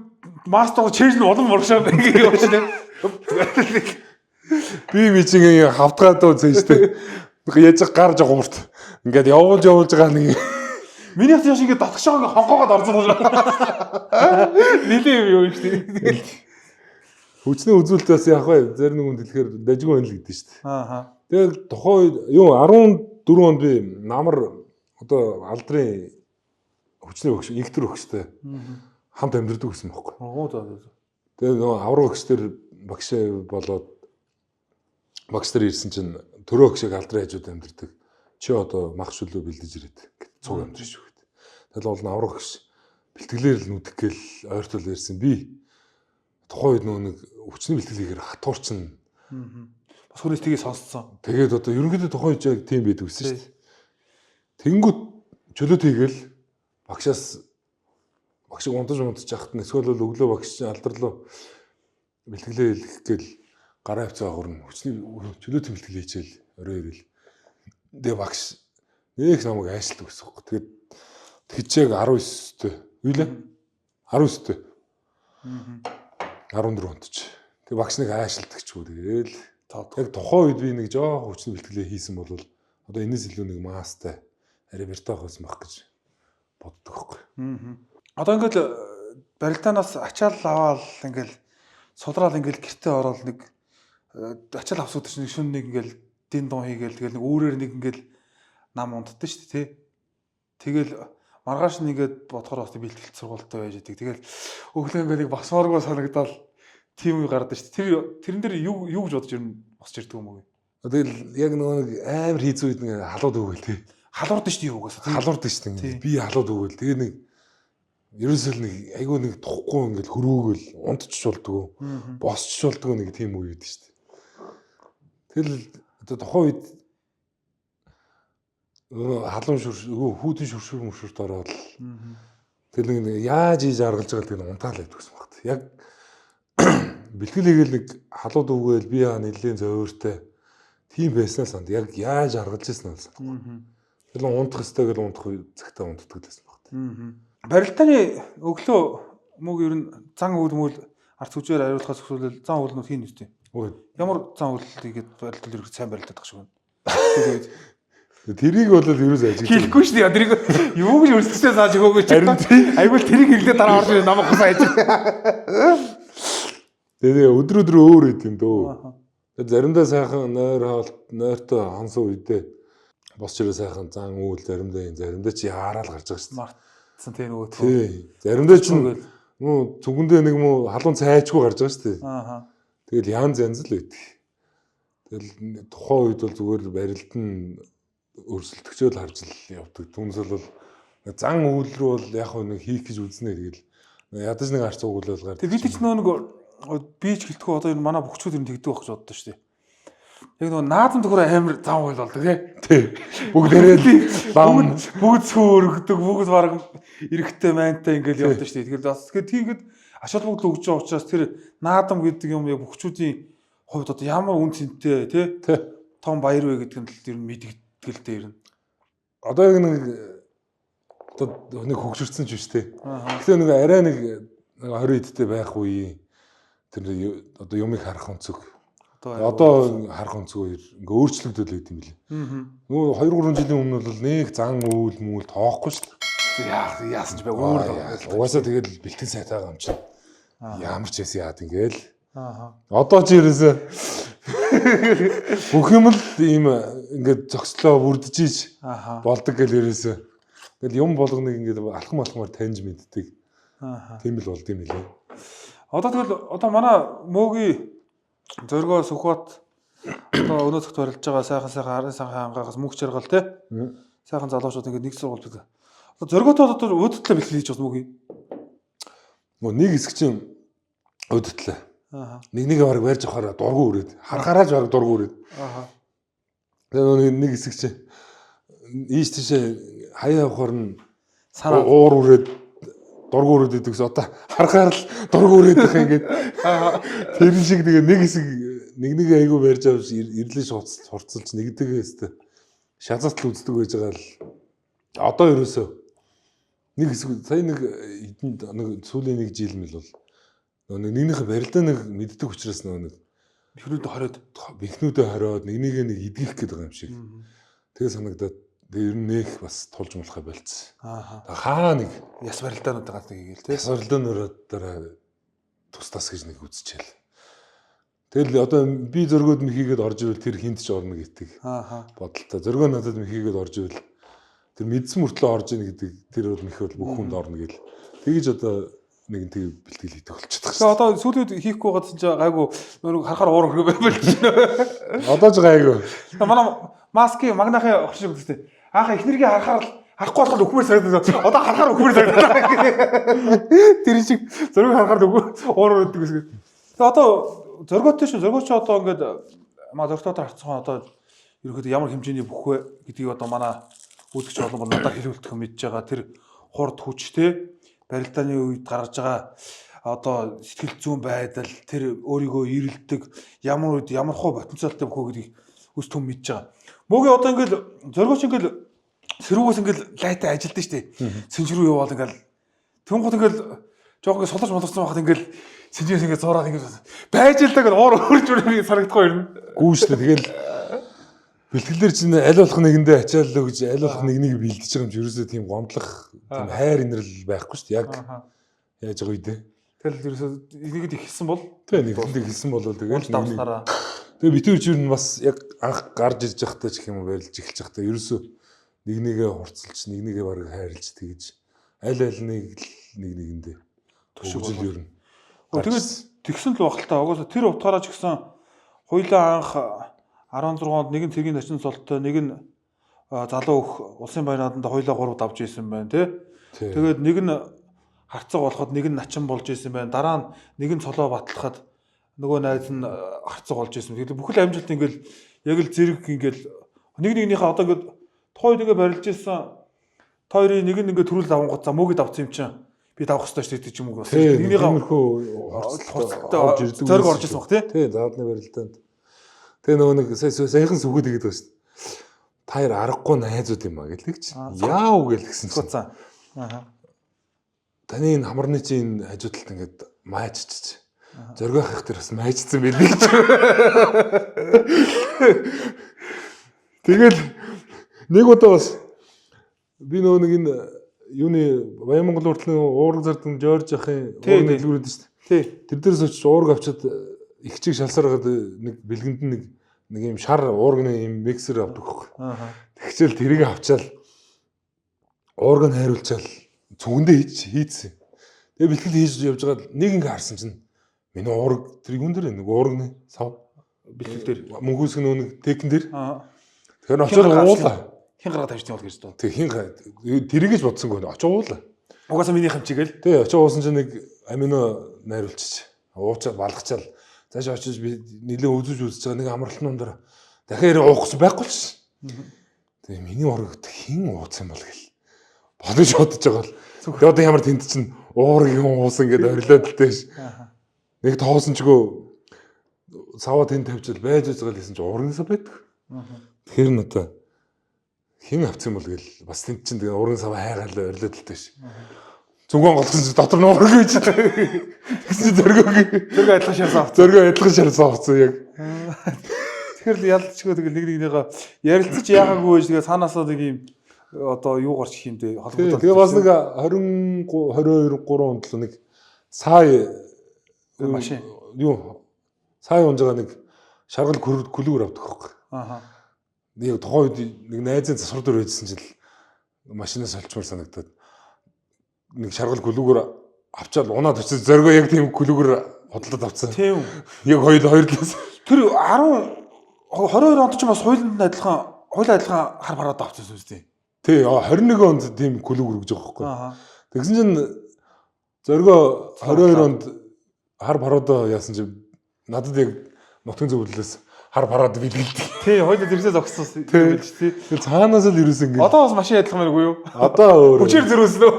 мастер чэйж нь улам урагшаа ингэ явчихлаа. Би чинь хавтгаад зээжтэй. Яаж гарч байгаа юмрт. Ингээд явуулж байгаа нэг миний хат яш ингэ татгах шоог хонгоогоод орсон юм шиг. Нилийн юм шүү дээ. Хүчний үзүүлэлтээс яг бай зарим нэг хүн дэлгэхээр дажгүй байна л гэдэг шүү дээ. Тэгээд тухайн юу 14 онд би намар одоо алдрын хүчний өгч инктер өгчтэй хамт амьдэрдэг гэсэн байхгүй. Тэгээд нөгөө авраг өгчтөр багш болоод багш нар ирсэн чинь төрөө өгшийг алдрын хажууд амьдэрдэг. Чи одоо мах шүлөө бэлдэж ирээд гэд цуг амьдэрч шүү дээ. Тэгэл бол авраг өгш бэлтгэлээр л нүдэх гээл ойртол ирсэн би. Тухайн үед нөгөө нэг хүчний бэлтгэлээр хатуурчин бас хөрөөс тгий сонсцсон. Тэгээд одоо ерөнхийдөө тухайн үед яг тийм байдаг гэсэн шүү дээ. Тэнгүүд чөлөө тийгээл багшаас багшиг унтаж яхад нь эсвэл өглөө багш чинь алдарлуу бэлтгэлээ хэлэх гээл гараа хвцаа агуурна хүчний чөлөө тэмбэлтгэл хийчихэл орой ирэл. Тэгээ багш нэг намайг айшилдаг гэсэн үг. Тэгээд тэгчээг 19-тэй. Үйлээ 19-тэй. 14 онд ч. Тэгээ багш нэг айшилдаг ч үү тэгээл. Яг тухайн үед би нэг жоох хүчний бэлтгэлээ хийсэн бол одоо энэс илүү нэг маастай арай бэртэ авахсан байх гэж боддог байхгүй. Одоо ингээд барилдаанаас ачаал аваад ингээд судраад ингээд гэртээ ороод нэг ачаал авсууд чинь шүн нэг ингээл дин дон хийгээл тэгэл нэг өөрөөр нэг ингээл нам унддсан шүү дээ тий. Тэгэл маргааш нэгээд бодохоор бас бэлтгэл сургуультай байж идэг. Тэгэл өглөө ингээл нэг басмааргүй санагдал тийм үе гардаг шүү дээ. Тэрэн дээр юу гэж бодож ирнэ босч ирдэг юм уу? Тэгэл яг нэг амар хийц үед нэг халууд өгөөл тий. Халуурд шүү дээ юугаас. Халуурд шүү дээ. Би халууд өгөөл. Тэгээ нэг ерөөсөө нэг айгүй нэг тухгүй ингээл хөрөөгөл унтчих болдгоо. Босчих болдгоо нэг тийм үе үйд шүү дээ. Тэгэл одоо тухайн үед халуун хүүдэн шүршүрт ороод тэгэл нэг яаж ийж аргалж байгаа гэдэг нь унтаал байдаг гэсэн багт. Яг бэлтгэл хийгээл нэг халууд өгөөл би нэлээд зөөвөртэй тийм байснаас санд яг яаж аргалж ирсэн нь. Тэгэл унтах хэвээр гэл унтах цагтаа унтдаг гэсэн багт. Барилдааны өглөө мөг ер нь зан үйл мөл арц хүчээр ариулахаас өсвөл зан үйлнүүд хийн үстэй. Ямар зан үйлд игээд барилдал ирэх сайн барилдаад тах шиг байна. Тэрийг бол ерөөс ажиг. Хэлэхгүй шүү дээ. Тэрийг юу гэж өрсөлдөсөө зааж өгөөгүй чи. Айгуул тэрийг хэлдэ дараа орж намайг хусаа ажиг. Тэгээ өдөр өөр байт юм дөө. Заримдаа сайхан нойр хаалт нойртой хонсон үедээ босч ирээ сайхан зан үйл заримдаа чи хараад гарч байгаа шүү дээ. Мартсан тийм нөгөө. Тий. Заримдаа чи муу зүгэндээ нэг муу халуун цайчгүй гарч байгаа шүү дээ. Тэгэл янз янз л байдаг. Тэгэл тухайн үед бол зүгээр барилд нь өрсөлдөгчөөл харж л явдаг. Түнсэл бол зан үйл рүү бол яг нэг хийх гэж үзнэ тэгэл ядаж нэг арц угуулал гардаг. Тэг бид ч нөгөө бийж гэлтгүү одоо энэ манай бөхчүүд юм тэгдэг байх гэж боддоо шүү дээ. Яг нөгөө наадам төхөр амар зан үйл болдог тий. Бүгдээрээ лам бүгд сүргдэг бүгд баг эрэхтэй майнтай ингээл явдаг шүү дээ. Тэгэхээр бас тийгээд ашаал бүгд л өгч байгаа учраас тэр наадам гэдэг юм яг бөхчүүдийн хувьд одоо ямар үн цэнтэй тий том баяр вэ гэдэг нь л тэр мэдэгдэл дээр нь. Одоо яг нэг хөгжирсэн ч биш тий. Гэхдээ нэг арай нэг 20 эдтэй байх үе тэр одоо юмыг харах өнцөг. Одоо харах өнцгөө ингээ өөрчлөгдөөл байт юм билээ. Нөгөө 2-3 жилийн өмнө бол нэг зан үйл мүүл тоохгүй шүү дээ. Яасан ч бай өөр л. Угаасаа тэгэл бэлтгэл сайтаагаа юм чи. Ямар ч яс яад ингээл. Одоо ч ерөөсөө бүх юм л ийм ингээд зөкслөө бүрдэж иж болдог гэл ерөөсөө. Тэгэл юм болгоныг ингээд алхамаар таньж мэддэг. Тийм л болд юм билээ. Одоо манай мөөгийн зөргөө Сүхбат одоо өнөөцөгт барилж байгаа сайхан хангаагаас мөнх жаргал тий. Сайхан залуучууд ингээд нэг сургууль байдаг. Одоо зөргөөтөө одоо өөдөлтөө бэлтгэл хийж бас мөөгийн. Нэг хэсэг чинь өөдөлтлээ. Нэг бараг барьж авахаараа дургу өрөөд харахаараа ч бараг дургу өрөөд. Тэгээ нэг хэсэг чинь ийш тийшээ хаяа авахаар нь уур өрөөд дургу өрөөд идэгс одоо харахаар л дургу өрөөд их ингээд тэр шиг тэгээ нэг хэсэг нэг айгу барьж авч ирлээ сурцалж нэгдэгээс шазалтл үздэг байж байгаа л одоо ерөөсөө нэг хэсэг сая нэг сүүлийн нэг жил мэл бол нэгнийхээ барилдаа нэг мэддэг учраас нэг бихнүүдээ хориод нэг идгийх гээд байгаа юм шиг. Тэгээ санагдаад ер нь нэх бас тулж муулахаа болцсон. Хаа нэг яс барилдаанууд байгаа хийгээл тий. Яс барилдаануудаараа тустас гэж нэг үзчихэл. Тэгэл одоо би зөргөөд мөхийгээд орж ивэл тэр хинт ч орно гэдэг бодолтой. Зөргөө надад мөхийгээд орж ивэл тэр мэдсэн мөртлөө орж ийн гэдэг тэр бол мөх бол бүх хүнд орно гэл. Тэгэж одоо нэг тийм бэлтгэл хийдэг болчихдог. Тэгээ одоо сүүлүүд хийхгүй байгаа чинь гайгүй нөгөө харахаар уур хөргөө болж байна. Одоо ч гайгүй. Манай маски магнахын огш шиг үстэй. Аха эхнэргээ харахаар л харахгүй болохоор өхмөр санагдаад. Одоо харахаар өхмөр санагдаад. Тэр шиг зөргөө харахаар уур өгдөг гэсэн. Тэгээ одоо зөргөөч одоо ингээд маа доктороор харцсан одоо ерөөхдөө ямар хэмжээний бүх вэ гэдгийг одоо манай үзэгч олон бол надад хэлүүлдэг юм мэдж байгаа. Тэр хурд хүчтэй барилдааны үед гаргаж байгаа одоо сэтгэл зүйн байдал тэр өөрийгөө ирэлдэг ямар үед ямар хөө потенциалтай бөхөө гэдгийг өс төм мэдж байгаа. Мөгийн одоо ингээл зөргөөч ингээл сэрүүгээс ингээл лайтай ажилдсан шүү дээ. Сэнж рүү яваал ингээл түнгууд ингээл жоохон сулж молорсон байхад ингээл сэнжээс ингээл зураад ингээл байж л даа уур хөрж үрээ санагдахгүй юм. Гүү шүү дээ. Тэгэл бэлтгэлээр чинь аль болох нэгэндээ ачааллаа гэж аль болох нэг бэлдэж байгаа юм чи ерөөсөө тийм гомдлох тийм хайр инрэл байхгүй шүү дээ. Яг яаж байгаа үедээ. Тэгэл ерөөсөө нэгэд их хэлсэн бол Тэгээ нэглэлийг хэлсэн болол тэгээд давснараа. Тэгээ битүүрч юу нь бас яг анх гарч ирж байхдаа ч гэх юм уу барилж эхэлж байхдаа ерөөсөө нэгнийгээ хурцлж нэгнийгээ бараг хайрлж тэгж аль альнийг нэг нэгэндээ тушгил ер нь. Тэгээд тэгсэн л багталтаа угаасаа тэр утгаараа ч гэсэн хоёулаа анх 16-нд нэг нь цэгийн начин цолтой нэг нь залуу өх улсын баяр нааданд хоёулаа 3 давж исэн байна тий. Тэгээд нэг нь харцаг болоход нэг нь начин болж исэн байна. Дараа нь нэг нь цолоо батлахад нөгөө найз нь харцаг болж исэн. Тэгээд бүхэл амжилт ингээл яг л зэрэг ингээл нэг нэгнийхээ одоо ингээд тухайд ингээ барилж исэн тойрын нэг нь ингээ төрүүл авангууд за мөөгд авсан юм чинь би давах хэрэгтэй шүү дээ ч юм уу. Нэгнийхээ хорцолтой зориг орж исэн баг тий. Тий, заадны барилдаанд. Тэгээ нөгөө нэг саяхан сүгэд игээд байгаа шүү дээ. Таяр аргагүй найзууд юм а гэлэгч. Яав гэлгсэн чинь. Аа. Таны энэ хамарны чинь хажуу талд ингээд маажчих. Зоргоо хах дээр бас маажсан байлээ гэж. Тэгэл нэг удаа бас би нөгөө нэг энэ юуны Баянмонгол уртлын уурга зардан Жорж ахын уурга дэлгүүрээд шүү дээ. Тий. Тэр дээрээс очиж уурга авчаад их чиг шалсараад нэг бэлгэнд нэг юм шар уурганы юм миксер авдаг хөөх. Тэгчээл тэрийг авчаал уургыг хайруулчаал цүгэндээ хийцсэн. Тэгээ бэлтгэл хийж явж байгаа нэг ингээ харсан чинь миний уурга тэр юун дээр нэг уурганы сав бэлтгэл дээр мөнхөөсг нэг текэн дээр. Тэгэхээр очоод уулаа. Хин гараа тавьчихсан бол гэж дөө. Тэг хин тэрийгэж бодсонгүй очоо уулаа. Угаасаа миний хамчигээл. Тэг очоо уусан чинь нэг амино найруулчих. Уучаад балгачаал цааш очиж би нэлээ үзэж байгаа нэг амралтын ундраа дахиад уух гэсэн байхгүй ч. Тэг миний урагт хин ууцсан бол гэл. Бодож бодож байгаа л. Тэг одоо ямар тэнд чинь уурыг уусан гэдээ орилоод л дэш. Нэг тоосон чгөө саваа тэнд тавьчихвал байж байгаа л гэсэн чинь уурнасаа байдаг. Тэгэхээр н одоо хин авцсан бол гэл бас тэнд чинь тэгээ уурын саваа хайгаал орилоод л дэш. Зүгэн голсон чи дотор нуурах гэж. Тэгсэн зоргоо адилхан шарсан авцсан. Зоргоо адилхан шарсан авцсан яг. Тэгэхээр л ялцчихгүй тэгэл нэг нэгнийгээ ярилцаж яагаагүй байж тэгээ цаанаасаа нэг юм одоо юу гарч их юм дээ холбогдол. Тэгээ бас нэг 22 3 онд л нэг сая машин юу сая унж байгаа нэг шаргал күлүүр авдаг хөөх. Нэг тухайн үед нэг найзын засвар дээр байжсэн жил машинаас олчмаар санагдаад нэг шаргал гүлүүгээр авчаал унаад очиж зоргоо яг тийм гүлүүгээр хотлоод авцсан. Тийм. Яг хоёр талаас. Тэр 22 онд ч бас хуулинд адилхан хар бараад авчихсан үстэй. Тий, 21 онд тийм гүлүүгээр өгж байгаа байхгүй. Тэгсэн чинь зоргоо 22 онд хар бараад яасан чинь надад яг нутгийн зөвлөлөөс хар бараад билгэлдэг. Тий, хоёул тэрсээ зогссон юм биш тий. Тэр цаанаас л ерөөс ингэ. Одоо бас машин адилхан мэргүй юу? Одоо өөр. Хүчээр зөрүүлсэн үү?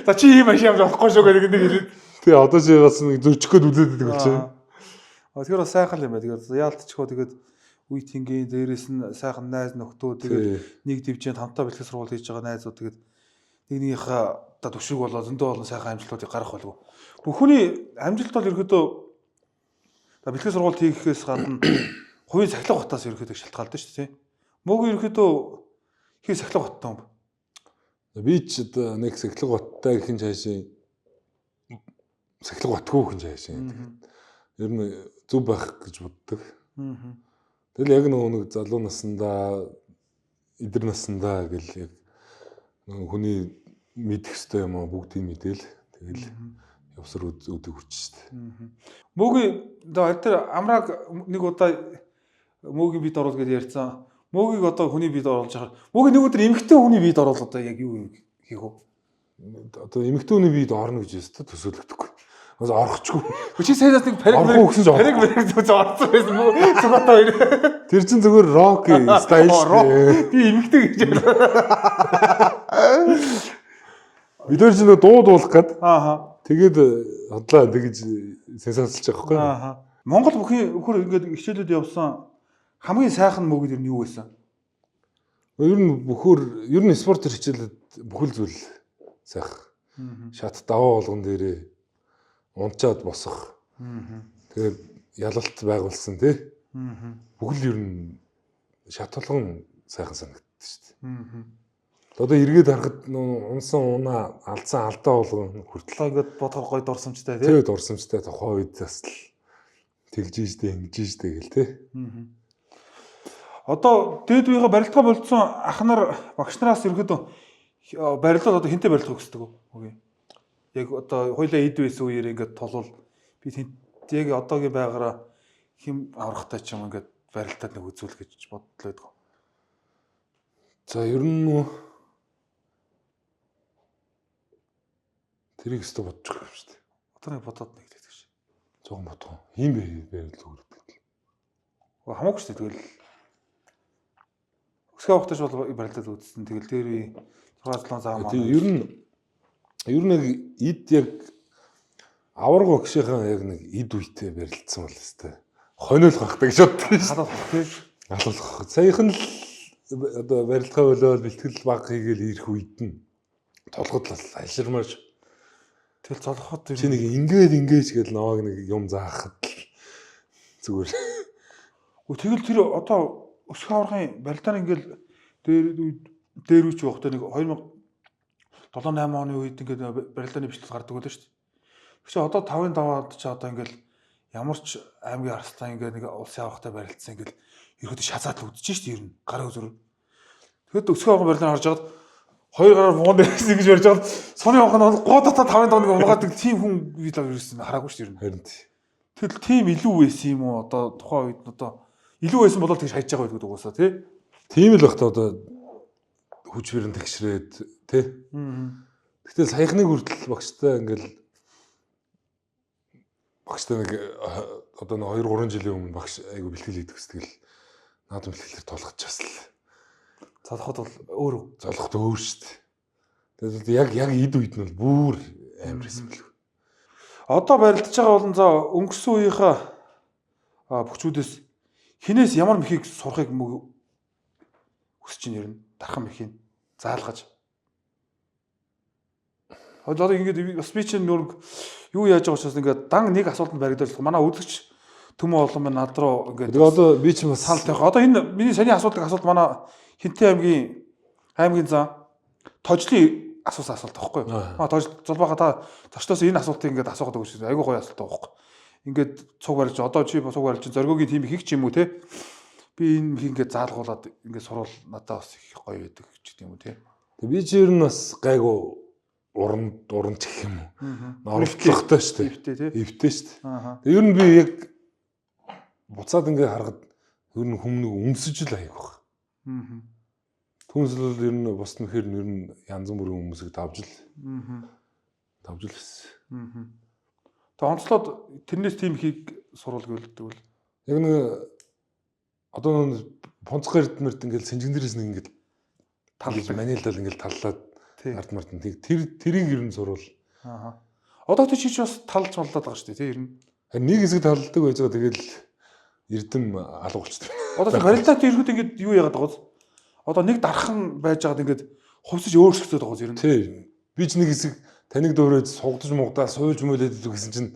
За чи ийм машин авч авахгүй шүү гэдэг нэг хэлээд. Тий, одоо чи бас нэг зөрчих гээд үлдээд байдаг болчих. Тэгэхээр бас сайхан юм байна. Тэгээд яалтчихоо тэгээд үе тингийн дээрээс нь сайхан найз нөхдөө тэгээд нэг дивжинд хамтаа бэлтгэл сургууль хийж байгаа найзууд тэгээд нэгнийхээ одоо төвшиг болоо зөндөө олон сайхан амжилтуудыг гаргах болов. Бүхний амжилт бол ерөөдөө бэлтгэл сургууль хийхээс гадна хувийн сахилга батаас ерөөдөө шалтгаалдаг шүү дээ. Мөгийн ерөөдөө хий сахилга баттай юм. Би ч одоо нэг сахилга баттай гэхин цаашаа сахилга батгүй гэхин цаашаа. Ер нь зүв байх гэж боддог. Тэгэл яг нэг залуу наснда эдэр наснда гэл яг хүний мэдэх ёстой юм аа бүгдийг мэдээл тэгэл явсар өдөг хүрч штэ. Мөгийн тэр амрааг нэг удаа мөгийн бид оруулах гэж ярьсан. Мөгийг одоо хүний бид оруулж байгаа. Мөгийн нэг өдөр эмэгтэй хүний бид оруулах одоо яг юу хийх вэ? Одоо эмэгтэй хүний бид орно гэж өстө төсөөлөгдөхгүй. Бас орохчгүй. Чи сайдаас нэг парик зүг орсон байсан мө зүгата хоёр. Тэр чин зүгээр рок стайл шүү. Би эмэгтэй гэж бид нар ч нэг дуу дуулах гээд. Тэгээд хотлаа тэгж сенсацлж байгаа байхгүй. Монгол бүхөр ингээд хичээлүүд явсан хамгийн сайхан мөгийг ер нь юу байсан? Ер нь спортер хичээлүүд бүхэл зүйл сайхан. Шат даваа болгон дээрээ унчаад босох. Тэгээд ялалт байгуулсан тий. Бүхэл ер нь шат болгон сайхан санагддаг шүү дээ. Одоо эргээд харахад унсан унаа алдсан алдаа болгон хүртэл ингээд бодоход гоё дурсамжтай тий. тэгээд дурсамжтай тухайн үед бас л тэгж ийжтэй ингэж ийжтэй гэл тий. Одоо дээд үеийнхээ барилдгаа болцсон ах нар багш нараас ерөөдөө барилдаад одоо хинтээ барилдах хүсдэг үү? Яг одоо хоёлаа эд байсан үеэр ингээд толвол би яг одоогийн байгаараа хэм аврахтай ч юм ингээд барилдаад нэг үзүүл гэж бодлоо байдаг. За ер нь тэрийг өстө бодож байгаа юм шүү дээ. Одоо нэг бодоод нэг гэдэг шиг. Зогон бодгоо. Ийм байрал үүрдэг. Хамаагүй шүү дээ. Тэгэл өсгөө авахтайч бол барилдаад үзсэн. Тэгэл дээр үе 6-7 зам аа. Ер нь эд яг аварга багшийнхаа яг нэг эд үйтэй барилдсан бол өстэй. Хониол гахдаг гэж боддог шүү. Халуулах тий. Халуулах. Саяхан л одоо барилдгаа болоод бэлтгэл баг хийгээл ирэх үед нь толгод л алширмаш. Тэгэл золоход Чи нэг ингэж гэл наваг нэг юм заахад зүгээр. Тэгэл тэр одоо өсгөө аврахын барилдааны ингээл дээр үуч явахдаа нэг 2007-8 оны үед ингээд барилдааны бичлэл гардаг байлаа шүү дээ. Тэгвэл одоо 5-5-аад ч одоо ингээл ямар ч аймгийн арслан ингээд нэг улсын аврахтай барилдсан ингээл ерөөдөө шазаад л үдчихэж шүү дээ ер нь гарын үзүр. Тэгэхэд өсгөө аврахын барилдааны харж байгаад хоёр гараар муунд байсан гэж ярьж байгаад соны авах нь гоо дотоод 5 тоног унгаадаг тийм хүн би л ерөөсөн хараагүй шүү дээ ер нь. Харин Тэгэл тийм илүү байсан юм уу одоо тухайн үед одоо илүү байсан бол тэгж хайж байгаа байдаг угаасаа тий. тийм л багт одоо хүчээр нь тэгшрээд тий. Гэтэл саяхны хүртэл багштай ингээл багштай нэг одоо 2-3 жилийн өмнө багш айгу бэлтгэл хийдэг гэстэл наадам бэлтгэлээр толгочихсан л. Залхууд бол өөр үү? Золохт өөр шүү дээ. Тэгээд яг эд үед нь бол бүр амар хэсэг л. Одоо барилдаж байгаа болон за өнгөрсөн үеийнхаа бүхчүүдээс хинээс ямар мөхийг сурахыг хүсэж чинь ер нь дархан мөхийг заалгаж. Одоо ингээд спич нөрг юу яаж байгаа учраас ингээд дан нэг асуултанд баригдаж манай үзэгч төмөө олон маань над руу ингээд Одоо би ч бас санал тавих. Одоо энэ миний саний асуулт манай Хинтээ аймгийн зам тожлын асуусан асуулт байхгүй юу? Зулбаха та зочдоос энэ асуултыг ингээд асуугаад өгч айгүй гоё асуулт байхгүй. Ингээд цуг барилж одоо чи цуг барилж зоргиогийн тим хийх ч юм уу те. Би энэ мхийг ингээд заалгуулад ингээд сурвал надад бас их гоё байдаг ч юм уу те. би ч ер нь бас гайгүй уранд гэх юм уу. Орлоготой шүү дээ. Эвтэй те. Эвтэй шүү дээ. Ер нь би яг буцаад ингээд харахад ер нь хүмүүнийг өмсөж л айгүйх. Түнсэл ер нь бос нөхөр ер нь янз бүрийн хүмүүсийг давж л байсан. Тэг онцлоод тэрнээс тийм ихийг сурвал гэлдэг бол яг нэг одоо нэг понцгой эрдмэрт ингээд сэнжин дээрээс нэг ингээд талж манилдал ингээд таллаад ард мартан тэрийг ер нь сурвал. Одоо тийч бас талж малдаад байгаа шүү дээ тий ер нь. Нэг хэсэг талдаг байж байгаа тэгэл эрдэм алга болчихсон. Одоо барилдаат ирэхэд ингээд юу яагаад байгаа вэ? Одоо нэг дархан байж байгаад ингээд хувьсаж өөрчлөгдөд байгаа юм. Тий. Би ч нэг хэсэг таныг дөөрөөд сугдаж мугдаа суулж мөлөөд гэсэн чинь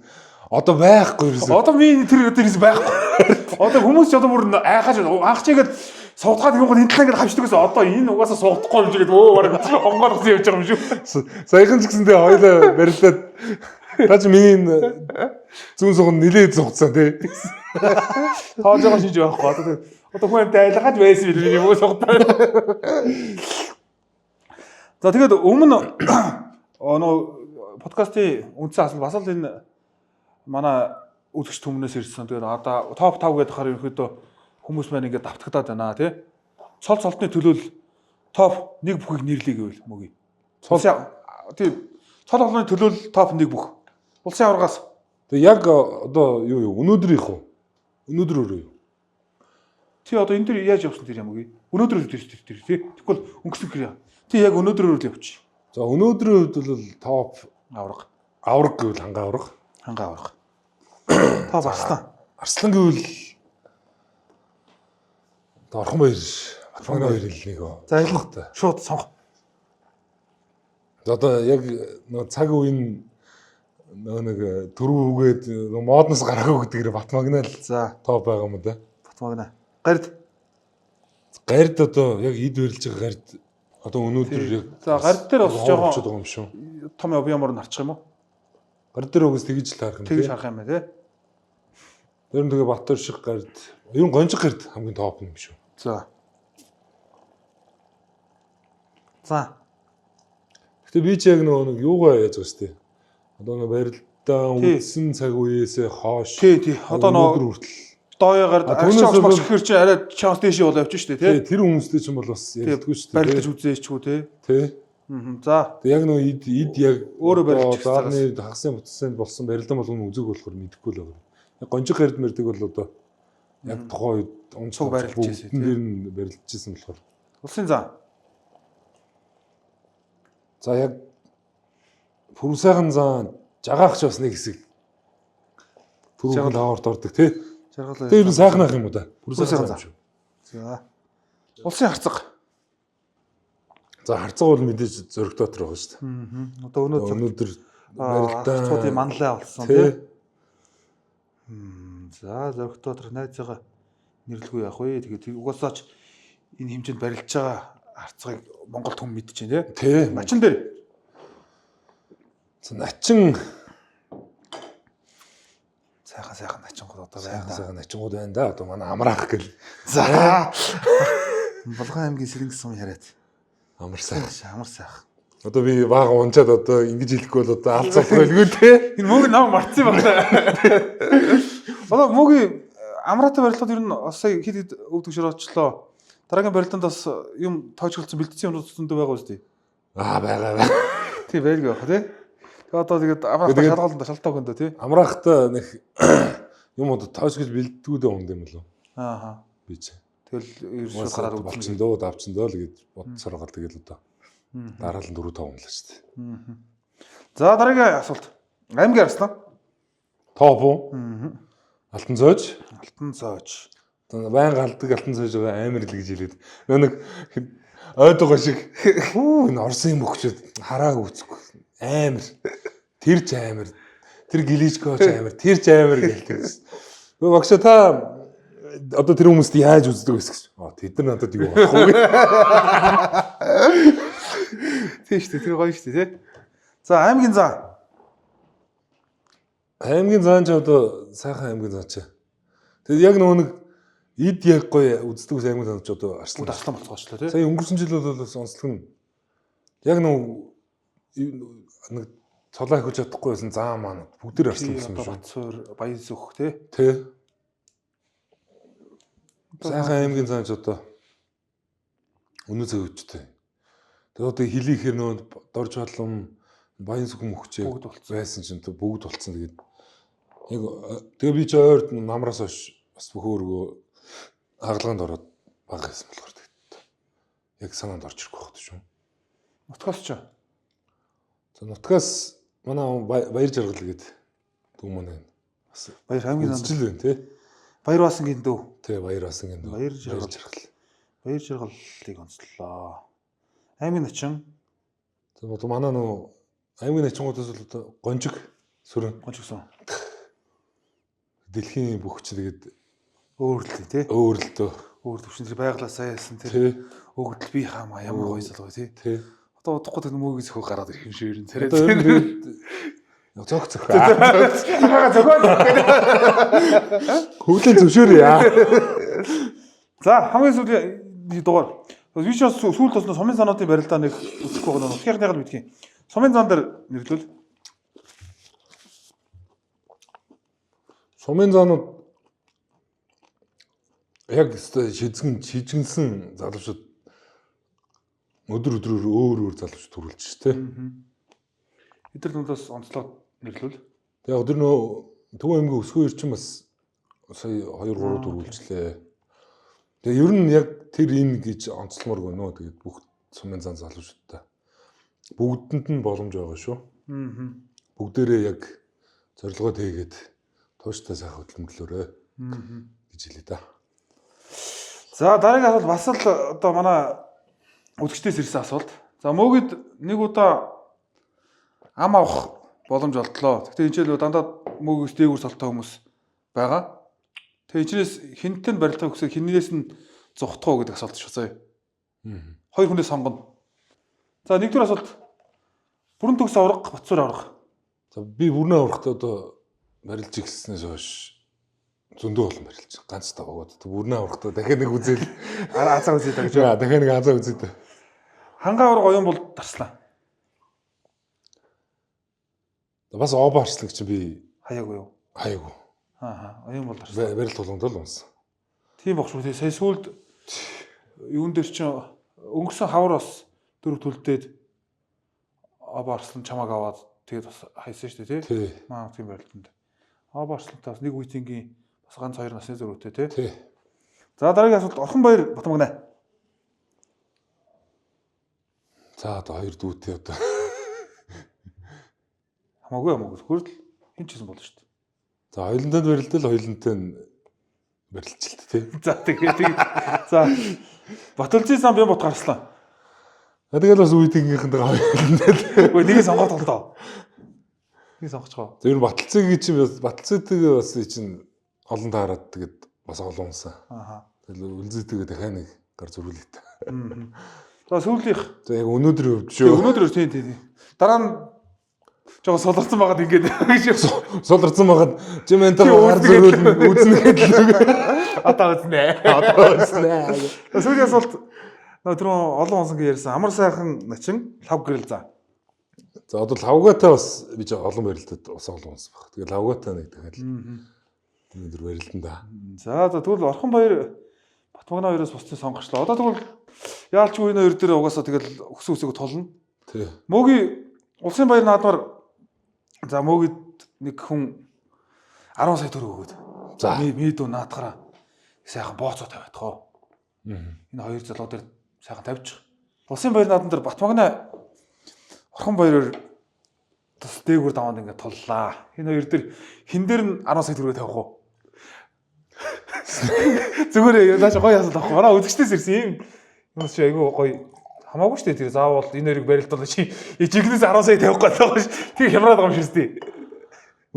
одоо байхгүй ерөөсөө. Одоо би тэр өдөрөөс байхгүй. Одоо хүмүүс ч одоо бүр айхаж анх чигээд суудгаад юм гоо хинтлээ ингээд хавчдаг гэсэн. Одоо энэ угаасаа суудахгүй юм жигээд баг онгооргосон явж байгаа юм шүү. Саяхан ч гэсэндээ хоёлаа барилдаад таач миний зүүн суган нилээд сугцсан тий. Тоож байгаа шиж байхгүй. Одоо хүн айлгаж байсан билээ юм уу сугтаа. За тэгээд өмнө подкастын үндсэн асуулт бас л энэ манай үзэгч түмнээс ирсэн. Тэгээд одоо топ 5 гэдэг хахаар ерөөхдөө хүмүүс маань ингээд давтагдаад байна тий. Цол цолтны төлөөл топ 1 бүхийг нэрлэе гэвэл мөгийг. Тий. Цол олонны төлөөл топ 1 бүх. Улсын аваргаас. Тэг яг одоо юу өнөөдрийнх үү? Өнөөдөр өөрөө юу? Тий одоо энэ дэр яаж явсан тэр юм уу? Өнөөдөр тэр тий. Тэгвэл өнгөрсөн гэр. Тий яг өнөөдрөөр л явчих. За өнөөдрийн хувьд бол топ авраг. Авраг гэвэл хангаа авраг. Хангаа авраг. Топ арслан. Арслан гэвэл Орхон баяр. Орхон баяр нэг. За ялгаатай. Шууд сонгох. Одоо яг нэг цаг үеийн нэг төрөө үгээд модноос гараагүй гэдгээр Батмагна л за топ байгаа юм да. Батмагна. Гард одоо яг эд барилж байгаа гард Одоо өнөөдөр яг За гар дээр бас жоохон байгаа юм шүү. том объемор нарчих юм уу? Гар дээр угс тэгж л харах юм Тэгж харах юм байна тий. Тэр нь тэгээ Баттар шиг гард ер нь гонжиг гард хамгийн топ юм шүү. За. За. Гэтэ би ч яг нэг юугаа яаж байгаа шүү дээ. Одоо нэг барилдаа үдсэн цаг үеэсээ хоош. Тий. Одоо өнөөдөр нөө хүртэл дооёгаар түүнээс агшаа бол- авч гэхэр чи арай шанс дэшээ бол явчих шүү дээ тий. тэр хүмүүстэй ч юм бол бас ярьдаггүй шүү дээ. Барилдаж үзээчгүй тий. Тий. За. Тэг яг нөө ид яг Өөрөө барилж заавны хагсын бүтцэнд болсон барилдан болгоно үзэг болохоор мэдэхгүй л байна. Яг гонжиг гард мэрдэг бол одоо яг тухайн үед Цуг барилж ирсэн, тий. дээр нь барилж ирсэн болохоор. Улсын зан. За яг Пүрсайхан зан жагаахч бас нэг хэсэг түрүүхэн хаварт ордог тий. Жаргалаа. Тэр нь сайхан ах юм уу да? Пүрсайхан зан. шүү. За. Улсын харцаг. За харцаг бол мэдээж зөрөг дотор байгаа шүү дээ. Одоо өнөөдөр барилдаа харцуудын манлай болсон тий. тий. За зөрөгт дотор найзаагаа нэрлэхгүй яах вэ? Тэгээд угаасаач энэ хэмжээнд барилж байгаа харцагыг Монголд хүм мэдчихээн тий. Тий. Начин дээр. За начин Сайхан начингууд одоо байна да. сайхан начингууд байна да. Одоо манай амраах гэл. За. Булган аймгийн Сэрэнг сум яриад. Амар сайхан. Амар сайхан. Одоо би бага унчаад одоо ингэж хэлэхгүй бол одоо алцах байлгүй те. Энэ мөг нам марцсан байна. Одоо мөгийн амраатай барилгууд ер нь бас сая хэд өвдөг широочлоо. Дараагийн барилданд бас юм тоочголцсон бэлдсэн юмнууд зөндөө байгаа үстэй. Байгаа. Тий байлгүй байх тий. Тэгээ одоо тэгээд амраахтай шалгуулсан шалтгаан өндөө тий. Амраахта нэг юм одоо тоосгож бэлддгүүдээ унд юм болов. Аа. Би ч. Тэгэл ерөөсөө гараад болчихсон дөө давчсан дөө л гэж бодсороо тэгэл одоо. Дараа нь 4-5 онлоо шүү дээ. За дараагийн асуулт. Аймгийн арслан. Топ уу? Алтан зоож. Алтан зоож. Баян галдаг алтан зоож байгаа амар л гэж хэлээд. Нэг ойдгоо шиг энэ Орсын мөхчөд харааг үүсэхгүй. Амар. Тэр ч амар. Тэр гэлижкооч амар. Тэр ч амар гэлдэг. Нөгөө багш та одоо тэр хүмүүст яаж үздэг вэ гэсэн. Тэд нар надад юу болох вэ? Тийм шүү дээ. Тэр гоё шүү дээ тий. За аймгийн зан. Аймгийн зан ч одоо сайхан аймгийн зан ч. Тэгээд яг нөгөө нэг ид яг гоё үздэг ус аймгийн зан ч одоо арслан болцоочлоо тий. сая өнгөрсөн жил бол бас онцлог нь яг нэг цолоо хөвж чадахгүй байсан заа маань бүгд төр арслан гэсэн юм шүү. Батсуур, Баян сүх тий. Тэ. Сайхан аймгийн зан ч одоо өнөө зөвчтэй. Тэгээд одоо хилийхэр нөө дорж балам Баян сүх мөхчээ байсан чинь бүгд болцсон тэгээд яг тэгээ би ч ойрд намраас хойш бас бүх өөргөө хагалгаанд ороод баг гэсэн болохоор тэгээд яг санаанд орж ирэхгүй багт шүү. Нутгаас ч. За нутгаас манай баяр жаргал гэдэг дүү маань бас Баяр аймгийн зан. үзэл байна тий. Баяр Басангийн дүү. Тий баяр басангийн дүү. Баяр жаргал. Баяр жаргалыг онцлоо. Аймгийн начин. За одоо манай нөө аймгийн начингуудаас бол одоо гонжиг сүрэн Гончгсон. дэлхийн бүх ч тэгээд Өөрлөлт тий. өөрлөлтөө Өөр төвшинтэй байглаасаа яасан тий тэр өгдөл би хаамаа ямар гоё залгой тий. тий. Одоо удахгүй тэр мөгийг зөхөө гараад ирэх юм шиг ер нь Одоо ер нь тэгээд зөг зөг. Хөвлөн зөвшөөрье яа. За хамгийн сүүлийн дугаар. Вишос сүүлд болсон сумын санаатын барилдаа нэг үзэх байгаа нь утгийнхныгаар мэдхийн. Сумын зан дээр нэрлүүл. Сумын заанууд яг шижгэнсэн залуучууд өдрөөр өөр залуучууд төрүүлж ш тэ. Эдгээр нүдээс онцлоод нэрлүүл. Тэгээ өдөр нөө Төв аймгийн өсгөө эрчим бас сая 2-3 төрүүлжлээ. Тэгээ ер нь яг тэр энэ гэж онцлмоор гэнэ үү. Тэгээд бүх сумын зан залуучуудтай бүгдэнд нь боломж байгаа шүү. Бүгдээрээ яг зорилгоо тээгээд тууштай сайхан хөдөлмөрлөөрэй гэж хэлээ да. За дараагийн асуулт бас л одоо манай үзэгчдээс ирсэн асуулт. За мөгөд нэг удаа ам авах боломж олдлоо. Гэхдээ энэ жил дандаа мөгөөс дээгүүр солтой хүмүүс байгаа. Тэгээ энэчнээс хинтэн барилдах хүсээ хинээс нь зугтах уу гэдэг асуулт шүү заяа. Хоёр хүнээс сонгоно. За нэгдүгээр асуулт. Бүрэн төгс аврах, Батцуур аврах. За би бүрнээ аврахтаа одоо барилж ихснээс хойш зөндөө олон барилж. Ганц та богоод. Бүрнээ аврахтаа дахиад нэг үзэл. Азаа үзээд байгаа гэж. За дахиад нэг азаа үзээд. Хангаа аврах оюун бол дарслаа. Бас обаарчлаг чи би Хаяагүй юу? хаяагүй. Оюун бол дарслаа. Барил тулганд л унсан. Тийм баг шүү. Сая сүүлд юун дээр чинь өнгөрсөн хавар бас дөрөв төлдөөд обаарслан чамааг аваад тэгээд бас хайсан шүү дээ тий. Тийм барилтанд. Обаарслантаас нэг үеийнгийн бас ганц 2 насны зөрүүтэй тий. За дараагийн асуулт Орхонбаяр Батмагнаа. За одоо 2 дүүтэй одоо. Хамаагүй хөрдөл хин ч гэсэн болно шүү дээ. За хоёулантад барилдал хоёулантай нь барилжилт тий. За тэгээд за Батулжийн сан бям бот гарслаа. Тэгэл бас үеийнхэнтэйгээ хоёулантай. Үгүй нэгийг сонгоод тол доо. Нэг сонгоцгоо. Тэр баталцыг чи баталцыйтэйгээ бас чинь олон таарад тэгээд бас олон унсан. Тэгэл үлзээтэйгээ дахиад нэг гар зөрүүлээ. За сүүлийнх. За яг өнөөдрийн хувьд шүү. Өнөөдөр тийм. Дараа нь жоо солирцсон байгаад ингээд солирцсон байгаад жимэнтэй гар зөрүүл үзнэ гэдэг. Одоо үзнэ. Сүүлийн асуулт тэр олон онсон гэж ярьсан. Амар сайхан начин лав гэрэл за. За одоо лавгатай бас би жоо олон барилдад бас олон унсан баг. Тэгээ лавгатай нэг дахиад өнөөдөр барилдан да. За тэгвэл Орхонбаяр Батмагнаа хоёроос бусдыг сонгочлоо. Одоо тэгвэл яалчгүй энэ хоёр дээр угаасаа тэгэл өксөн үсэйг толно. Тий. Мөгийн Улсын баяр наадмаар за мөгид нэг хүн 10 сая төгрөг өгөөд. За мэдүү наадахаараа сайхан бооцоо тавиадах. Энэ хоёр залуу дээр сайхан тавьчих. Улсын баяр наадман дээр Батмагнаа Орхонбаяр тус дээгүүр даваад ингээд туллаа. Энэ хоёр дээр хин дээр нь 10 сая төгрөг тавих уу? Зүгээр яаш гоё асуулт авах. Манай үзэгчдээс ирсэн юм. Юус чи айгүй гоё. Хамаагүй шүү дээ тэр заавал энэ хоёрыг барилдуулах чи жигнээс 10 сая тавих гэдэг байгаа шүү. Тэр хямраад байгаа юм шүү дээ.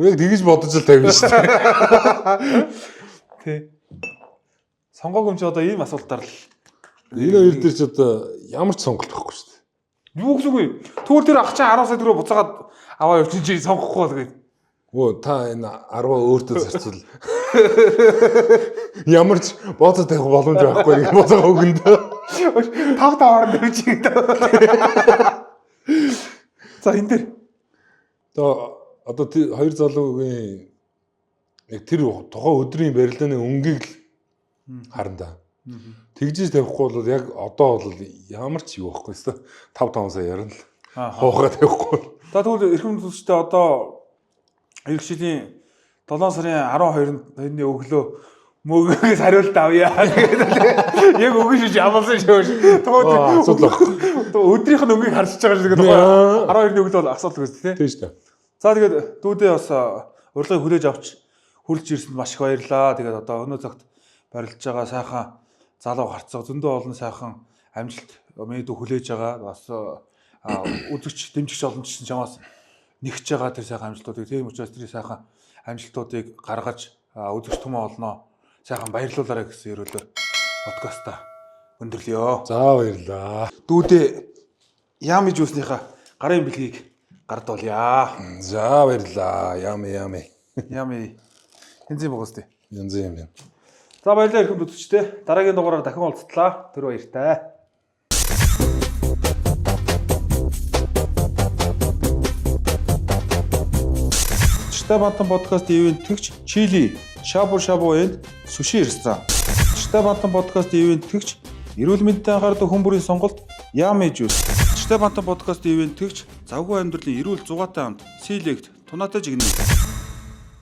яг тэгж бодож л тавина шүү дээ. Тий. Сонгоог юм чи одоо ийм асуултаар л энэ хоёр дээр ч одоо ямар ч сонголт байхгүй шүү дээ. юу гэсэн үг вэ? Түүр дээр ах чи 10 сая төгрөг буцаагаад аваа явчих чи сонгохгүй л гээд. Өө та энэ 10 өөртөө зарцуул. Ямар ч бооцоо тавих боломж байхгүй нэг бооцоо өгөнд. 5 хооронд тавьж гэдэг. За энэ дээр. Одоо хоёр залуугийн яг тэр тухайн өдрийн барилдааны өнгийг л харна да. Тэгжиж тавихгүй бол яг одоо бол ямар ч юу байхгүй өстой 5 сая ярина л. Хоогоо тавихгүй. За тэгвэл эрхэм зүйлчтэй одоо эх жилийн 7 сарын 12-ны өглөө мөгөөс хариулт авъя гэдэг. Яг өгөн шиж амлсан шүү. Тэгээд өдрийнх нь өнгийг харж байгаа шүү гэдэг. 12-ны өглөө бол асуулт өгсөн тийм шүү дээ. За тэгээд дүүдээ бас урилгыг хүлээж авч хүрэлж ирсэнд маш их баярлаа. Тэгээд одоо өнөө цагт барилж байгаа сайхан залуу гарцгаа зөндөө олон сайхан амжилт мэдээ хүлээж байгаа. Бас үзэгч дэмжигч олончсон чамаас нэгж байгаа тэр сайхан амжилтуудыг тийм учраас тэр сайхан амжилтуудыг гаргаж үзэгч түмэн олноо. Сайхан баярлуулаарай гэсэн өрөөлөөр подкаста өндөрлөё. За баярлаа. Дүүдээ яами жүүснийхаа гарын бэлгийг гардуулъя. За баярлаа. Ями. Хинзээ богоостэй. Янзын юм. За баярлалаа эрхэм үзэгчдээ. Дараагийн дугаараар дахин уулзтлаа. Тэр баяртай. Читай бантан подкаст ивент тэгч Чили, Шабу энд суши ресторан. Читай бантан подкаст ивент тэгч эрүүл мэндэд анхаардаг хүн бүрийн сонголт Ями жуус. Читай бантан подкаст ивент тэгч завгүй амьдралын эрүүл зугаатай хамт Силект Тунатай жигнэ.